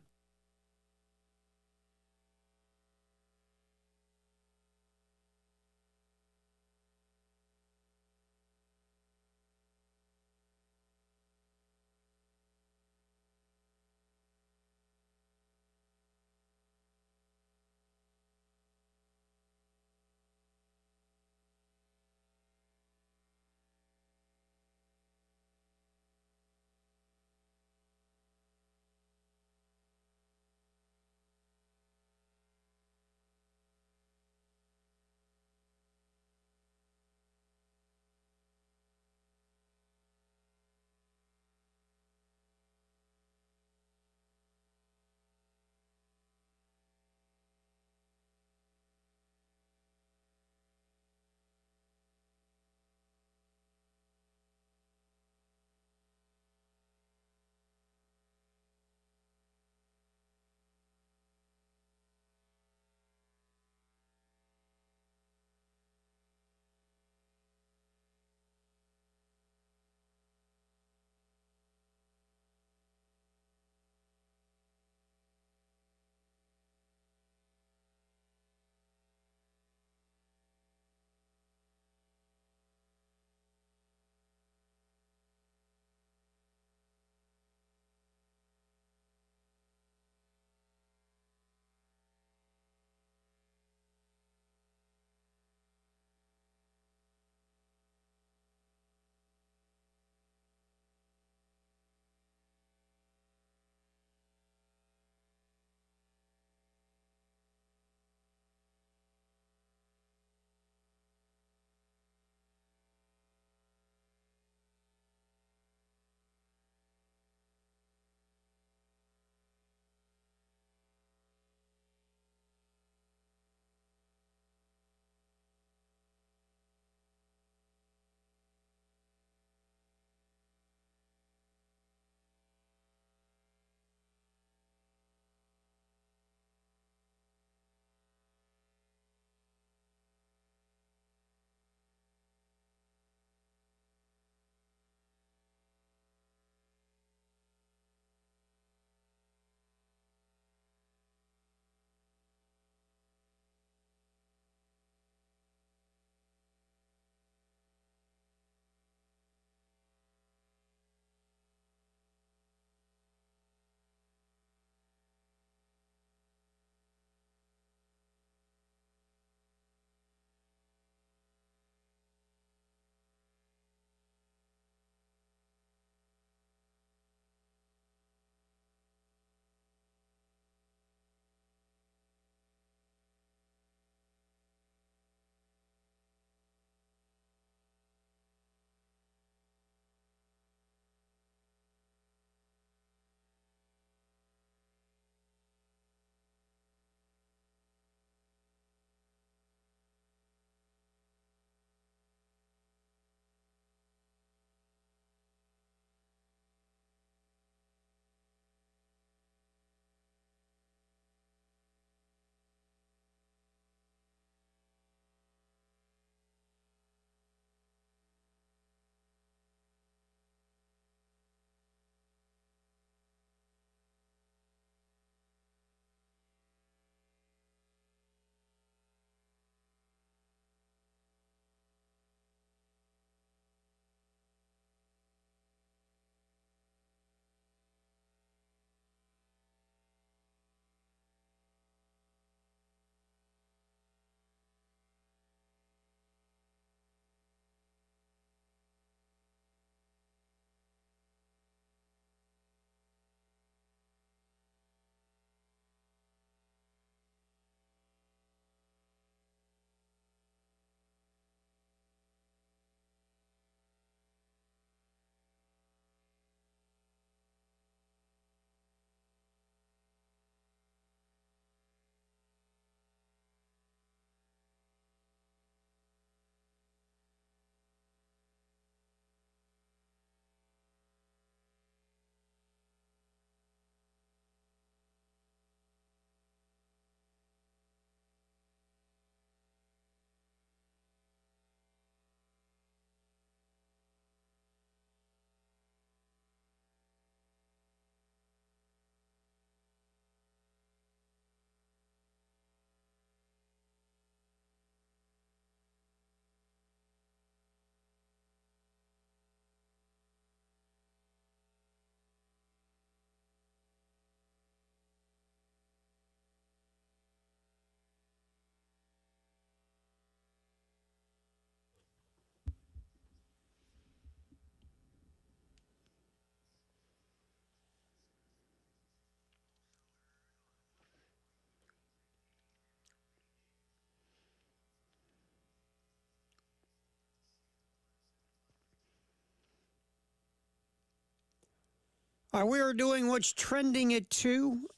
A: All right, we are doing What's Trending at 2,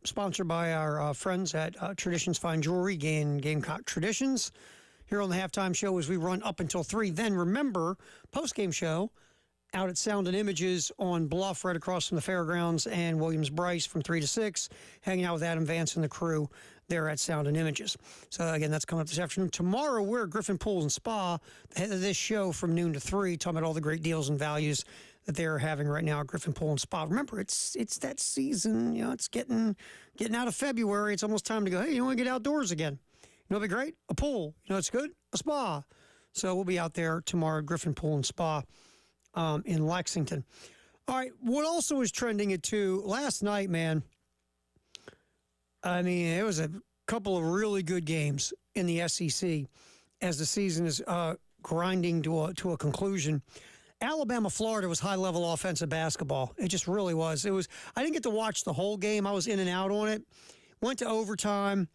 A: sponsored by our friends at Traditions Fine Jewelry and Gamecock Traditions. Here on the halftime show as we run up until 3. Then remember, post-game show out at Sound and Images on Bluff, right across from the fairgrounds, and Williams-Brice from 3 to 6, hanging out with Adam Vance and the crew there at Sound and Images. So, again, that's coming up this afternoon. Tomorrow, we're at Griffin Pools and Spa, the head of this show from noon to 3, talking about all the great deals and values that they're having right now at Griffin Pool and Spa. Remember, it's that season. You know, it's getting out of February. It's almost time to go, hey, you want to get outdoors again? You know, it'd be great. A pool. You know, it's good. A spa. So we'll be out there tomorrow at Griffin Pool and Spa in Lexington. All right. What also is trending at 2, last night, man, I mean, it was a couple of really good games in the SEC as the season is grinding to a conclusion. Alabama, Florida was high-level offensive basketball. It just really was. I didn't get to watch the whole game. I was in and out on it. Went to overtime.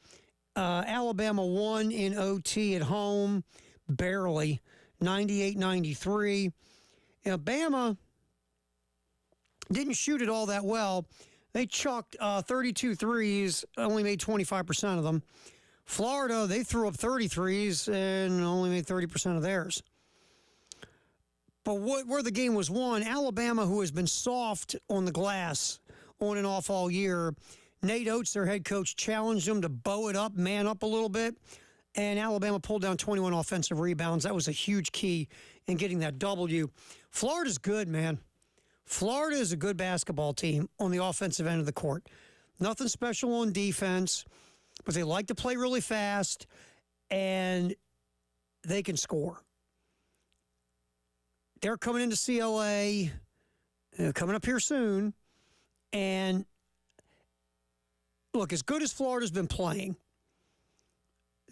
A: Alabama won in OT at home, barely, 98-93. You know, Bama didn't shoot it all that well. They chucked 32 threes, only made 25% of them. Florida, they threw up 30 threes and only made 30% of theirs. But where the game was won, Alabama, who has been soft on the glass on and off all year, Nate Oates, their head coach, challenged them to bow it up, man up a little bit, and Alabama pulled down 21 offensive rebounds. That was a huge key in getting that W. Florida's good, man. Florida is a good basketball team on the offensive end of the court. Nothing special on defense, but they like to play really fast, and they can score. They're coming into CLA, coming up here soon, and look, as good as Florida's been playing,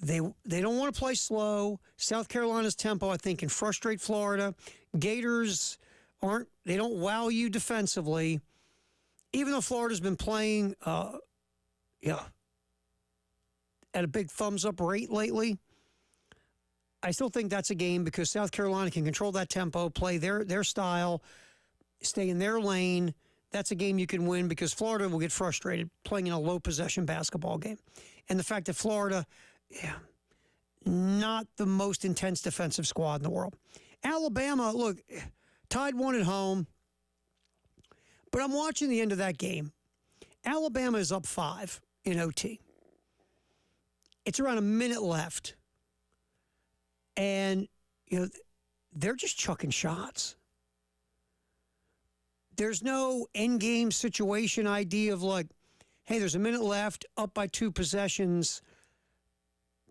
A: they don't want to play slow. South Carolina's tempo, I think, can frustrate Florida. Gators they don't wow you defensively. Even though Florida's been playing at a big thumbs-up rate lately, I still think that's a game because South Carolina can control that tempo, play their style, stay in their lane. That's a game you can win because Florida will get frustrated playing in a low-possession basketball game. And the fact that Florida, not the most intense defensive squad in the world. Alabama, look, Tide won at home, but I'm watching the end of that game. Alabama is up 5 in OT. It's around a minute left. And, you know, they're just chucking shots. There's no end game situation idea of like, hey, there's a minute left, up by 2 possessions.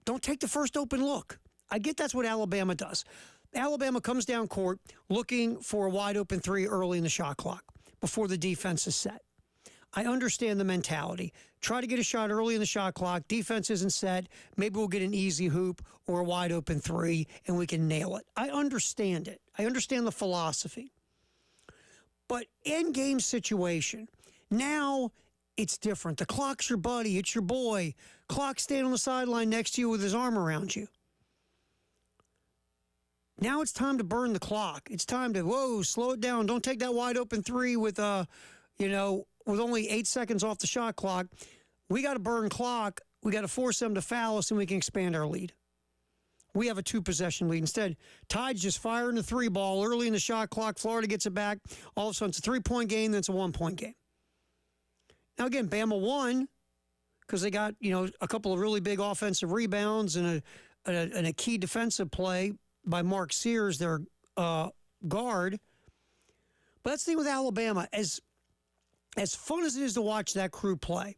A: Don't take the first open look. I get that's what Alabama does. Alabama comes down court looking for a wide open 3 early in the shot clock before the defense is set. I understand the mentality. Try to get a shot early in the shot clock. Defense isn't set. Maybe we'll get an easy hoop or a wide open 3 and we can nail it. I understand it. I understand the philosophy. But end game situation, now it's different. The clock's your buddy. It's your boy. Clock staying on the sideline next to you with his arm around you. Now it's time to burn the clock. It's time to, slow it down. Don't take that wide open 3 with only 8 seconds off the shot clock. We got to burn clock. We got to force them to foul us and we can expand our lead. We have a 2-possession lead. Instead, Tide's just firing the 3 ball early in the shot clock. Florida gets it back. All of a sudden, it's a 3-point game, then it's a 1-point game. Now, again, Bama won because they got, a couple of really big offensive rebounds and a key defensive play by Mark Sears, their guard. But that's the thing with Alabama. As fun as it is to watch that crew play,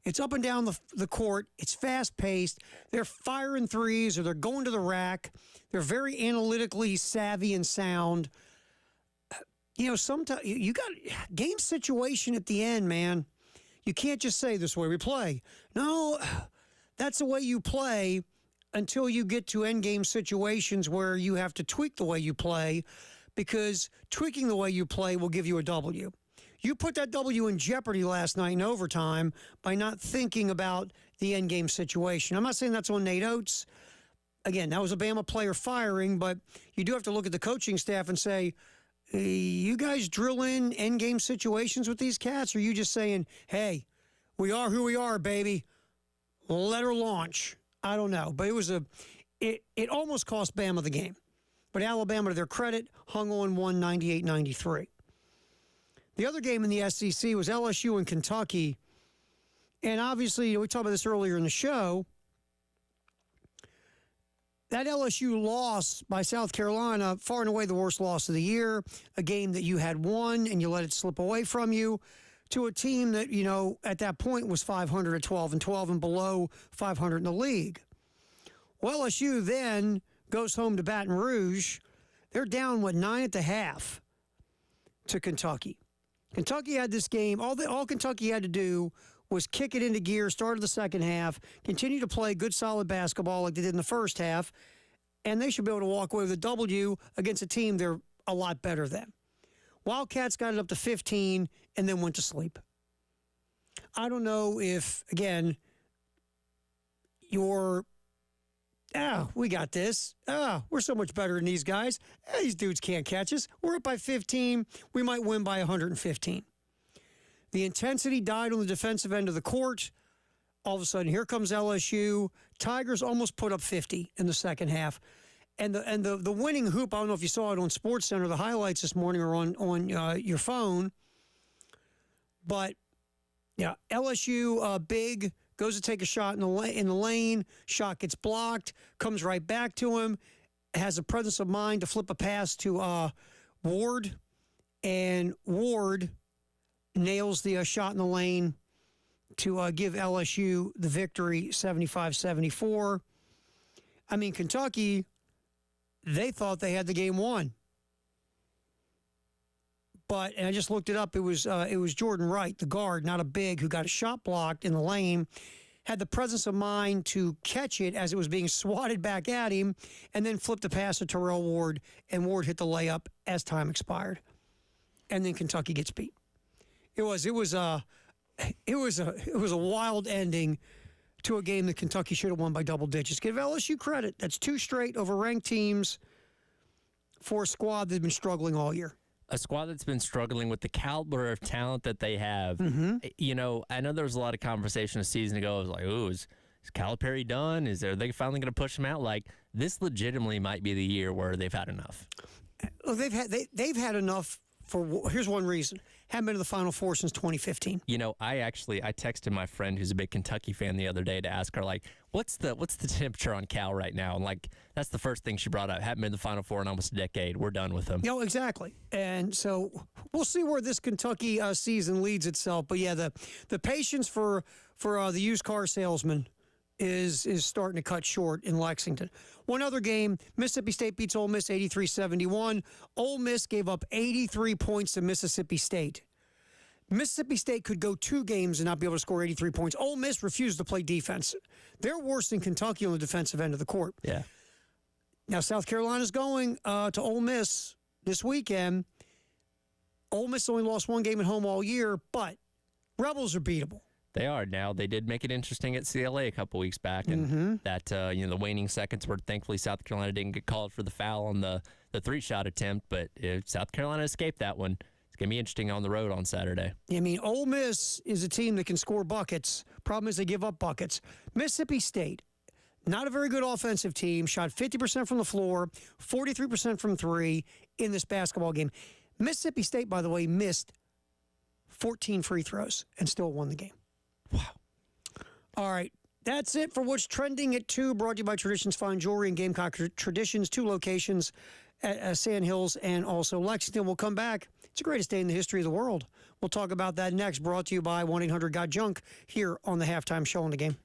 A: it's up and down the court. It's fast-paced. They're firing threes or they're going to the rack. They're very analytically savvy and sound. Sometimes you got game situation at the end, man. You can't just say this way we play. No, that's the way you play until you get to end game situations where you have to tweak the way you play because tweaking the way you play will give you a W. You put that W in jeopardy last night in overtime by not thinking about the end game situation. I'm not saying that's on Nate Oates. Again, that was a Bama player firing, but you do have to look at the coaching staff and say, You guys drill in end game situations with these cats, or are you just saying, hey, we are who we are, baby. Let her launch. I don't know. But it almost cost Bama the game. But Alabama, to their credit, hung on, won 98-93. The other game in the SEC was LSU and Kentucky. And obviously, we talked about this earlier in the show. That LSU loss by South Carolina, far and away the worst loss of the year, a game that you had won and you let it slip away from you, to a team that, at that point was 500 at 12-12 and below 500 in the league. Well, LSU then goes home to Baton Rouge. They're down, 9 at the half to Kentucky. Kentucky had this game. All Kentucky had to do was kick it into gear, started the second half, continue to play good, solid basketball like they did in the first half, and they should be able to walk away with a W against a team they're a lot better than. Wildcats got it up to 15 and then went to sleep. I don't know if, again, we got this. We're so much better than these guys. These dudes can't catch us. We're up by 15. We might win by 115. The intensity died on the defensive end of the court. All of a sudden, here comes LSU. Tigers almost put up 50 in the second half. And the winning hoop, I don't know if you saw it on SportsCenter, the highlights this morning or on your phone. But, yeah, LSU big, goes to take a shot in the lane. Shot gets blocked, comes right back to him. Has the presence of mind to flip a pass to Ward. And Ward nails the shot in the lane to give LSU the victory, 75-74. I mean, Kentucky, they thought they had the game won. And I just looked it up. It was Jordan Wright, the guard, not a big, who got a shot blocked in the lane, had the presence of mind to catch it as it was being swatted back at him, and then flipped the pass to Terrell Ward, and Ward hit the layup as time expired. And then Kentucky gets beat. It was a wild ending to a game that Kentucky should have won by double digits. Give LSU credit. That's 2 straight over ranked teams for a squad that's been struggling all year.
B: A squad that's been struggling with the caliber of talent that they have.
A: Mm-hmm.
B: I know there was a lot of conversation a season ago. I was like, is Calipari done? Are they finally going to push him out? Like, this legitimately might be the year where they've had enough.
A: Well, they've had enough for, here's one reason. Haven't been to the Final Four since 2015.
B: I texted my friend who's a big Kentucky fan the other day to ask her, like, what's the temperature on Cal right now? And, like, that's the first thing she brought up. Haven't been to the Final Four in almost a decade. We're done with them.
A: Exactly. And so we'll see where this Kentucky season leads itself. But, yeah, the patience for the used car salesman is starting to cut short in Lexington. One other game, Mississippi State beats Ole Miss 83-71. Ole Miss gave up 83 points to Mississippi State. Mississippi State could go 2 games and not be able to score 83 points. Ole Miss refused to play defense. They're worse than Kentucky on the defensive end of the court.
B: Yeah.
A: Now, South Carolina's going to Ole Miss this weekend. Ole Miss only lost 1 game at home all year, but Rebels are beatable.
B: They are now. They did make it interesting at CLA a couple weeks back, and that the waning seconds where thankfully South Carolina didn't get called for the foul on the 3-shot attempt, but South Carolina escaped that one. It's gonna be interesting on the road on Saturday.
A: I mean, Ole Miss is a team that can score buckets. Problem is they give up buckets. Mississippi State, not a very good offensive team. Shot 50% from the floor, 43% from 3 in this basketball game. Mississippi State, by the way, missed 14 free throws and still won the game.
B: Wow.
A: All right. That's it for what's trending at 2, brought to you by Traditions Fine Jewelry and Gamecock Traditions, 2 locations at Sand Hills and also Lexington. We'll come back. It's the greatest day in the history of the world. We'll talk about that next, brought to you by 1-800-GOT-JUNK here on the Halftime Show on the Game.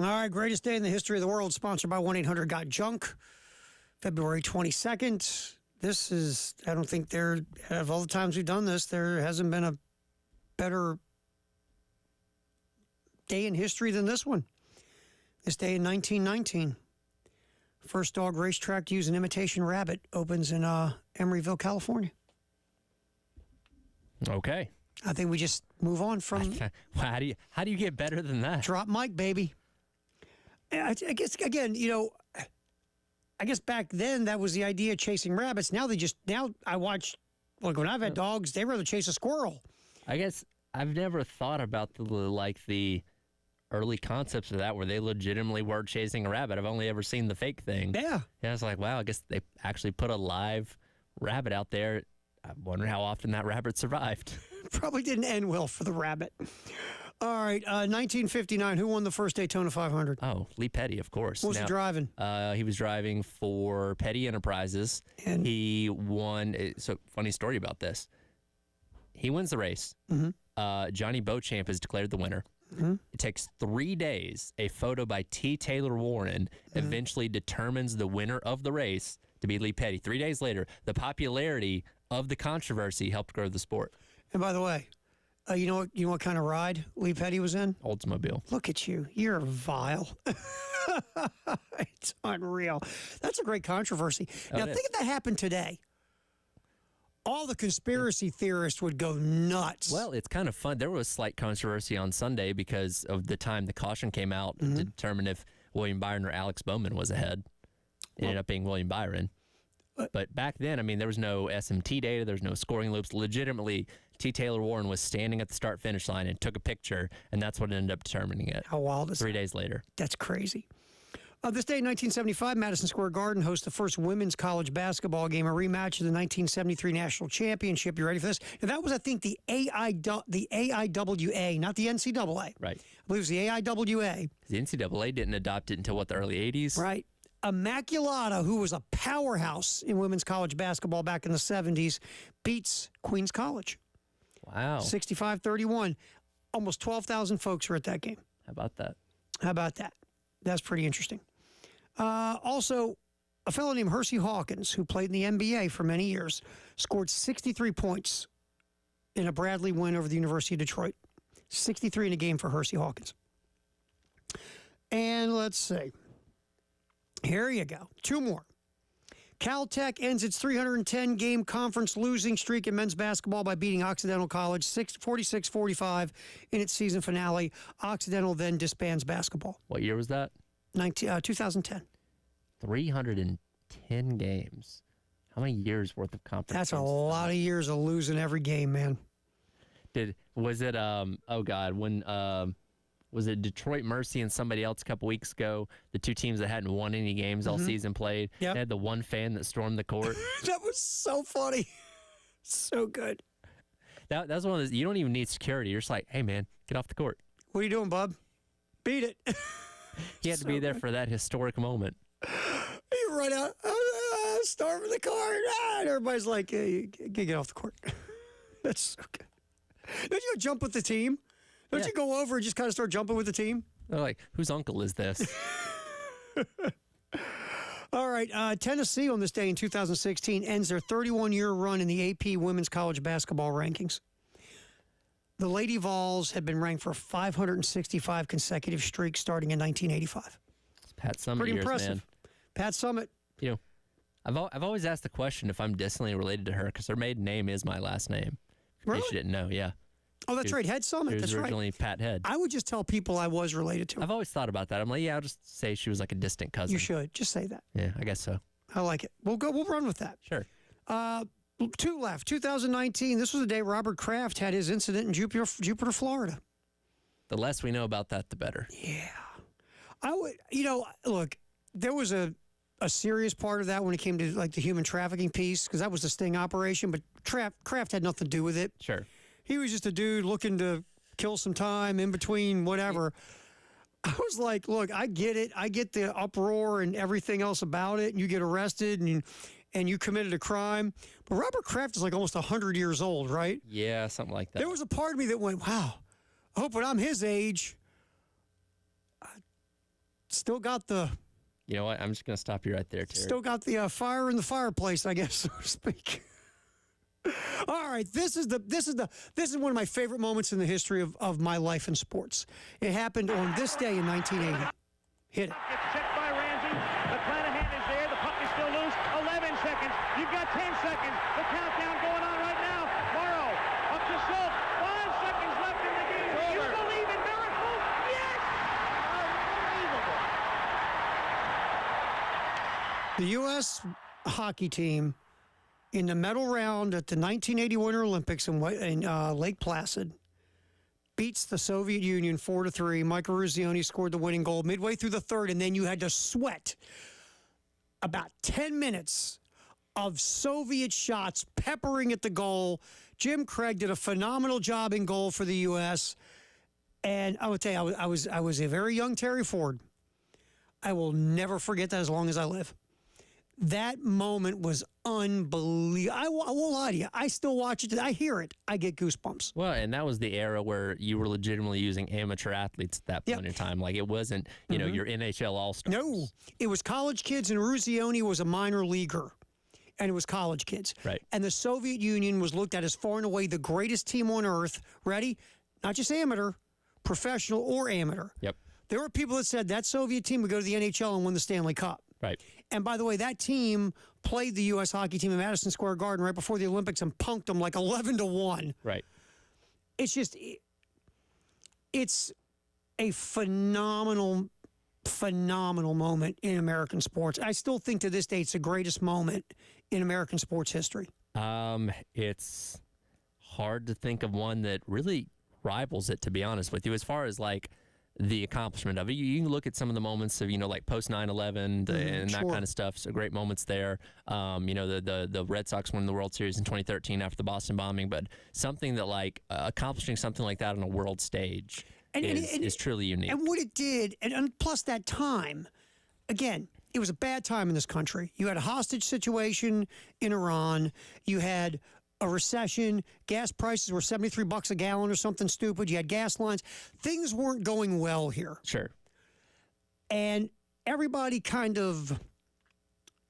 A: All right, greatest day in the history of the world, sponsored by 1-800-GOT-JUNK, February 22nd. This is, I don't think there, of all the times we've done this, there hasn't been a better day in history than this one. This day in 1919. First dog racetrack to use an imitation rabbit opens in Emeryville, California.
B: Okay.
A: I think we just move on from
B: How do you get better than that?
A: drop mic, baby. I guess, again, I guess back then that was the idea of chasing rabbits. Now I watch, like when I've had dogs, they rather chase a squirrel.
B: I guess I've never thought about the early concepts of that where they legitimately were chasing a rabbit. I've only ever seen the fake thing.
A: Yeah.
B: Yeah, it's like, wow, I guess they actually put a live rabbit out there. I wonder how often that rabbit survived.
A: Probably didn't end well for the rabbit. All right, 1959, who won the first Daytona 500?
B: Oh, Lee Petty, of course.
A: What was he driving?
B: He was driving for Petty Enterprises.
A: And
B: he won. So, funny story about this. He wins the race.
A: Mm-hmm.
B: Johnny Beauchamp is declared the winner.
A: Mm-hmm.
B: It takes 3 days. A photo by T. Taylor Warren eventually determines the winner of the race to be Lee Petty. 3 days later, the popularity of the controversy helped grow the sport.
A: And by the way, you know what kind of ride Lee Petty was in?
B: Oldsmobile.
A: Look at you. You're vile. It's unreal. That's a great controversy. Now, think if that happened today. All the conspiracy theorists would go nuts.
B: Well, it's kind of fun. There was slight controversy on Sunday because of the time the caution came out to determine if William Byron or Alex Bowman was ahead. It ended up being William Byron. But back then, I mean, there was no SMT data. There was no scoring loops. Legitimately, T. Taylor Warren was standing at the start-finish line and took a picture, and that's what ended up determining it.
A: How wild is
B: 3 days later.
A: That's crazy. This day in 1975, Madison Square Garden hosts the first women's college basketball game, a rematch of the 1973 national championship. You ready for this? And that was, I think, the AIWA, not the NCAA.
B: Right.
A: I believe it was the AIWA.
B: The NCAA didn't adopt it until, what, the early 80s?
A: Right. Immaculata, who was a powerhouse in women's college basketball back in the 70s, beats Queens College.
B: Wow.
A: 65-31. Almost 12,000 folks were at that game.
B: How about that?
A: How about that? That's pretty interesting. Also, a fellow named Hersey Hawkins, who played in the NBA for many years, scored 63 points in a Bradley win over the University of Detroit. 63 in a game for Hersey Hawkins. And let's see. Here you go. 2 more. Caltech ends its 310-game conference losing streak in men's basketball by beating Occidental College 46-45 in its season finale. Occidental then disbands basketball.
B: What year was that?
A: 2010.
B: 310 games. How many years worth of conference?
A: That's a
B: games?
A: lot of years of losing every game, man.
B: Was it when was it Detroit Mercy and somebody else a couple weeks ago? The two teams that hadn't won any games all season played.
A: Yep.
B: They had the one fan that stormed the court.
A: That was so funny. So good.
B: That's one of those, you don't even need security. You're just like, hey, man, get off the court.
A: What are you doing, bub? Beat it.
B: You had to be there for that historic moment.
A: You run out, storming the court, and everybody's like, hey, get off the court. That's so good. Don't you go jump with the team? Don't you go over and just kind of start jumping with the team?
B: They're like, whose uncle is this?
A: All right, Tennessee on this day in 2016 ends their 31-year run in the AP Women's College Basketball Rankings. The Lady Vols had been ranked for 565 consecutive streaks starting in 1985.
B: It's Pat Summitt
A: Pretty
B: years,
A: impressive.
B: man.
A: Pat Summitt.
B: You know, I've always asked the question if I'm distantly related to her because her maiden name is my last name. In
A: Really?
B: case you didn't know, yeah.
A: Oh, that's right, Head Summitt.
B: She was
A: That's
B: originally
A: right.
B: Pat Head.
A: I would just tell people I was related to her.
B: I've always thought about that. I'm like, yeah, I'll just say she was like a distant cousin.
A: You should. Just say that.
B: Yeah, I guess so.
A: I like it. We'll run with that.
B: Sure.
A: 2 left. 2019. This was the day Robert Kraft had his incident in Jupiter, Florida.
B: The less we know about that, the better.
A: Yeah. I would, look, there was a serious part of that when it came to like the human trafficking piece, because that was the sting operation, but Kraft had nothing to do with it.
B: Sure.
A: He was just a dude looking to kill some time in between whatever. I was like, look, I get it. I get the uproar and everything else about it. And you get arrested and you committed a crime. But Robert Kraft is like almost 100 years old, right?
B: Yeah, something like that.
A: There was a part of me that went, wow, I hope when I'm his age, Still got the
B: You know what? I'm just going to stop you right there, Terry.
A: Still got the fire in the fireplace, I guess, so to speak. All right, this is one of my favorite moments in the history of my life in sports. It happened on this day in 1980. Hit it.
I: Gets checked by Ramsey. McClanahan is there. The puck is still loose. 11 seconds. You've got 10 seconds. The countdown going on right now. Morrow up to Schultz. 5 seconds left in the game. Do you believe in miracles? Yes! Unbelievable.
A: The U.S. hockey team in the medal round at the 1980 Winter Olympics in Lake Placid beats the Soviet Union 4-3. Michael Ruzioni scored the winning goal midway through the third, and then you had to sweat about 10 minutes of Soviet shots peppering at the goal. Jim Craig did a phenomenal job in goal for the U.S., and I would tell you, I was a very young Terry Ford. I will never forget that as long as I live. That moment was unbelievable. I won't lie to you. I still watch it. I hear it. I get goosebumps.
B: Well, and that was the era where you were legitimately using amateur athletes at that point in time. Like, it wasn't, you know, your NHL All-Stars.
A: No, it was college kids, and Ruzioni was a minor leaguer, and it was college kids.
B: Right.
A: And the Soviet Union was looked at as far and away the greatest team on earth. Ready? Not just amateur, professional or amateur.
B: Yep.
A: There were people that said that Soviet team would go to the NHL and win the Stanley Cup.
B: Right.
A: And by the way, that team played the U.S. hockey team in Madison Square Garden right before the Olympics and punked them like 11-1.
B: Right.
A: It's just, it's a phenomenal moment in American sports. I still think to this day it's the greatest moment in American sports history.
B: It's hard to think of one that really rivals it, to be honest with you, as far as like the accomplishment of it. You can look at some of the moments of, you know, like post 9/11 and that kind of stuff. So great moments there. You know, the Red Sox won the World Series in 2013 after the Boston bombing, but something that like accomplishing something like that on a world stage is truly unique.
A: And what it did, and plus that time, again, it was a bad time in this country. You had a hostage situation in Iran. You had a recession. Gas prices were $73 a gallon or something stupid. You had gas lines. Things weren't going well here.
B: Sure.
A: And everybody kind of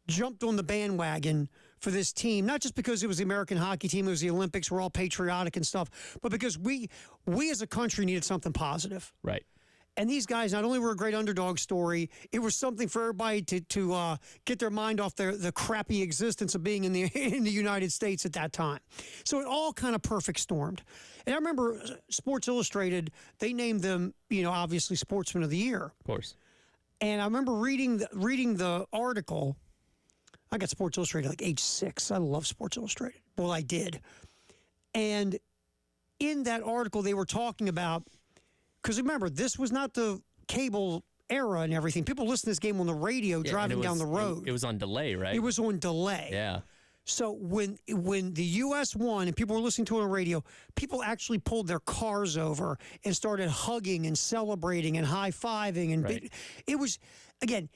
A: jumped on the bandwagon for this team, not just because it was the American hockey team, it was the Olympics, we're all patriotic and stuff, but because we as a country needed something positive.
B: Right.
A: And these guys not only were a great underdog story, it was something for everybody to get their mind off the crappy existence of being in the United States at that time. So it all kind of perfect stormed. And I remember Sports Illustrated, they named them, you know, obviously Sportsman of the Year.
B: Of course.
A: And I remember reading the article. I got Sports Illustrated like age 6. I love Sports Illustrated. Well, I did. And in that article, they were talking about, because remember, this was not the cable era and everything. People listen to this game on the radio driving down the road.
B: It was on delay, right?
A: It was on delay.
B: Yeah.
A: So when the U.S. won and people were listening to it on radio, people actually pulled their cars over and started hugging and celebrating and high-fiving. And it was, again,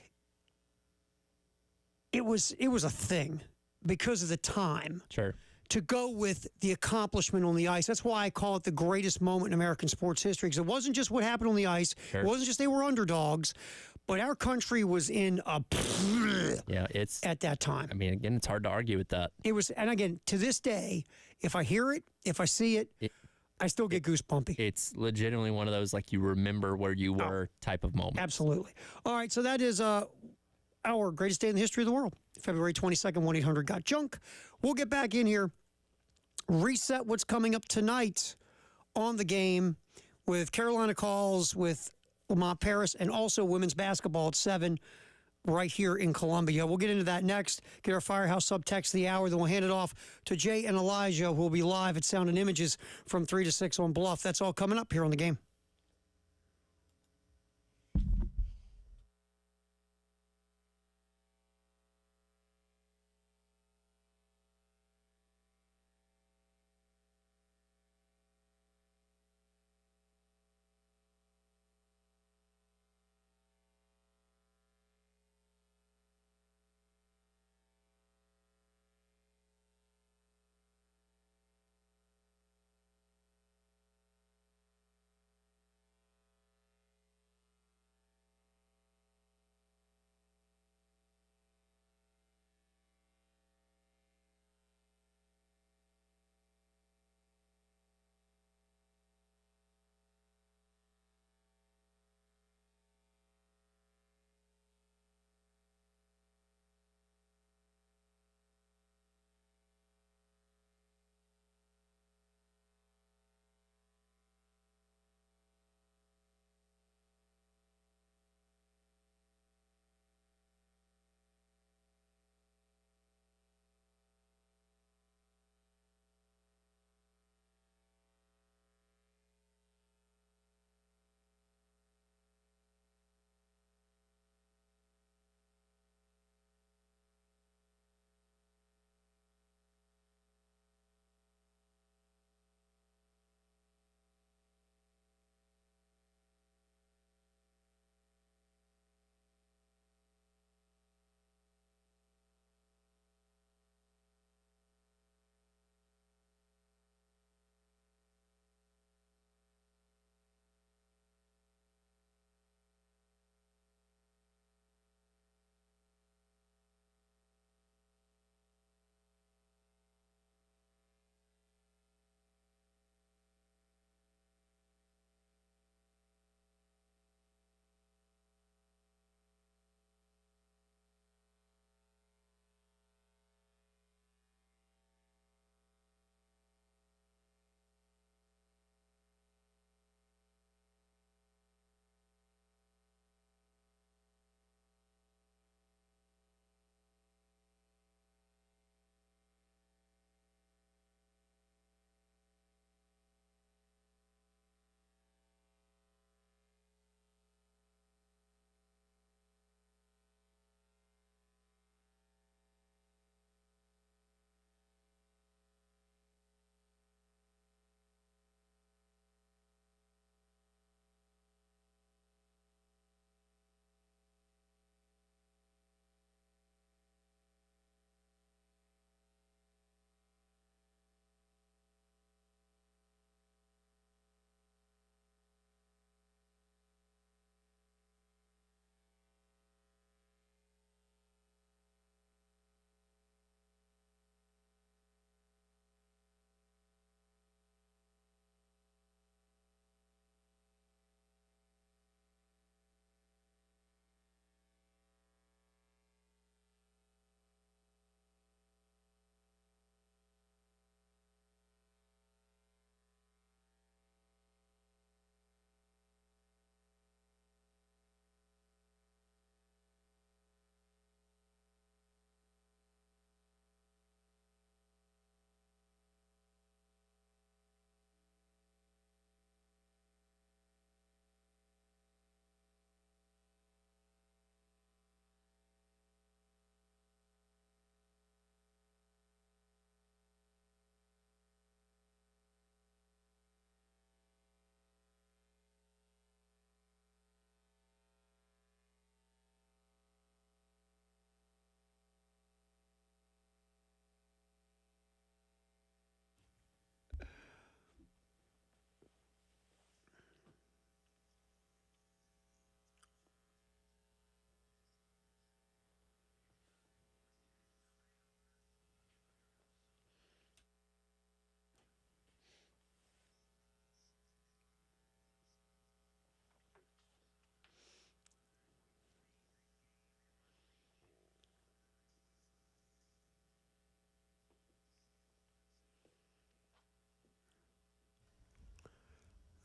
A: it was a thing because of the time.
B: Sure.
A: To go with the accomplishment on the ice. That's why I call it the greatest moment in American sports history, because it wasn't just what happened on the ice.
B: Sure.
A: It wasn't just they were underdogs, but our country was in a at that time.
B: I mean, again, it's hard to argue with that.
A: It was, and again, to this day, if I hear it, if I see it, I still get goosebumpy.
B: It's legitimately one of those, like, you remember where you were type of moments.
A: Absolutely. All right, so that is our greatest day in the history of the world. February 22nd, 1-800-GOT-JUNK. We'll get back in here. Reset what's coming up tonight on the game with Carolina Calls, with Lamont Paris, and also women's basketball at 7 right here in Columbia. We'll get into that next. Get our Firehouse subtext of the hour. Then we'll hand it off to Jay and Elijah, who will be live at Sound and Images from 3 to 6 on Bluff. That's all coming up here on the game.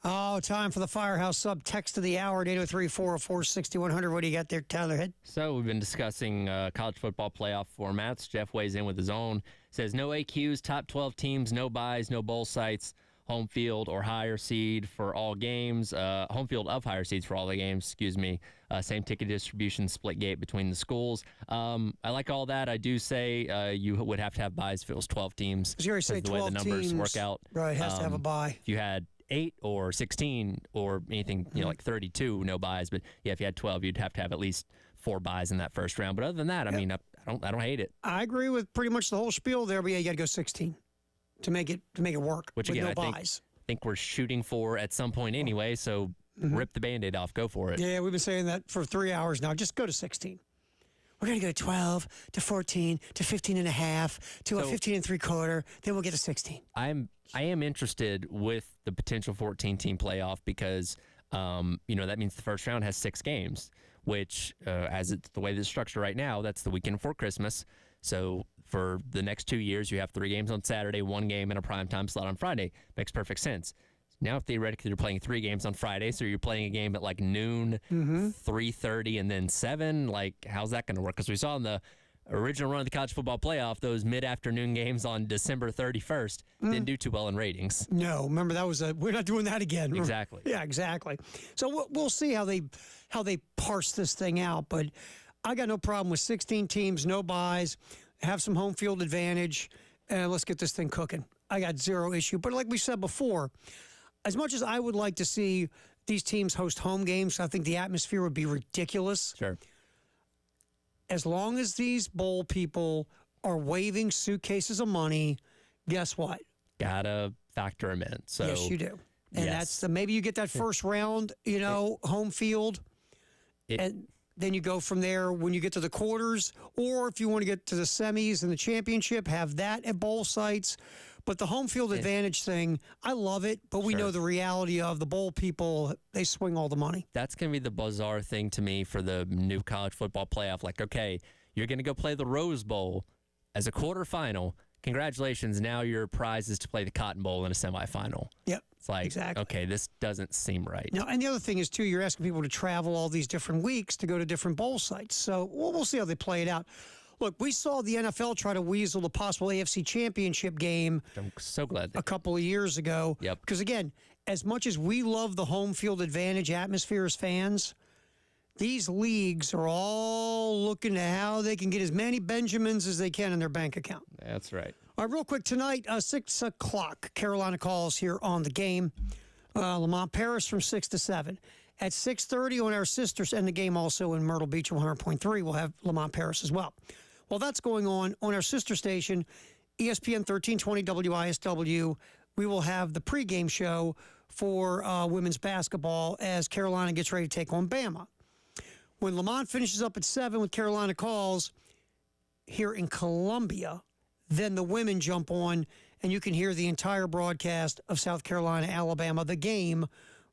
A: Oh, time for the Firehouse Sub text of the hour at 803-404-6100. What do you got there, Tyler Head?
B: So we've been discussing college football playoff formats. Jeff weighs in with his own. Says no AQs, top 12 teams, no buys, no bowl sites, home field or higher seed for all games. Home field of higher seeds for all the games, same ticket distribution, split gate between the schools. I like all that. I do say you would have to have buys if it was 12 teams.
A: You already say
B: the way
A: 12
B: the numbers
A: teams,
B: work out.
A: Right, has to have a bye.
B: If you had 8 or 16 or anything, like 32, no buys. But yeah, if you had 12, you'd have to have at least 4 buys in that first round. But other than that, I mean, I don't hate it.
A: I agree with pretty much the whole spiel there, but yeah, you got to go 16 to make it work.
B: Which
A: with
B: again,
A: no
B: I
A: buys.
B: think we're shooting for at some point anyway. So rip the Band-Aid off, go for it.
A: Yeah, we've been saying that for 3 hours now. Just go to 16. We're going to go 12 to 14 to 15 and a half to a 15 and 3/4. Then we'll get to 16.
B: I am interested with the potential 14-team playoff because, that means the first round has 6 games, which, as it's the way this is structured right now, that's the weekend before Christmas. So for the next 2 years, you have 3 games on Saturday, 1 game in a primetime slot on Friday. Makes perfect sense. Now, theoretically, you're playing 3 games on Friday, so you're playing a game at like noon, 3:30, and then 7. Like, how's that going to work? Because we saw in the original run of the college football playoff, those mid-afternoon games on December 31st didn't do too well in ratings.
A: No, remember that was we're not doing that again.
B: Exactly.
A: Yeah, exactly. So we'll see how they parse this thing out. But I got no problem with 16 teams, no buys, have some home field advantage, and let's get this thing cooking. I got zero issue. But like we said before, as much as I would like to see these teams host home games, I think the atmosphere would be ridiculous.
B: Sure.
A: As long as these bowl people are waving suitcases of money, guess what?
B: Gotta factor them in. So
A: yes, you do. And
B: yes.
A: maybe you get that first round, home field, and then you go from there when you get to the quarters, or if you want to get to the semis and the championship, have that at bowl sites. But the home field advantage thing, I love it, but we know the reality of the bowl people, they swing all the money.
B: That's going to be the bizarre thing to me for the new college football playoff. Like, okay, you're going to go play the Rose Bowl as a quarterfinal. Congratulations. Now your prize is to play the Cotton Bowl in a semifinal.
A: Yep.
B: It's like,
A: exactly.
B: Okay, this doesn't seem right.
A: Now, and the other thing is, too, you're asking people to travel all these different weeks to go to different bowl sites. So we'll see how they play it out. Look, we saw the NFL try to weasel the possible AFC championship game.
B: I'm so glad.
A: A couple of years ago.
B: Yep.
A: Because, again, as much as we love the home field advantage atmosphere as fans, these leagues are all looking at how they can get as many Benjamins as they can in their bank account.
B: That's right.
A: All right, real quick, tonight, 6 o'clock, Carolina calls here on the game. Lamont Paris from 6 to 7. At 6:30 on our sisters, and the game also in Myrtle Beach 100.3, we'll have Lamont Paris as well. While that's going on our sister station, ESPN 1320 WISW, we will have the pregame show for women's basketball as Carolina gets ready to take on Bama. When Lamont finishes up at 7 with Carolina calls here in Columbia, then the women jump on, and you can hear the entire broadcast of South Carolina, Alabama, the game,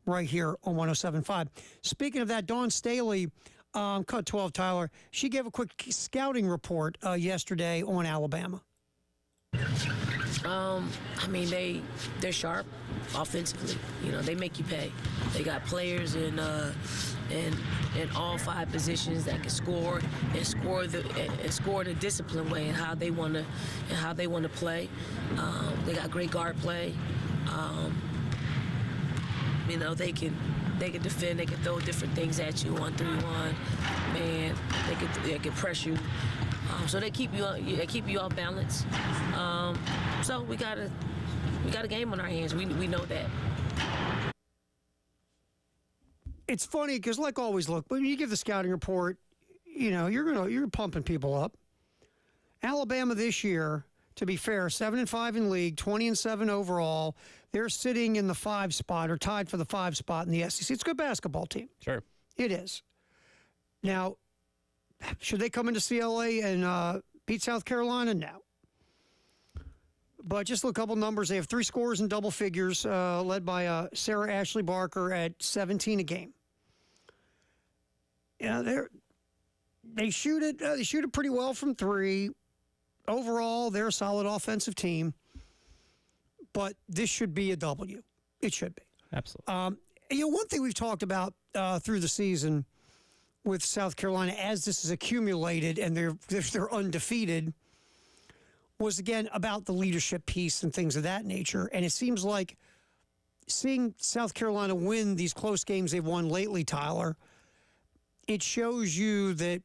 A: right here on 107.5. Speaking of that, Dawn Staley, cut 12, Tyler, she gave a quick scouting report yesterday on Alabama.
C: I mean, they're sharp offensively. They make you pay. They got players in all 5 positions that can score and score in a disciplined way and how they want to play. They got great guard play. They can defend. They can throw different things at you, 1-3-1, man. They can press you. So they keep you off balance. So we got a game on our hands. We know that.
A: It's funny because, like always, look, when you give the scouting report, you're pumping people up. Alabama this year, to be fair, 7-5 in league, 20-7 overall. They're sitting in the 5 spot or tied for the 5 spot in the SEC. It's a good basketball team.
B: Sure.
A: It is. Now, should they come into CLA and beat South Carolina? No. But just look, a couple numbers. They have 3 scorers in double figures, led by Sarah Ashley Barker at 17 a game. They shoot it pretty well from 3. Overall, they're a solid offensive team. But this should be a W. It should be.
B: Absolutely.
A: One thing we've talked about through the season with South Carolina, as this is accumulated and they're undefeated, was again about the leadership piece and things of that nature. And it seems like seeing South Carolina win these close games they've won lately, Tyler, it shows you that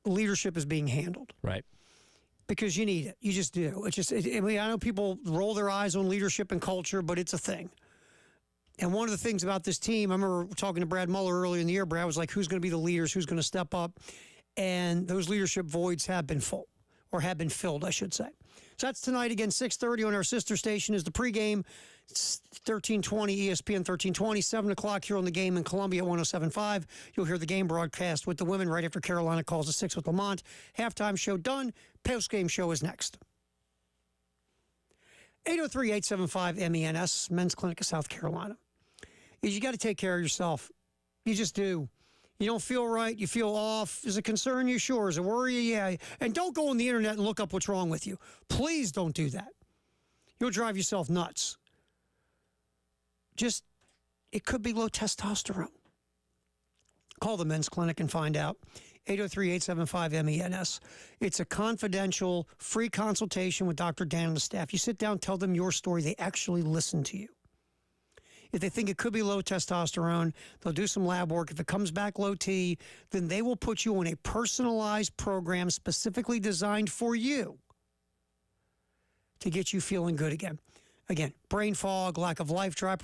A: leadership is being handled.
B: Right.
A: Because you need it. You just do. I know people roll their eyes on leadership and culture, but it's a thing. And one of the things about this team, I remember talking to Brad Muller earlier in the year. Brad was like, who's going to be the leaders? Who's going to step up? And those leadership voids have been full, or have been filled, I should say. So that's tonight again, 6:30 on our sister station is the pregame. It's 1320 ESPN 1320, 7 o'clock here on the game in Columbia at 107.5. You'll hear the game broadcast with the women right after Carolina calls the 6 with Lamont. Halftime show done. Post-game show is next. 803-875-MENS, Men's Clinic of South Carolina. You got to take care of yourself. You just do. You don't feel right. You feel off. Is it concern you? Sure. Is it worry you? Yeah. And don't go on the internet and look up what's wrong with you. Please don't do that. You'll drive yourself nuts. It could be low testosterone. Call the Men's Clinic and find out. 803-875-MENS. It's a confidential, free consultation with Dr. Dan and the staff. You sit down, tell them your story. They actually listen to you. If they think it could be low testosterone, they'll do some lab work. If it comes back low T, then they will put you on a personalized program specifically designed for you to get you feeling good again. Again, brain fog, lack of life drive,